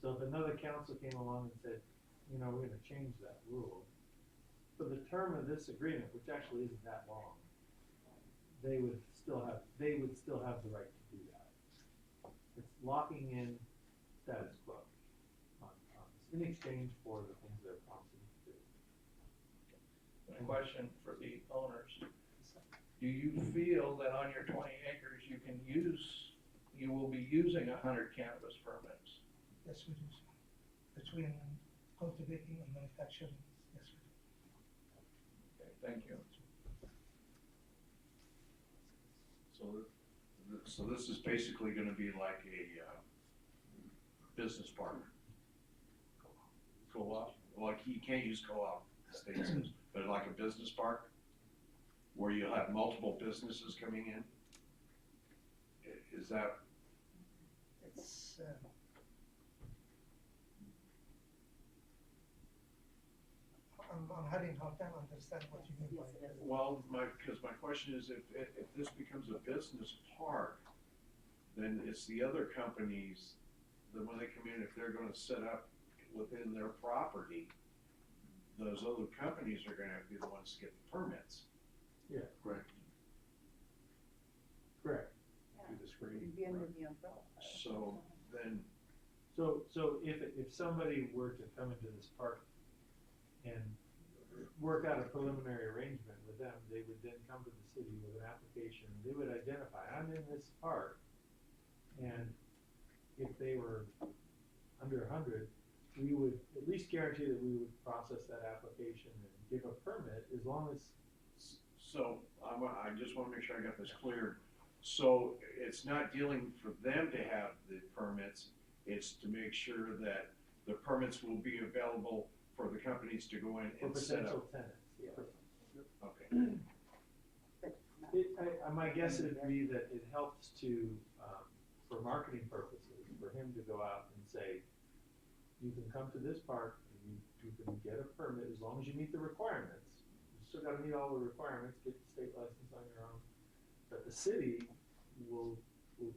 So if another council came along and said, you know, we're gonna change that rule, for the term of this agreement, which actually isn't that long, they would still have the right to do that. It's locking in status quo in exchange for the things they're promising to do. A question for the owners. Do you feel that on your 20 acres you will be using 100 cannabis permits? Yes, we do. Between cultivating and manufacturing, yes, we do. Okay, thank you. So this is basically gonna be like a, business partner. Co-op? Like, you can't use co-op states, but like a business park, where you have multiple businesses coming in? Is that? It's, I'm having a hard time understanding what you mean by that. Well, because my question is, if this becomes a business park, then it's the other companies, that when they come in, if they're gonna set up within their property, those other companies are gonna have to be the ones to get the permits. Yeah. Correct. Correct. To the screen. It'd be under the umbrella. So then. So if somebody were to come into this park and work out a preliminary arrangement with them, they would then come to the city with an application. They would identify, I'm in this park, and if they were under 100, we would at least guarantee that we would process that application and give a permit as long as. So I just want to make sure I got this clear. So it's not dealing for them to have the permits, it's to make sure that the permits will be available for the companies to go in and set up. For potential tenants, yeah. Okay. My guess would be that it helps to, for marketing purposes, for him to go out and say, you can come to this park, and you can get a permit as long as you meet the requirements. You still gotta meet all the requirements, get the state license on your own. But the city will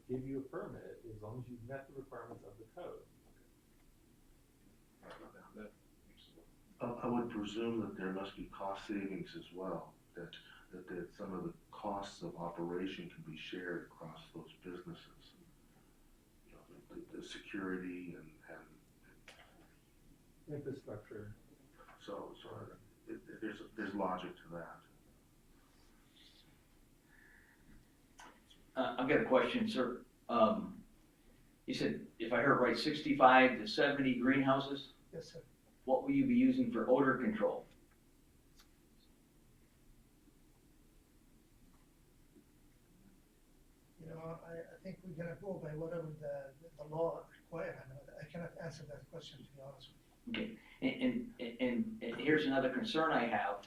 give you a permit as long as you've met the requirements of the code. I would presume that there must be cost savings as well, that some of the costs of operation can be shared across those businesses. You know, the security and Infrastructure. so there's logic to that. I've got a question, sir. You said, if I heard right, 65 to 70 greenhouses? Yes, sir. What will you be using for odor control? You know, I think we're gonna go by whatever the law requires. I cannot answer that question, to be honest with you. Okay, and here's another concern I have.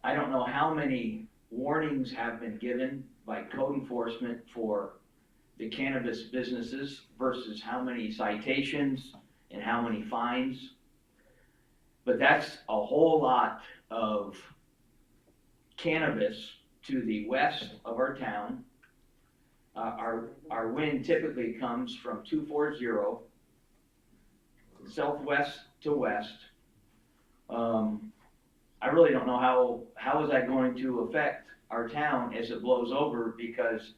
I don't know how many warnings have been given by code enforcement for the cannabis businesses versus how many citations and how many fines. But that's a whole lot of cannabis to the west of our town. Our wind typically comes from 240 southwest to west. I really don't know how is that going to affect our town as it blows over, because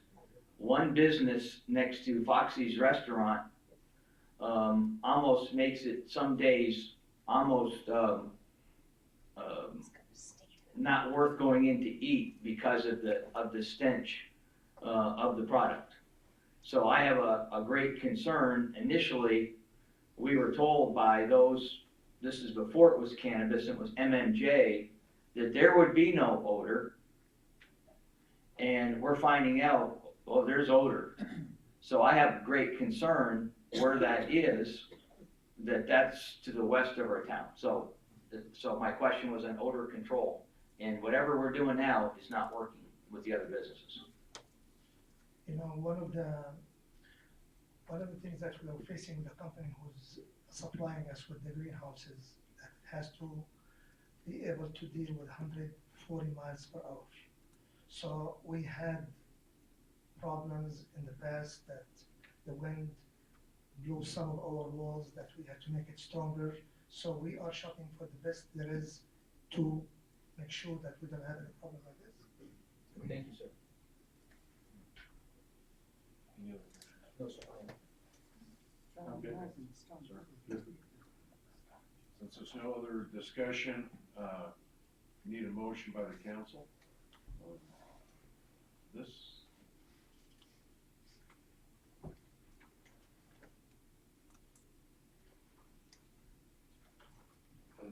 one business next to Foxy's restaurant almost makes it some days almost not worth going in to eat because of the stench of the product. So I have a great concern. Initially, we were told by those, this is before it was cannabis, it was MMJ, that there would be no odor. And we're finding out, oh, there's odor. So I have great concern where that is, that's to the west of our town. So my question was on odor control. And whatever we're doing now is not working with the other businesses. You know, one of the things that we are facing with the company who's supplying us with the greenhouses, that has to be able to deal with 140 miles per hour. So we had problems in the past that the wind blew some of our walls, that we had to make it stronger. So we are shopping for the best there is to make sure that we don't have any problem like this. Thank you, sir. No, sir. Okay. Since there's no other discussion, need a motion by the council on this.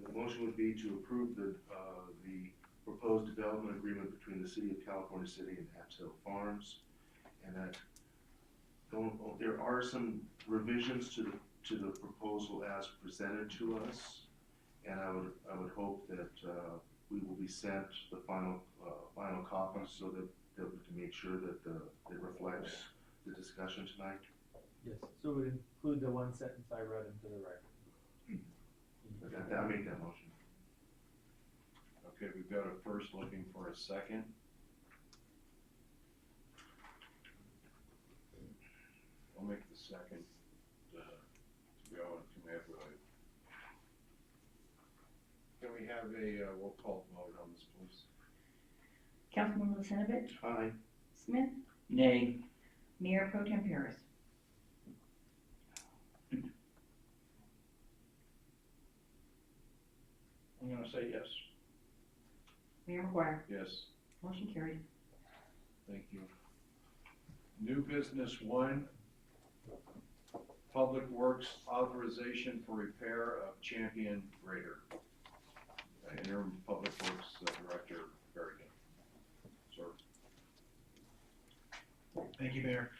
The motion would be to approve the proposed development agreement between the City of California City and Apps Hill Farms, and that there are some revisions to the proposal as presented to us, and I would hope that we will be sent the final copy so that we can make sure that it reflects the discussion tonight. Yes, so it would include the one sentence I read into the record. I make that motion. Okay, we've got a first looking for a second. I'll make the second to go and come up with a. Can we have a roll call vote on this, please? Councilman Lucinovich, Aye. Smith, Nay. Mayor Pro Tem Paris. I'm gonna say yes. Mayor McGuire. Yes, Motion carried. thank you. New business 1, Public Works authorization for repair of Champion grader. Interim Public Works Director, Berrigan. Sir. Thank you, Mayor.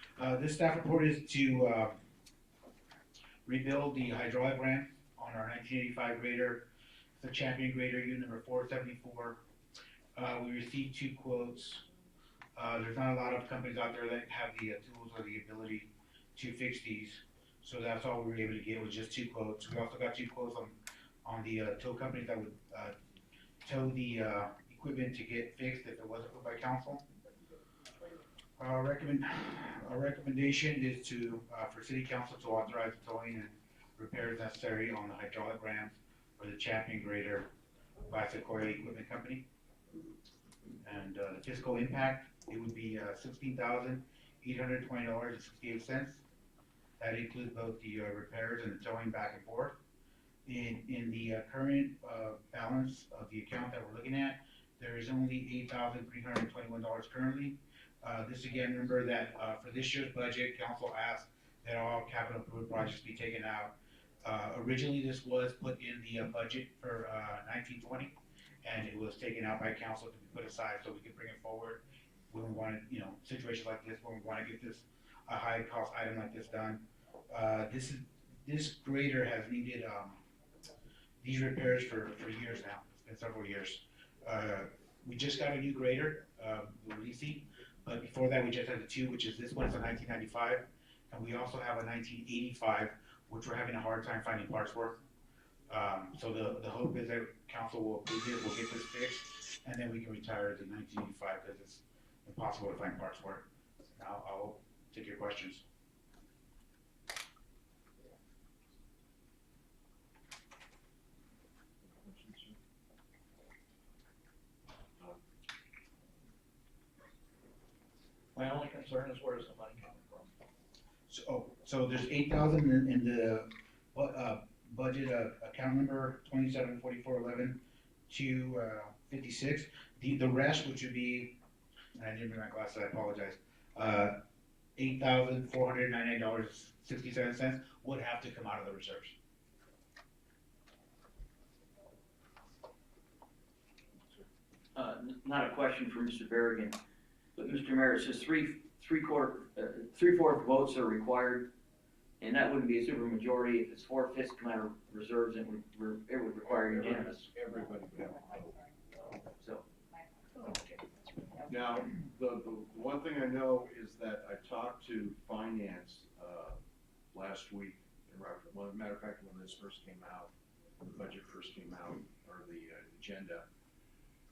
This staff report is to rebuild the hydraulic ramp on our 1985 grader, the Champion grader, unit number 474. We received 2 quotes. There's not a lot of companies out there that have the tools or the ability to fix these. So that's all we were able to get was just 2 quotes. We also got 2 quotes on the tow companies that would tow the equipment to get fixed if it wasn't put by council. Our recommendation is for city council to authorize the towing and repairs necessary on the hydraulic ramps for the Champion Grader by Sequoia Equipment Company. And the fiscal impact, it would be $16,820.68. That includes both the repairs and the towing back and forth. In the current balance of the account that we're looking at, there is only $8,321 currently. This again, remember that for this year's budget, council asked that all capital improvement projects be taken out. Originally, this was put in the budget for 1920, and it was taken out by council to be put aside so we could bring it forward when we wanted, situations like this, when we want to get this a high cost item like this done. This grader has needed these repairs for years now. It's been several years. We just got a new grader, the leasing, but before that we just had the 2, which is this one, it's a 1995, and we also have a 1985, which we're having a hard time finding parts for. So the hope is that council will approve it, we'll get this fixed, and then we can retire the 1985 because it's impossible to find parts for it. Now I'll take your questions. My only concern is where's the money coming from? So there's 8,000 in the budget account number 274411-256. The rest, which would be, and I didn't bring my glasses, I apologize. $8,499.67 would have to come out of the reserves. Not a question for Mr. Berrigan, but Mr. Mayor, it says three-fourths votes are required, and that wouldn't be a supermajority. If it's 4/5 come out of reserves, it would require unanimous. Everybody would have a vote. So. Now, the one thing I know is that I talked to finance last week, well, as a matter of fact, when this first came out, when the budget first came out, or the agenda,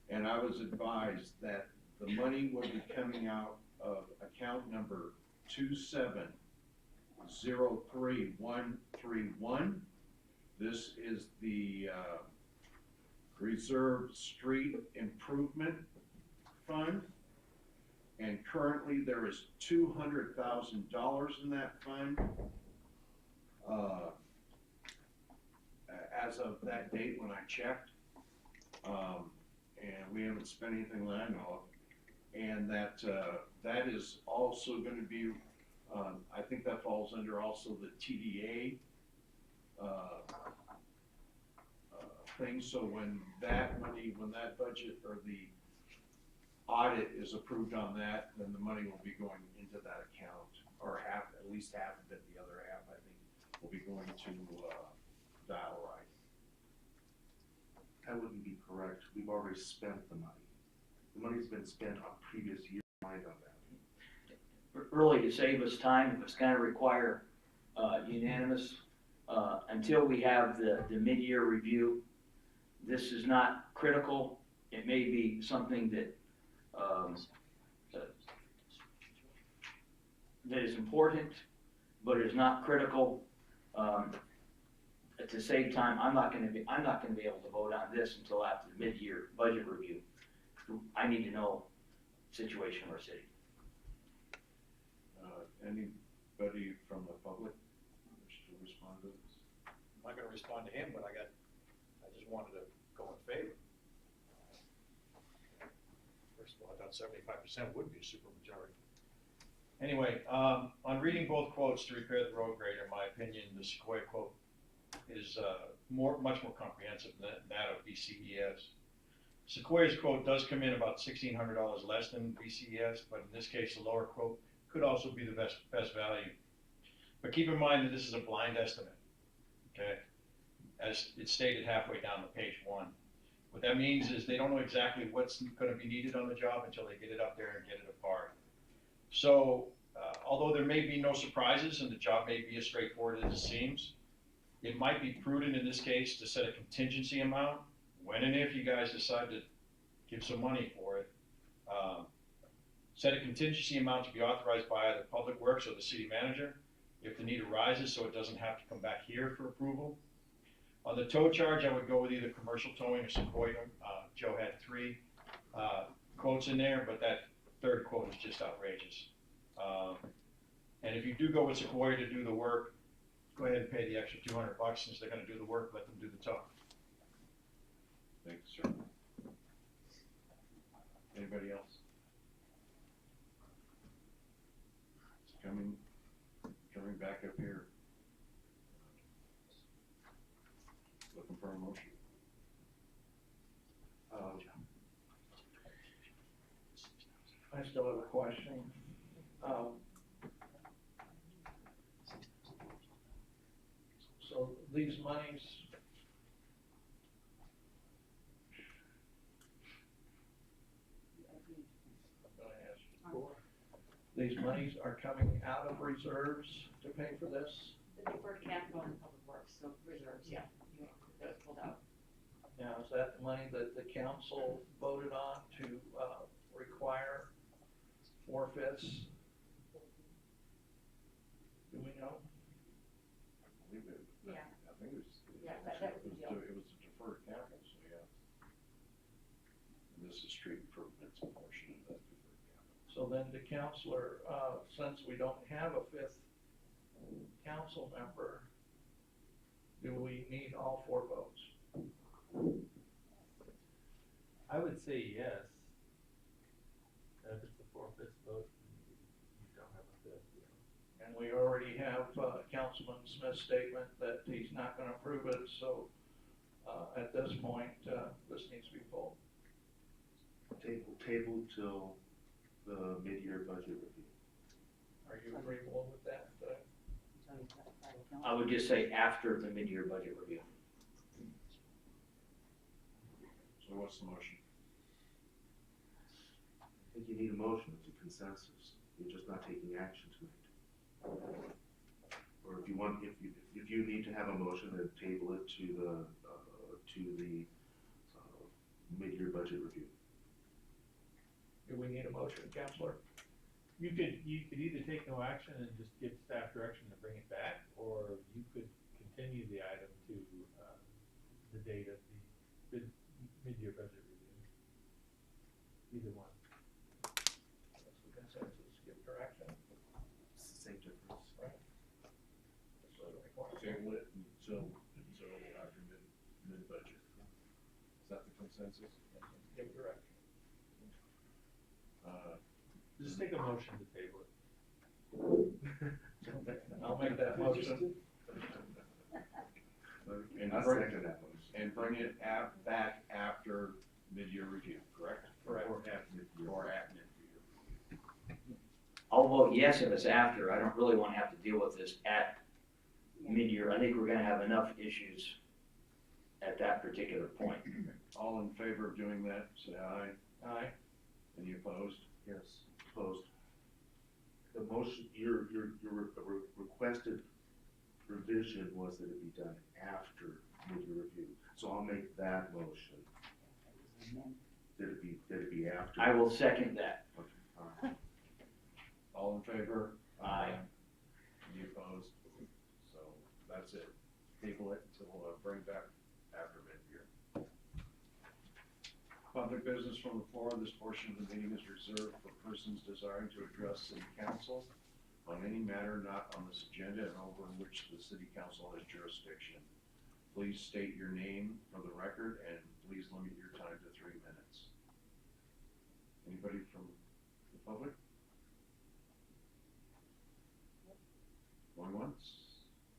and I was advised that the money would be coming out of account number 2703131. This is the Reserve Street Improvement Fund, and currently there is $200,000 in that fund. As of that date when I checked, and we haven't spent anything that I know of, and that is also going to be, I think that falls under also the TDA thing. So when that money, when that budget or the audit is approved on that, then the money will be going into that account, or half, at least half of it. The other half, I think, will be going to Dial Right. That wouldn't be correct. We've already spent the money. The money's been spent on previous years. Mind on that. Really, to save us time, it's gonna require unanimous until we have the mid-year review. This is not critical. It may be something that that is important, but is not critical. To save time, I'm not gonna be able to vote on this until after the mid-year budget review. I need to know situation of our city. Anybody from the public wish to respond to this? I'm not gonna respond to him, but I just wanted to go in favor. First of all, I thought 75% would be a supermajority. Anyway, on reading both quotes to repair the road grader, in my opinion, the Sequoia quote is much more comprehensive than that of BCES. Sequoia's quote does come in about $1,600 less than BCES, but in this case, the lower quote could also be the best value. But keep in mind that this is a blind estimate, okay? As it's stated halfway down to page 1. What that means is they don't know exactly what's gonna be needed on the job until they get it up there and get it apart. So, although there may be no surprises and the job may be as straightforward as it seems, it might be prudent in this case to set a contingency amount when and if you guys decide to give some money for it. Set a contingency amount to be authorized by either Public Works or the city manager if the need arises, so it doesn't have to come back here for approval. On the tow charge, I would go with either commercial towing or Sequoia. Joe had 3 quotes in there, but that third quote is just outrageous. And if you do go with Sequoia to do the work, go ahead and pay the extra $200 since they're gonna do the work, let them do the tow. Thanks, sir. Anybody else? Coming back up here. Looking for a motion. I still have a question. So these monies, these monies are coming out of reserves to pay for this? The deferred capital in public works, so reserves, yeah, those pulled out. Now, is that the money that the council voted on to, require 4/5? Do we know? I think it was, Yeah. I think it was, Yeah, that was the deal. it was a deferred capital, so yeah. And this is street improvements portion of that deferred capital. So then the counselor, since we don't have a 5th council member, do we need all 4 votes? I would say yes. If it's a 4/5 vote, you don't have a fifth. And we already have, Councilman Smith's statement that he's not gonna approve it, so, at this point, this needs to be pulled. Table till the mid-year budget review. Are you agreeable with that? I would just say after the mid-year budget review. So what's the motion? I think you need a motion, it's a consensus, you're just not taking action tonight. Or if you want, if you need to have a motion, then table it to the mid-year budget review. Do we need a motion, Counselor? You could either take no action and just give staff direction to bring it back, or you could continue the item to, the date of the mid-year budget review. Either one. That's the consensus, give direction. It's the same difference. Right. So Table it until after mid-budget. Is that the consensus? give direction. Just take a motion to table it. I'll make that motion. And I'll bring, second that motion. and bring it back after mid-year review, correct? Correct. Or at mid-year. Or at mid-year. I'll vote yes if it's after. I don't really wanna have to deal with this at mid-year. I think we're gonna have enough issues at that particular point. All in favor of doing that, say aye. Aye. Any opposed? Yes, opposed. The motion, your requested revision was that it be done after mid-year review. So I'll make that motion. That it be after. I will second that. Okay, all right. All in favor? Aye. Any opposed? So that's it. Table it until bring back after mid-year. Public business from the floor. This portion of the meeting is reserved for persons desiring to address city council on any matter not on this agenda and over which the city council has jurisdiction. Please state your name for the record and please limit your time to 3 minutes. Anybody from the public? Going once,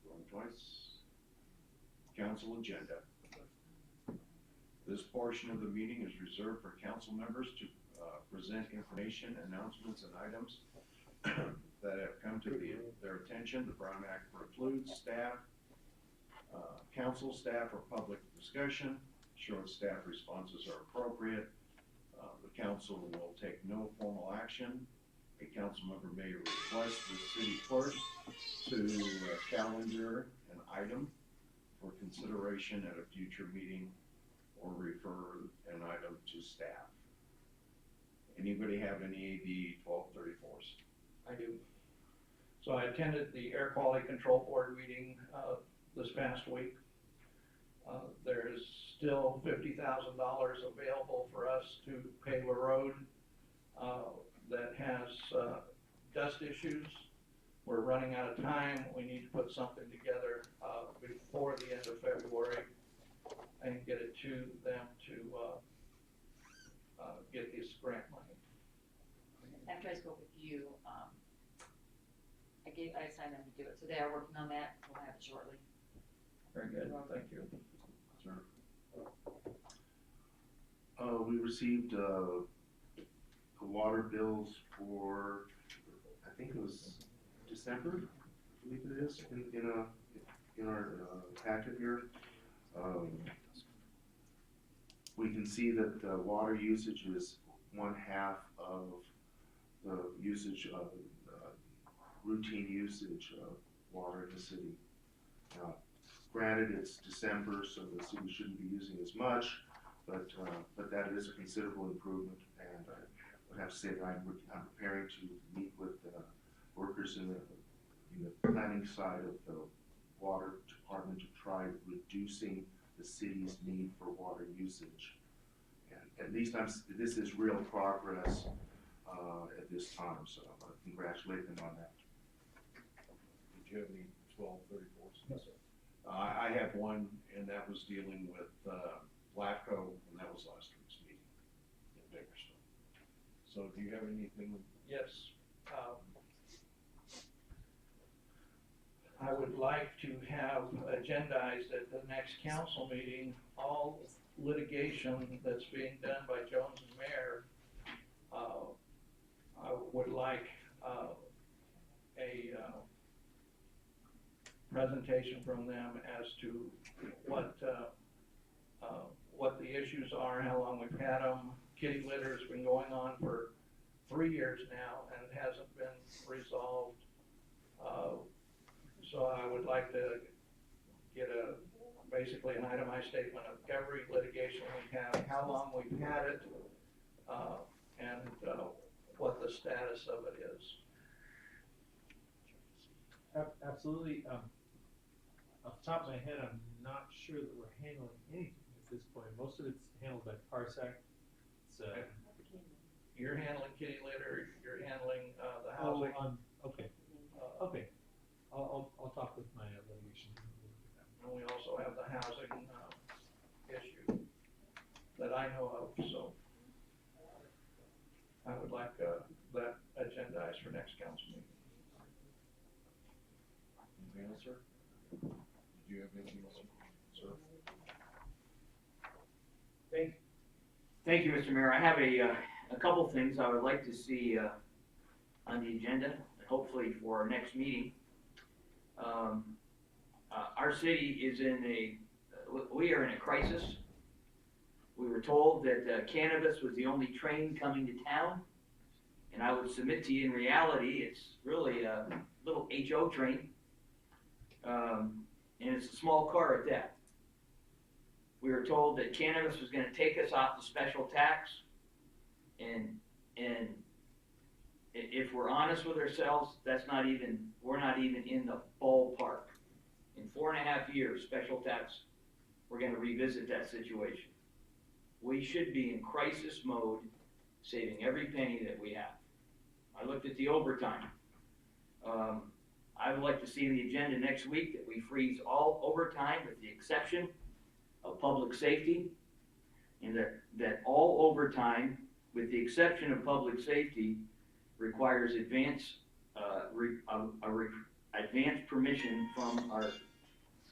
going twice. Council agenda. This portion of the meeting is reserved for council members to present information, announcements, and items that have come to their attention. The Brown Act precludes staff, council staff, or public discussion short staff responses are appropriate. The council will take no formal action. A council member may request the city clerk to calendar an item for consideration at a future meeting or refer an item to staff. Anybody have any AB 1234s? I do. So I attended the Air Quality Control Board meeting this past week. There's still $50,000 available for us to pave a road that has dust issues. We're running out of time. We need to put something together before the end of February and get it to them to get this grant money. After I spoke with you, I signed them to do it, so they are working on that, we'll have it shortly. Very good, thank you. Sir? We received water bills for, I think it was December, I believe it is, in our packet here. We can see that the water usage is 1/2 of the usage of routine usage of water in the city. Now, granted, it's December, so the city shouldn't be using as much, but that is a considerable improvement. And I would have to say that I'm preparing to meet with workers in the planning side of the water department to try reducing the city's need for water usage. And at least this is real progress at this time, so I want to congratulate them on that. Did you have any 1234s? Yes, sir. I have one, and that was dealing with LAFCO, and that was last week's meeting in Bakersfield. So do you have anything? Yes. I would like to have agendized at the next council meeting all litigation that's being done by Jones and Mayer. I would like a presentation from them as to what the issues are, how long we've had them. Kitty litter's been going on for 3 years now and it hasn't been resolved. So I would like to get basically an itemized statement of every litigation we have, how long we've had it, and what the status of it is. Absolutely. Off the top of my head, I'm not sure that we're handling anything at this point. Most of it's handled by Parsec. It's, You're handling kitty litter, you're handling the housing. Okay. Okay. I'll talk with my litigation. And we also have the housing issue that I know of, so I would like that agendized for next council meeting. Anything else, sir? Do you have anything else, sir? Thank you, Mr. Mayor. I have a couple things I would like to see on the agenda, hopefully for our next meeting. Our city is we are in a crisis. We were told that cannabis was the only train coming to town, and I would submit to you in reality, it's really a little HO train, and it's a small car at that. We were told that cannabis was gonna take us off the special tax, and if we're honest with ourselves, we're not even in the ballpark. In 4.5 years, special tax, we're gonna revisit that situation. We should be in crisis mode, saving every penny that we have. I looked at the overtime. I would like to see in the agenda next week that we freeze all overtime with the exception of public safety, and that all overtime, with the exception of public safety, requires advance permission from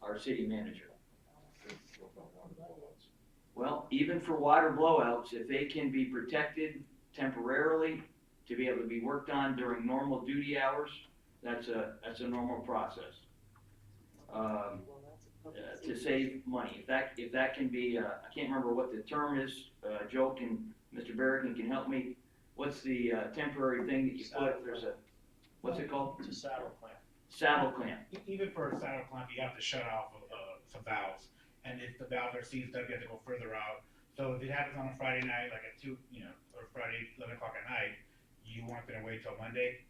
our city manager. Well, even for water blowouts, if they can be protected temporarily to be able to be worked on during normal duty hours, that's a normal process. to save money. If that can be, I can't remember what the term is, Joe Mr. Berrigan can help me. What's the temporary thing that you put, there's a, what's it called? It's a saddle clamp. Saddle clamp. Even for a saddle clamp, you have to shut off some valves. And if the valve are seized up, you have to go further out. So if it happens on a Friday night, like at 2, or Friday, 11 o'clock at night, you want them to wait till Monday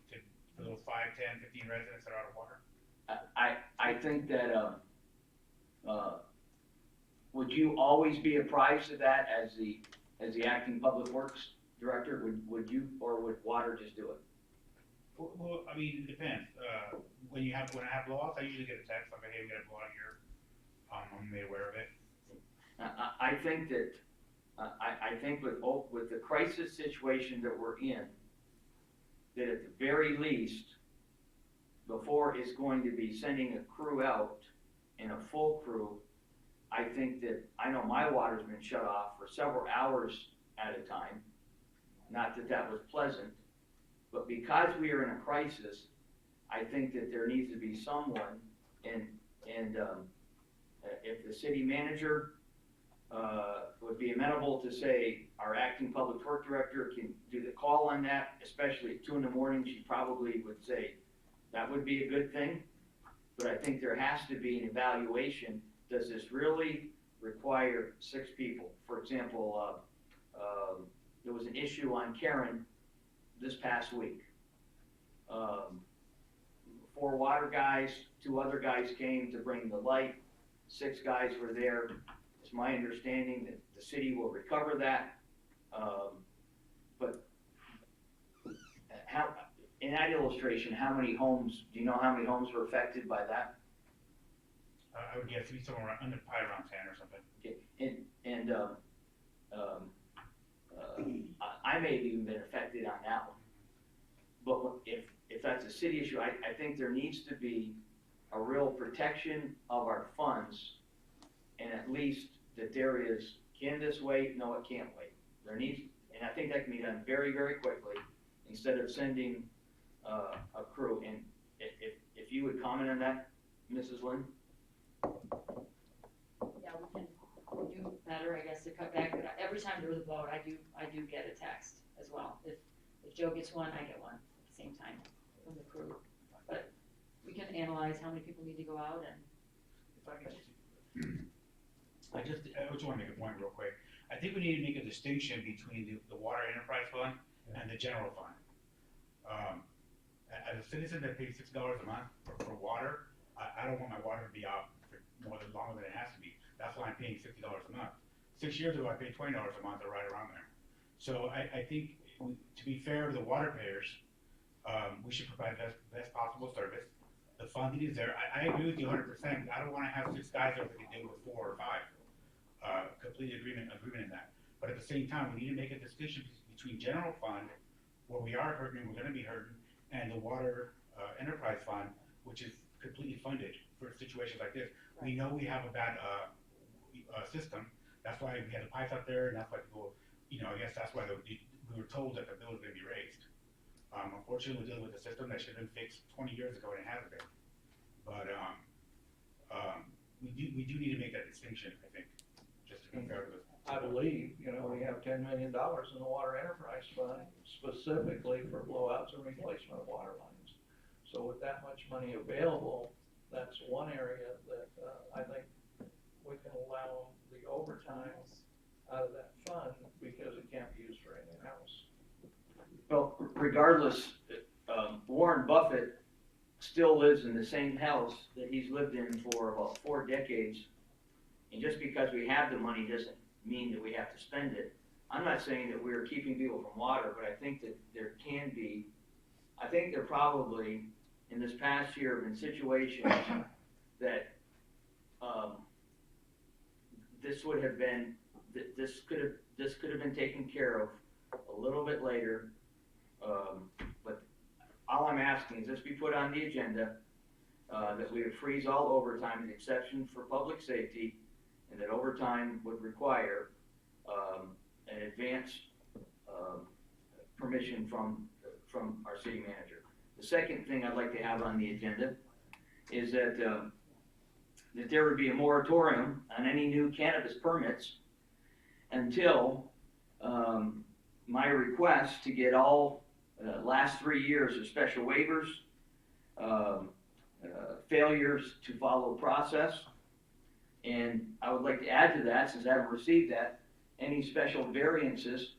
for those 5, 10, 15 residents that are out of water? I think that, would you always be apprised of that as the acting public works director? Would you, or would water just do it? Well, I mean, it depends. When I have blowouts, I usually get a text like, hey, we got a blowout here. I'm made aware of it. I think that, I think with the crisis situation that we're in, that at the very least, before it's going to be sending a crew out in a full crew, I think that, I know my water's been shut off for several hours at a time. Not that that was pleasant, but because we are in a crisis, I think that there needs to be someone, and if the city manager would be amenable to say, our acting public work director can do the call on that, especially at 2 in the morning, she probably would say that would be a good thing. But I think there has to be an evaluation. Does this really require 6 people? For example, there was an issue on Karen this past week. 4 water guys, 2 other guys came to bring the light, 6 guys were there. It's my understanding that the city will recover that. But how, in that illustration, how many homes, do you know how many homes were affected by that? I would guess to be somewhere probably around 10 or something. Okay. I may have even been affected on that one. But if that's a city issue, I think there needs to be a real protection of our funds, and at least that there is, can this wait? No, it can't wait. There needs, and I think that can be done very, very quickly, instead of sending a crew. And if you would comment on that, Mrs. Lynn? Yeah, we do better, I guess, to cut back, but every time there was a blowout, I do get a text as well. If Joe gets one, I get one at the same time from the crew. But we can analyze how many people need to go out, and If I could I just want to make a point real quick. I think we need to make a distinction between the water enterprise fund and the general fund. As a citizen that pays $6 a month for water, I don't want my water to be out for longer than it has to be. That's why I'm paying $60 a month. 6 years ago, I paid $20 a month, or right around there. So I think, to be fair to the water payers, we should provide the best possible service. The funding is there. I agree with you 100%. I don't want to have 6 guys that we can deal with 4 or 5. Complete agreement in that. But at the same time, we need to make a distinction between general fund, where we are hurting, we're going to be hurting, and the water enterprise fund, which is completely funded for situations like this. We know we have a bad system. That's why we had the pipes out there, and that's why people, I guess that's why we were told that the bill was going to be raised. Unfortunately, we're dealing with a system that should have been fixed 20 years ago, and it hasn't been. But we do need to make that distinction, I think, just to be fair to this. I believe, we have $10 million in the water enterprise fund specifically for blowouts and replacement of water lines. So with that much money available, that's one area that I think we can allow the overtime out of that fund, because it can't be used for anything else. Well, regardless, Warren Buffett still lives in the same house that he's lived in for about 4 decades. And just because we have the money doesn't mean that we have to spend it. I'm not saying that we're keeping people from water, but I think that there probably, in this past year, have been situations that this could have been taken care of a little bit later. But all I'm asking is this be put on the agenda, that we would freeze all overtime, with the exception for public safety, and that overtime would require an advance permission from our city manager. The second thing I'd like to have on the agenda is that that there would be a moratorium on any new cannabis permits until my request to get all last 3 years of special waivers, failures to follow process, and I would like to add to that, since I haven't received that, any special variances,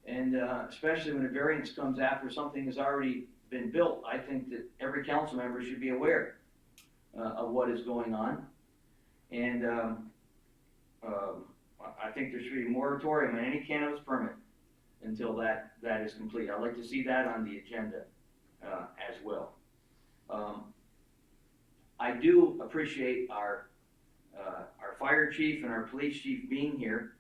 and especially when a variance comes after something has already been built. I think that every council member should be aware of what is going on, and I think there should be a moratorium on any cannabis permit until that is complete. I'd like to see that on the agenda as well. I do appreciate our fire chief and our police chief being here,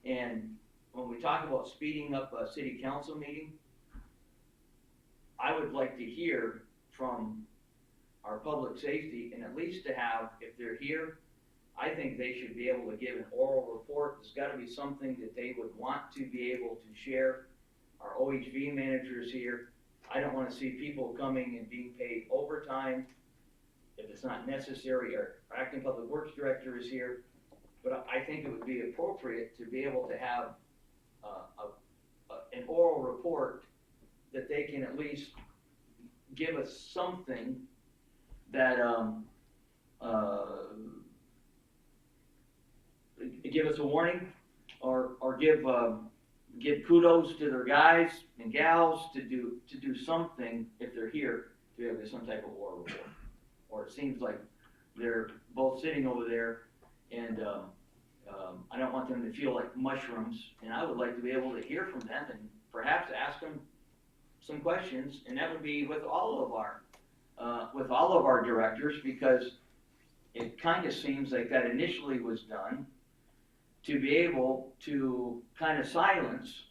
and when we talk about speeding up a city council meeting, I would like to hear from our public safety, and at least to have, if they're here, I think they should be able to give an oral report. There's gotta be something that they would want to be able to share. Our OHV manager is here. I don't wanna see people coming and being paid overtime if it's not necessary. Our acting public works director is here. But I think it would be appropriate to be able to have an oral report that they can at least give us something that give us a warning, or give kudos to their guys and gals to do something if they're here, to be able to do some type of oral report. Or it seems like they're both sitting over there, and I don't want them to feel like mushrooms, and I would like to be able to hear from them and perhaps ask them some questions, and that would be with all of our directors, because it kind of seems like that initially was done to be able to kind of silence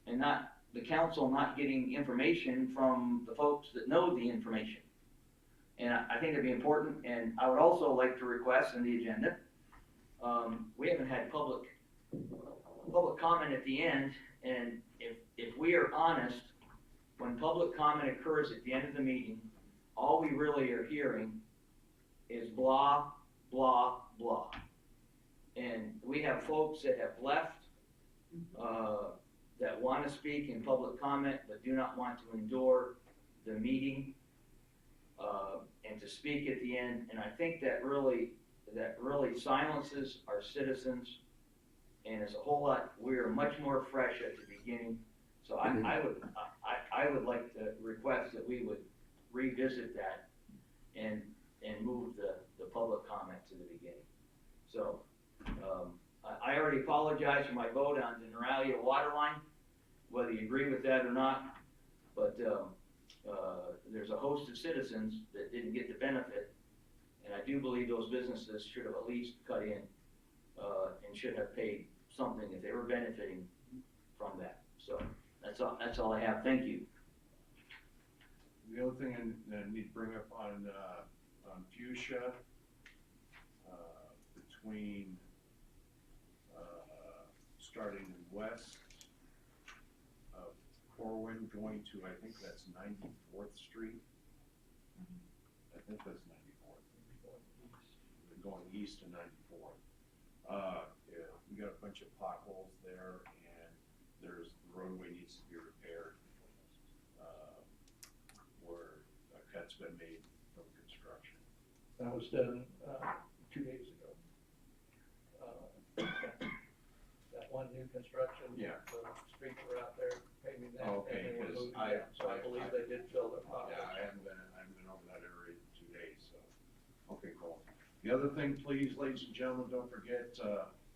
and not the council not getting information from the folks that know the information. And I think it'd be important, and I would also like to request in the agenda, we haven't had public comment at the end, and if we are honest, when public comment occurs at the end of the meeting, all we really are hearing is blah, blah, blah. And we have folks that have left, that want to speak in public comment, but do not want to endure the meeting, and to speak at the end. And I think that really silences our citizens, and it's a whole lot, we are much more fresh at the beginning. So I would like to request that we would revisit that and move the public comment to the beginning. So, I already apologize for my vote on the Neuralia water line, whether you agree with that or not, but, there's a host of citizens that didn't get the benefit, and I do believe those businesses should have at least cut in, and should have paid something if they were benefiting from that. So, that's all I have. Thank you. The other thing I need to bring up on Fuchsia, between, starting west of Corwin going to, I think that's 94th Street. I think that's 94th. Going east to 94th. Yeah, we got a bunch of potholes there, and the roadway needs to be repaired, where a cut's been made from construction. That was done, 2 days ago. That one new construction. Yeah. The streets were out there paving that. Okay, and they were because moving that, so I believe they did fill their potholes. Yeah, I haven't been over that area in 2 days, so, okay, cool. The other thing, please, ladies and gentlemen, don't forget,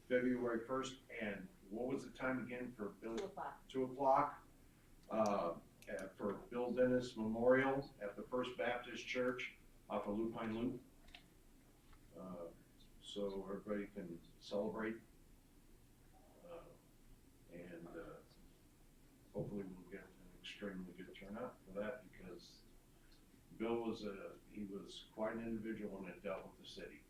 February 1st, and what was the time again for Bill? 2 o'clock. For Bill Dennis Memorial at the First Baptist Church off of Lupine Loop. So everybody can celebrate, and hopefully we'll get an extremely good turnout for that, because Bill was quite an individual when it dealt with the city.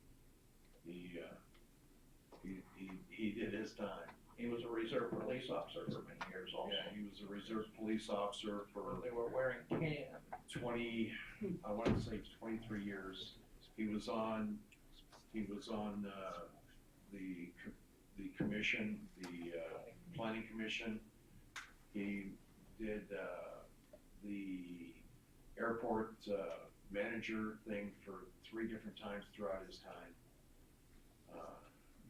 He did his time. He was a reserve police officer for many years also. Yeah, he was a reserve police officer for They were wearing tan. 20, I want to say 23 years. He was on He was on, the commission, the, planning commission. He did, the airport, manager thing for 3 different times throughout his time.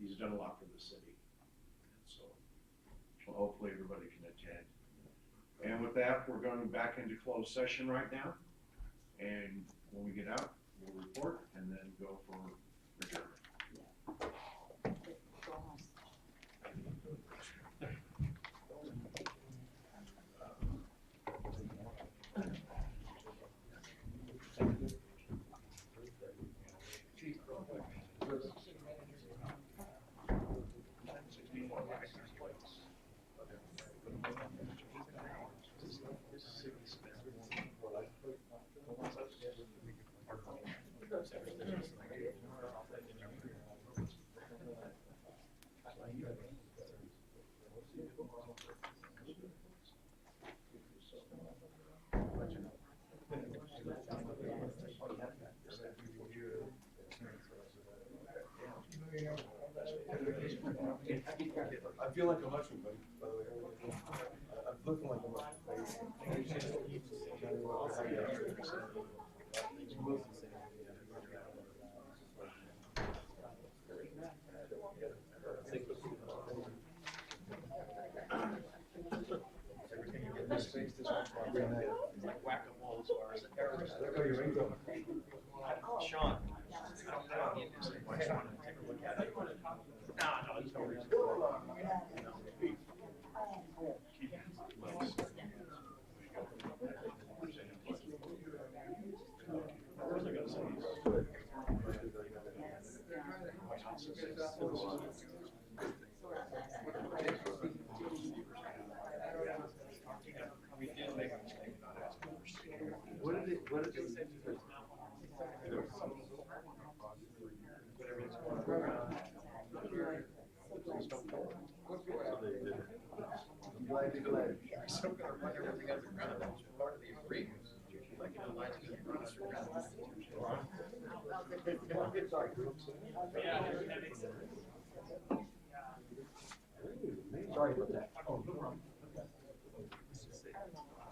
He's done a lot for the city, and so hopefully everybody can attend. And with that, we're going back into closed session right now, and when we get out, we'll report and then go for adjournment. I feel like a mushroom, by the way. I'm looking like a mushroom. Like whack-a-mole as far as errors. Sean, I don't need to say much, I want to take a look at it. No, there's no reason. First I gotta say, my house is we did make a mistake not asking for. What did it say? But everything's going around. I'm glad you're glad. We're still gonna run everything underground, that was part of the agreement. Like, you know, lines gonna run underground. Sorry about that. Oh, no problem.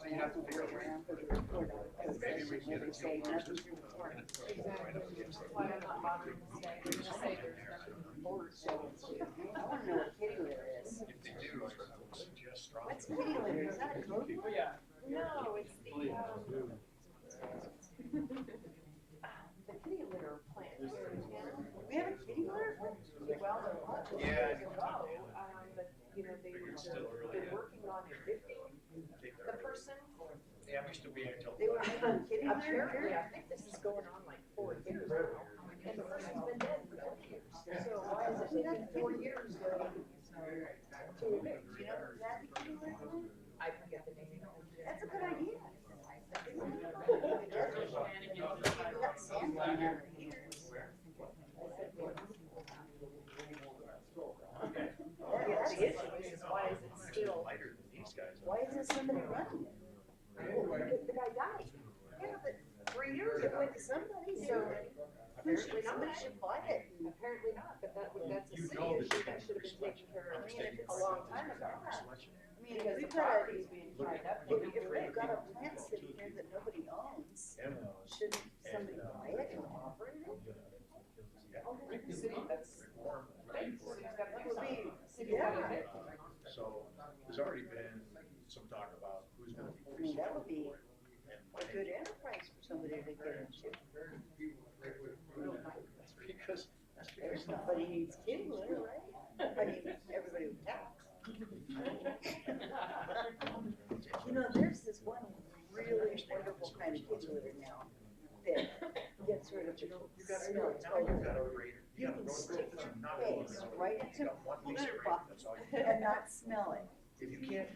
So you have to figure it around for the report. Maybe we can get it. Say nothing. Why I'm not bothering to stay, they're gonna say there's nothing to report, so. I wanna know what kitty litter is. If they do, I would suggest strong. What's kitty litter? Is that a goat? Yeah. No, it's the kitty litter plant here in town. We have a kitty litter? Well, there was Yeah. years ago, but, you know, they're working on evicting the person. Yeah, we used to be until. They were making kitty litter? Apparently, I think this is going on like 4 years now, and the person's been dead for 4 years. So why is it taking 4 years to evict? You know, is that the kitty litter? I forget the name. That's a good idea. That's something over here. Yeah, the issue is why is it still, Lighter than these guys. Why isn't somebody running it? the guy died. Yeah, but 3 years it went to somebody, so Apparently not. somebody should buy it. Apparently not, but that's a You city know that issue they that should have been taken care of it's a long time ago. I mean, Because we've the got a, property's being tied up. if we've got a plant sitting here that nobody owns, shouldn't somebody buy it and offer it? The city, that's, city's got to do something. City's Yeah. got to evict. So, there's already been some talk about who's gonna be. I mean, that would be a good enterprise for somebody to get into. That's because Nobody needs kitty litter, right? I mean, everybody with cats. You know, there's this one really wonderful kind of kitty litter now that gets rid of the smell. It's called you can stick your face right into a litter box and not smell it. If you can't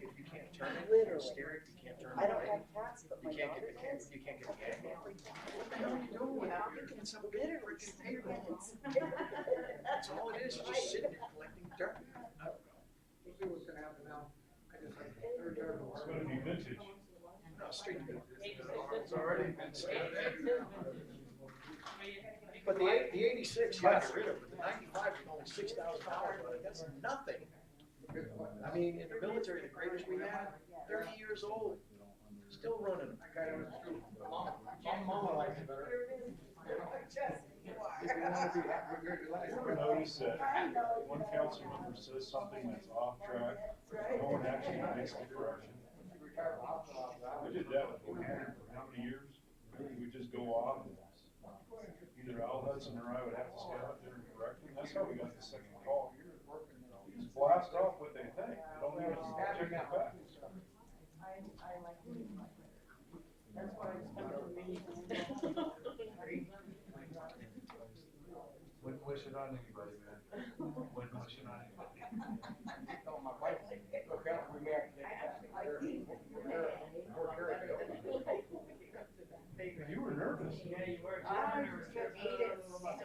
turn it, Literally. steer it, you can't turn it. I don't have cats, but my You can't daughter get the does. you can't get the gang. No, it's literally stick it in. That's all it is, just sitting there collecting dirt. I don't know. We'll see what's gonna happen now. I just like third yard. It's gonna be vintage. No, straight to. It's already been said. But the 86, you got rid of, but the 95 was only $6,000 on it, that's nothing. I mean, in the military, the greatest we had, 30 years old, still running. Mama likes it better. You ever notice that one council member says something that's off track, no one actually makes the correction? We did that with O'Hannon for how many years? We just go off and either Al Hudson or I would have to stand up there and correct them. That's how we got the second call. Just blast off what they think. They don't even check the facts. That's why it's coming to me. Wouldn't wish it on anybody, man. Wouldn't wish it on anybody. Oh, my wife, look out, we may have to You were nervous. Yeah, you were. I hate it so much.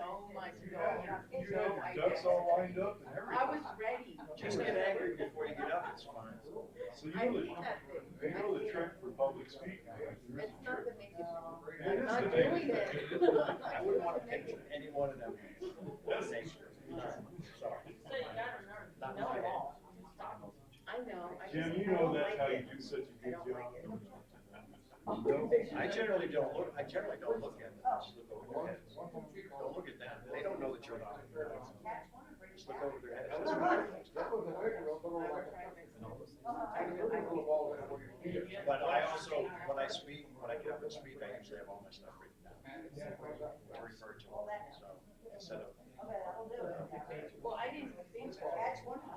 You had your ducks all lined up and everything. I was ready. Just get angry before you get up, it's fine. So you know the trick for public speaking, right? It's not the make it. It is I'm the doing make it. I wouldn't want to picture any one of them. Sorry. So you gotta learn, know it all. I know. Jim, you know that's how you do such a good job. I generally don't look at them, just look over their heads. Don't look at them, they don't know that you're not. Just look over their heads. But I also, when I speak, when I get up and speak, I usually have all my stuff written down. I refer to it, so instead of. Well, I didn't think.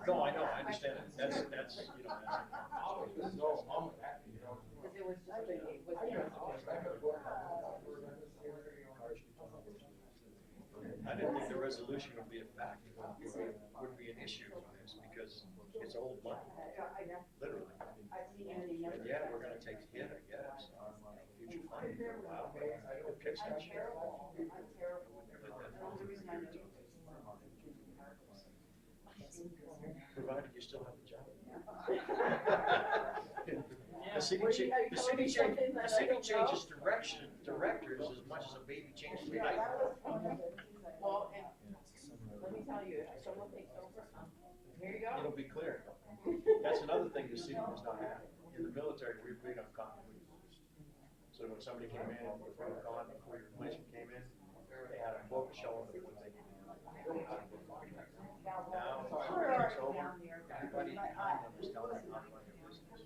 No, I know, I understand it, that's, you know, that's. Because it was just, it was. I didn't think the resolution would be a fact, would be an issue on this, because it's old money, literally. And yeah, we're gonna take a hit, I guess, on future funding for a while, but it picks up shit. Provided you still have the job. The city changes directors as much as a baby changes the diaper. Well, and let me tell you, if someone takes over, here you go. It'll be clear. That's another thing the city does not have. In the military, we're big on continuity. So when somebody came in, before your replacement came in, they had a book showing them what they needed. Now, it's over, everybody behind them is telling them how to run their business.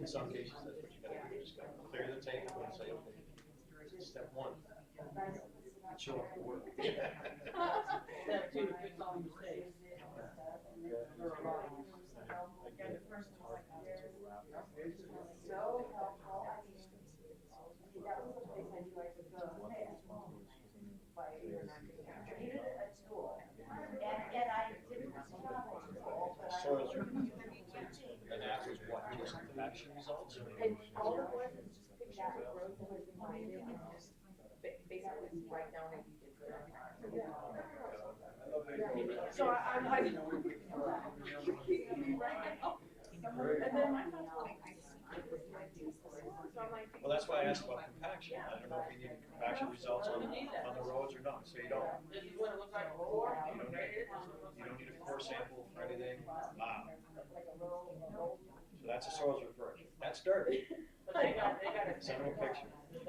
In some cases, that's what you gotta do, just gotta clear the table and say, okay, step one, show up to work. Step two, fix all your mistakes. Soils are, and that was what, just election results? And all it was is just picture the growth that was behind it and just basically write down if you did good. So I'm like. And then my mom's like, I see this, I do this. So I'm like. Well, that's why I asked about compaction. I don't know if you need compaction results on the roads or not, so you don't. This is what it looks like before. You don't need a core sample for anything. Wow. So that's a soils referral. That's dirt. They got it. Send them a picture. And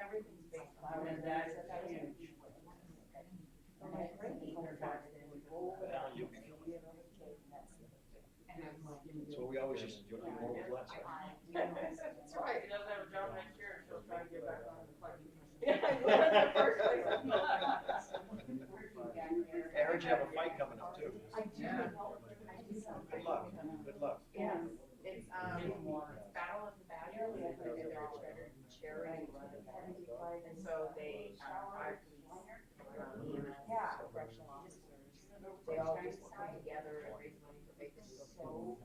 everything's based on. And that is huge. Well, you'll be. So we always used to do more with less. That's right, he doesn't have a job next year, so he'll try to get back on the plane. Yeah, that's the first place I'm going. I heard you have a fight coming up too. I do. Good luck, good luck. Yes, it's Battle of the Badgers, and they're all charity run. And so they, 5 police, correctional officers, they all just come together and raise money for bacon. So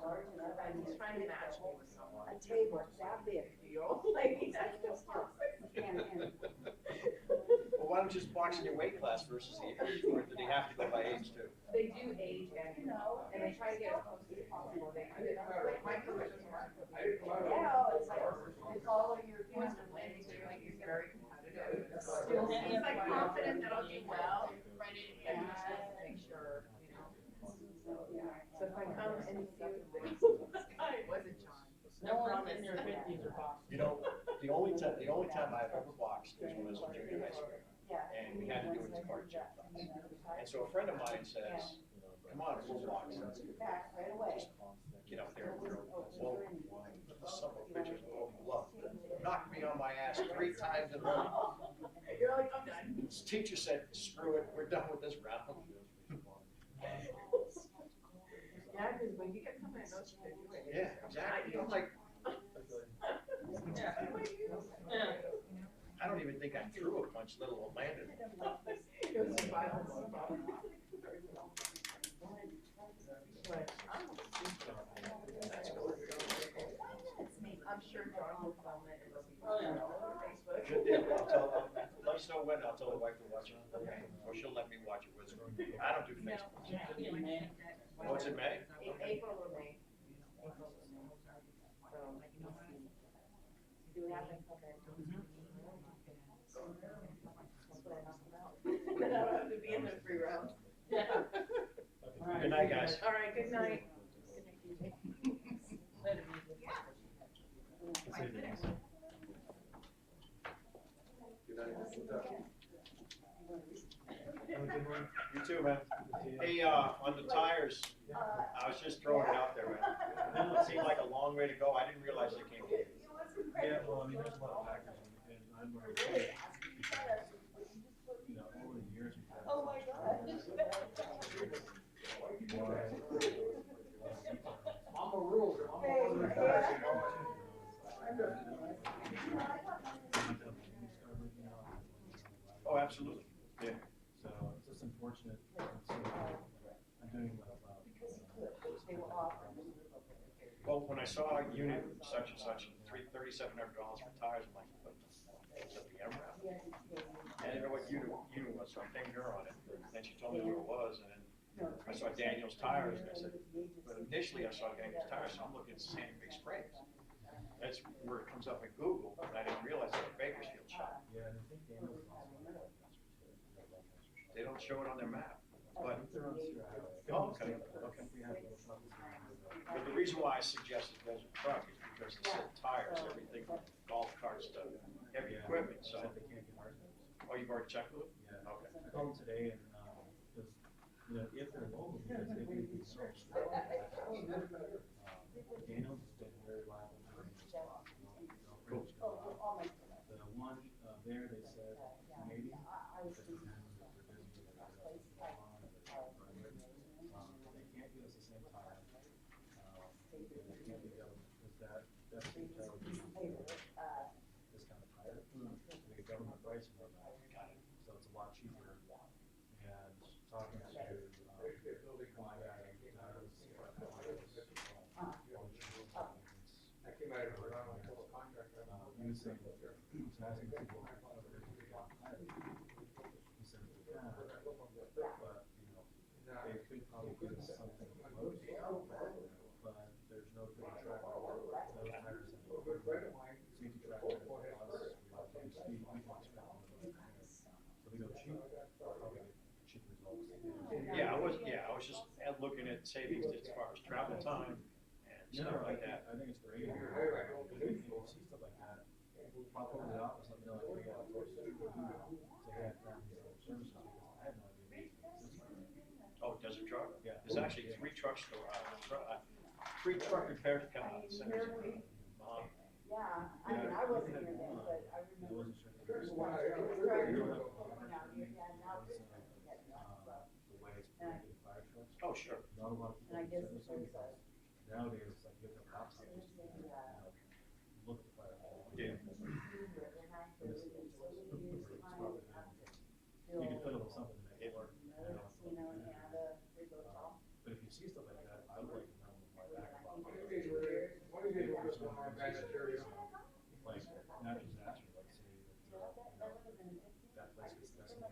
I'm just trying to match me with someone. A table that big. The old lady, that's just Well, why I'm just boxing your weight class versus the age, or do they have to go by age too? They do age and they try to get as close as possible. They do it, like my provisions are. Yeah, it's like, you follow your cancer planning, so you're like, he's very competitive. He's like confident that I'll do well, and he just wants to make sure, you know. So, yeah. So if I come and see you, it wasn't John. No one in their fifties are boxing. You know, the only time I've ever boxed was when I was in junior high school, and we had to do it as part of gym class. And so a friend of mine says, come on, we'll box. Just get up there and throw. Well, some of the bitches will love. Knocked me on my ass 3 times in a row. You're like, I'm done. His teacher said, screw it, we're done with this round. Yeah, because when you get someone that knows you can do it. Yeah, exactly. I'm like, I don't even think I threw a punch, let alone landed. It was survival mode, probably. That's cool. I'm sure John will film it and it'll be Oh, yeah. on Facebook. Good deal. Let us know when, I'll tell the wife to watch it. Or she'll let me watch it with her. I don't do Facebook. Oh, it's in May? April or May. So, do we have to come in? That's what I knocked them out. Then I don't have to be in the 3 rounds. Good night, guys. All right, good night. You too, man. Hey, on the tires, I was just throwing it out there, man. It seemed like a long way to go. I didn't realize they came here. Yeah, well, I mean, there's a lot of factors, and I'm very because, you know, over the years we've had. Oh my God. Mama rules. Oh, absolutely. Yeah. So it's just unfortunate. I'm doing Well, when I saw a unit such and such, $3,700 for tires, I'm like, what the hell is that, the MRAP? I didn't know what unit was, so I pinged her on it. Then she told me who it was, and then I saw Daniel's Tires, and I said, but initially I saw Daniel's Tires, so I'm looking at Sandy Bay Springs. That's where it comes up in Google, and I didn't realize it was a Bakersfield shop. Yeah, and I think Daniel's also. They don't show it on their map, but. They're on Sierra Highway. Oh, okay, okay. We have little shops in Sierra Highway. But the reason why I suggested Desert Truck is because it said tires, everything from golf carts to heavy equipment, so. They can't get ours. Oh, you've already checked with it? Yeah. Okay. I called them today and, because, you know, if they're local, because if we can sell Daniel's has been very reliable during this spot. Cool. The one, there, they said, maybe, because they're busy, they can't give us the same tire. They can't be government, because that's the tire would be discounted tire. We get government pricing on that. So it's a lot cheaper. And talking to, one guy that does, he was saying, he was asking people, he said, yeah, but, you know, they could probably give us something close, but there's no good track record. Those tires have no safety track record for us, we can speed, we can expect them to go there. So we go cheap, probably get cheap results. Yeah, I was just looking at savings as far as travel time and stuff like that. I think it's great. Because if you see stuff like that, pop over to the office, let me know, like, hey, I was to do, so they had found these other services, because I had no idea these existed. Oh, Desert Truck? Yeah. There's actually 3 truck store, 3 truck repairs coming out of the center. Yeah, I mean, I wasn't here then, but I remember. The way it's branded fire trucks. Oh, sure. Not a lot of people. And I guess use it was, nowadays, it's like you have to have laptops, just to, look at the fire. Yeah. You can fiddle with something to make it work. you know, and had a remote all. But if you see stuff like that, I would like to know my background. What do you do with this one, Like natural disaster, let's say that, that place gets decimated.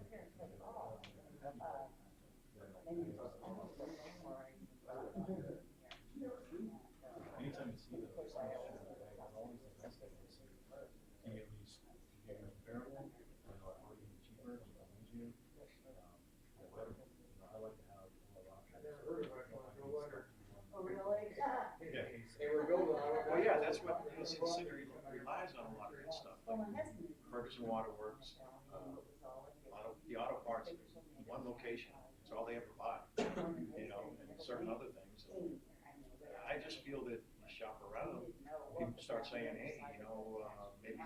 Anytime you see those, it's always the best thing to see. Can you at least get it comparable, or even cheaper, if I need you? Whatever, I like to have more options. Oh, really? Yeah. Well, yeah, that's what, the city relies on a lot of that stuff, like Ferguson Water Works, the auto parts, one location, it's all they ever buy, and certain other things. I just feel that you shop around, people start saying, hey, maybe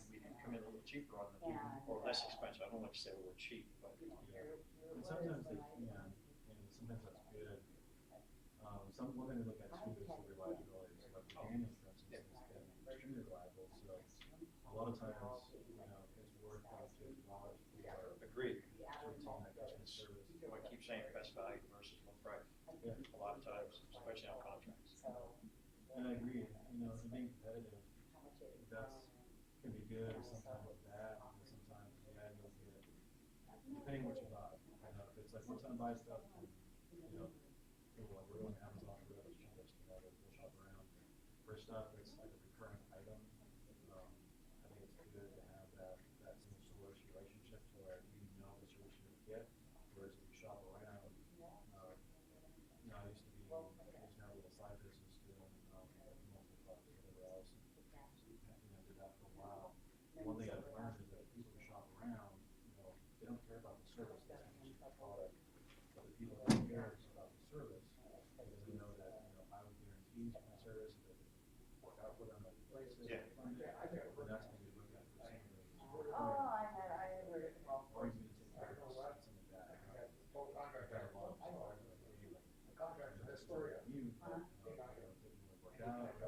we can come in a little cheaper on the, or less expensive, I don't like to say the word cheap, but. And sometimes they can, and sometimes that's good. One thing we look at too is the reliability. So like Daniel, for instance, has been extremely reliable. So a lot of times, it's worth $50 for. Agreed. To retain that customer service. I keep saying best value versus low price. Yeah. A lot of times, especially on contracts. And I agree, and being competitive, that's, can be good or sometimes bad, and sometimes, you'll get, depending what you buy. If it's like, we're trying to buy stuff, and, we're going to Amazon or whatever's cheapest, we'll shop around. For stuff that's like a recurring item, I think it's good to have that single source relationship to where you know the service you're gonna get, whereas if you shop around, I used to have a little side business doing, multiple products or whatever else, and, did that for a while. One thing I've learned is that if people who shop around, they don't care about the service as much as the product, but the people who care about the service, because they know that, I would guarantee my service, if it didn't work out for them, like, Yeah. and that's when we look at for some of those. I heard it. Or even to take care of something like that. I've got a lot of stars that I gave, like, this story on you, but, it didn't really work out, or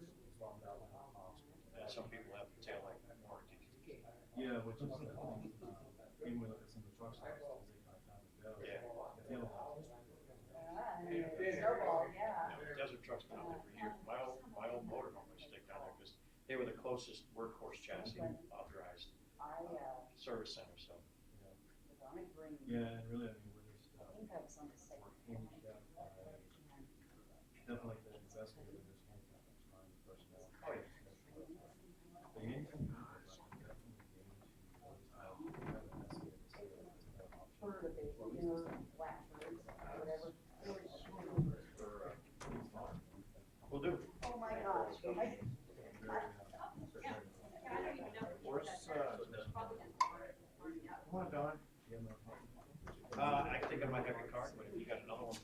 it's locked out with the cost. And some people have tail light warranties. Yeah, which is, even we look at some of the truck stores, because they kind of come and go. Yeah. The tail lights. Snowball, yeah. Desert truck's been out there for years. My old motorhome used to stick down there because they were the closest workhorse chassis authorized service center, so. Yeah, and really, we're just, we're handicapped by, definitely like the investigator, there's handicapped by time and personnel. Oh, yeah. But anything you can do, definitely get into those items, you have an investigator to say that it's an option. Will do. Oh my gosh. Where's, come on, Don. I think I might have your card, but if you got another one.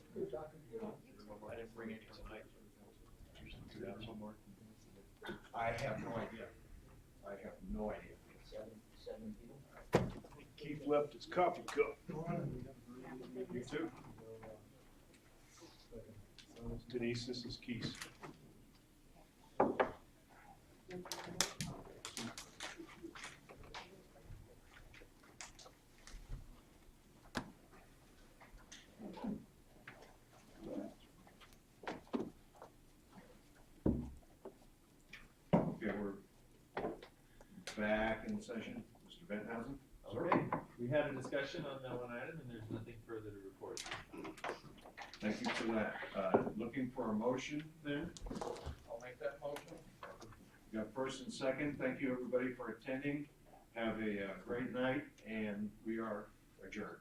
I didn't bring any tonight. Usually do that somewhere. I have no idea. I have no idea. Seven people. Keith left his coffee cup. You too. Denise, this is Keith. Okay, we're back in session. Mr. Benthausen? Okay, we had a discussion on that one item, and there's nothing further to report. Thank you for that. Looking for a motion then? I'll make that motion. We got first and second. Thank you, everybody, for attending. Have a great night, and we are adjourned.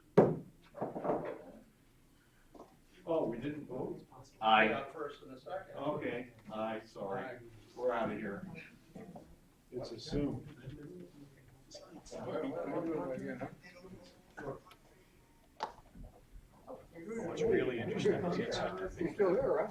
Oh, we didn't vote? I got first and a second. Okay, aye, sorry. We're out of here. It's assumed. What's really interesting is it's. You're still here, right?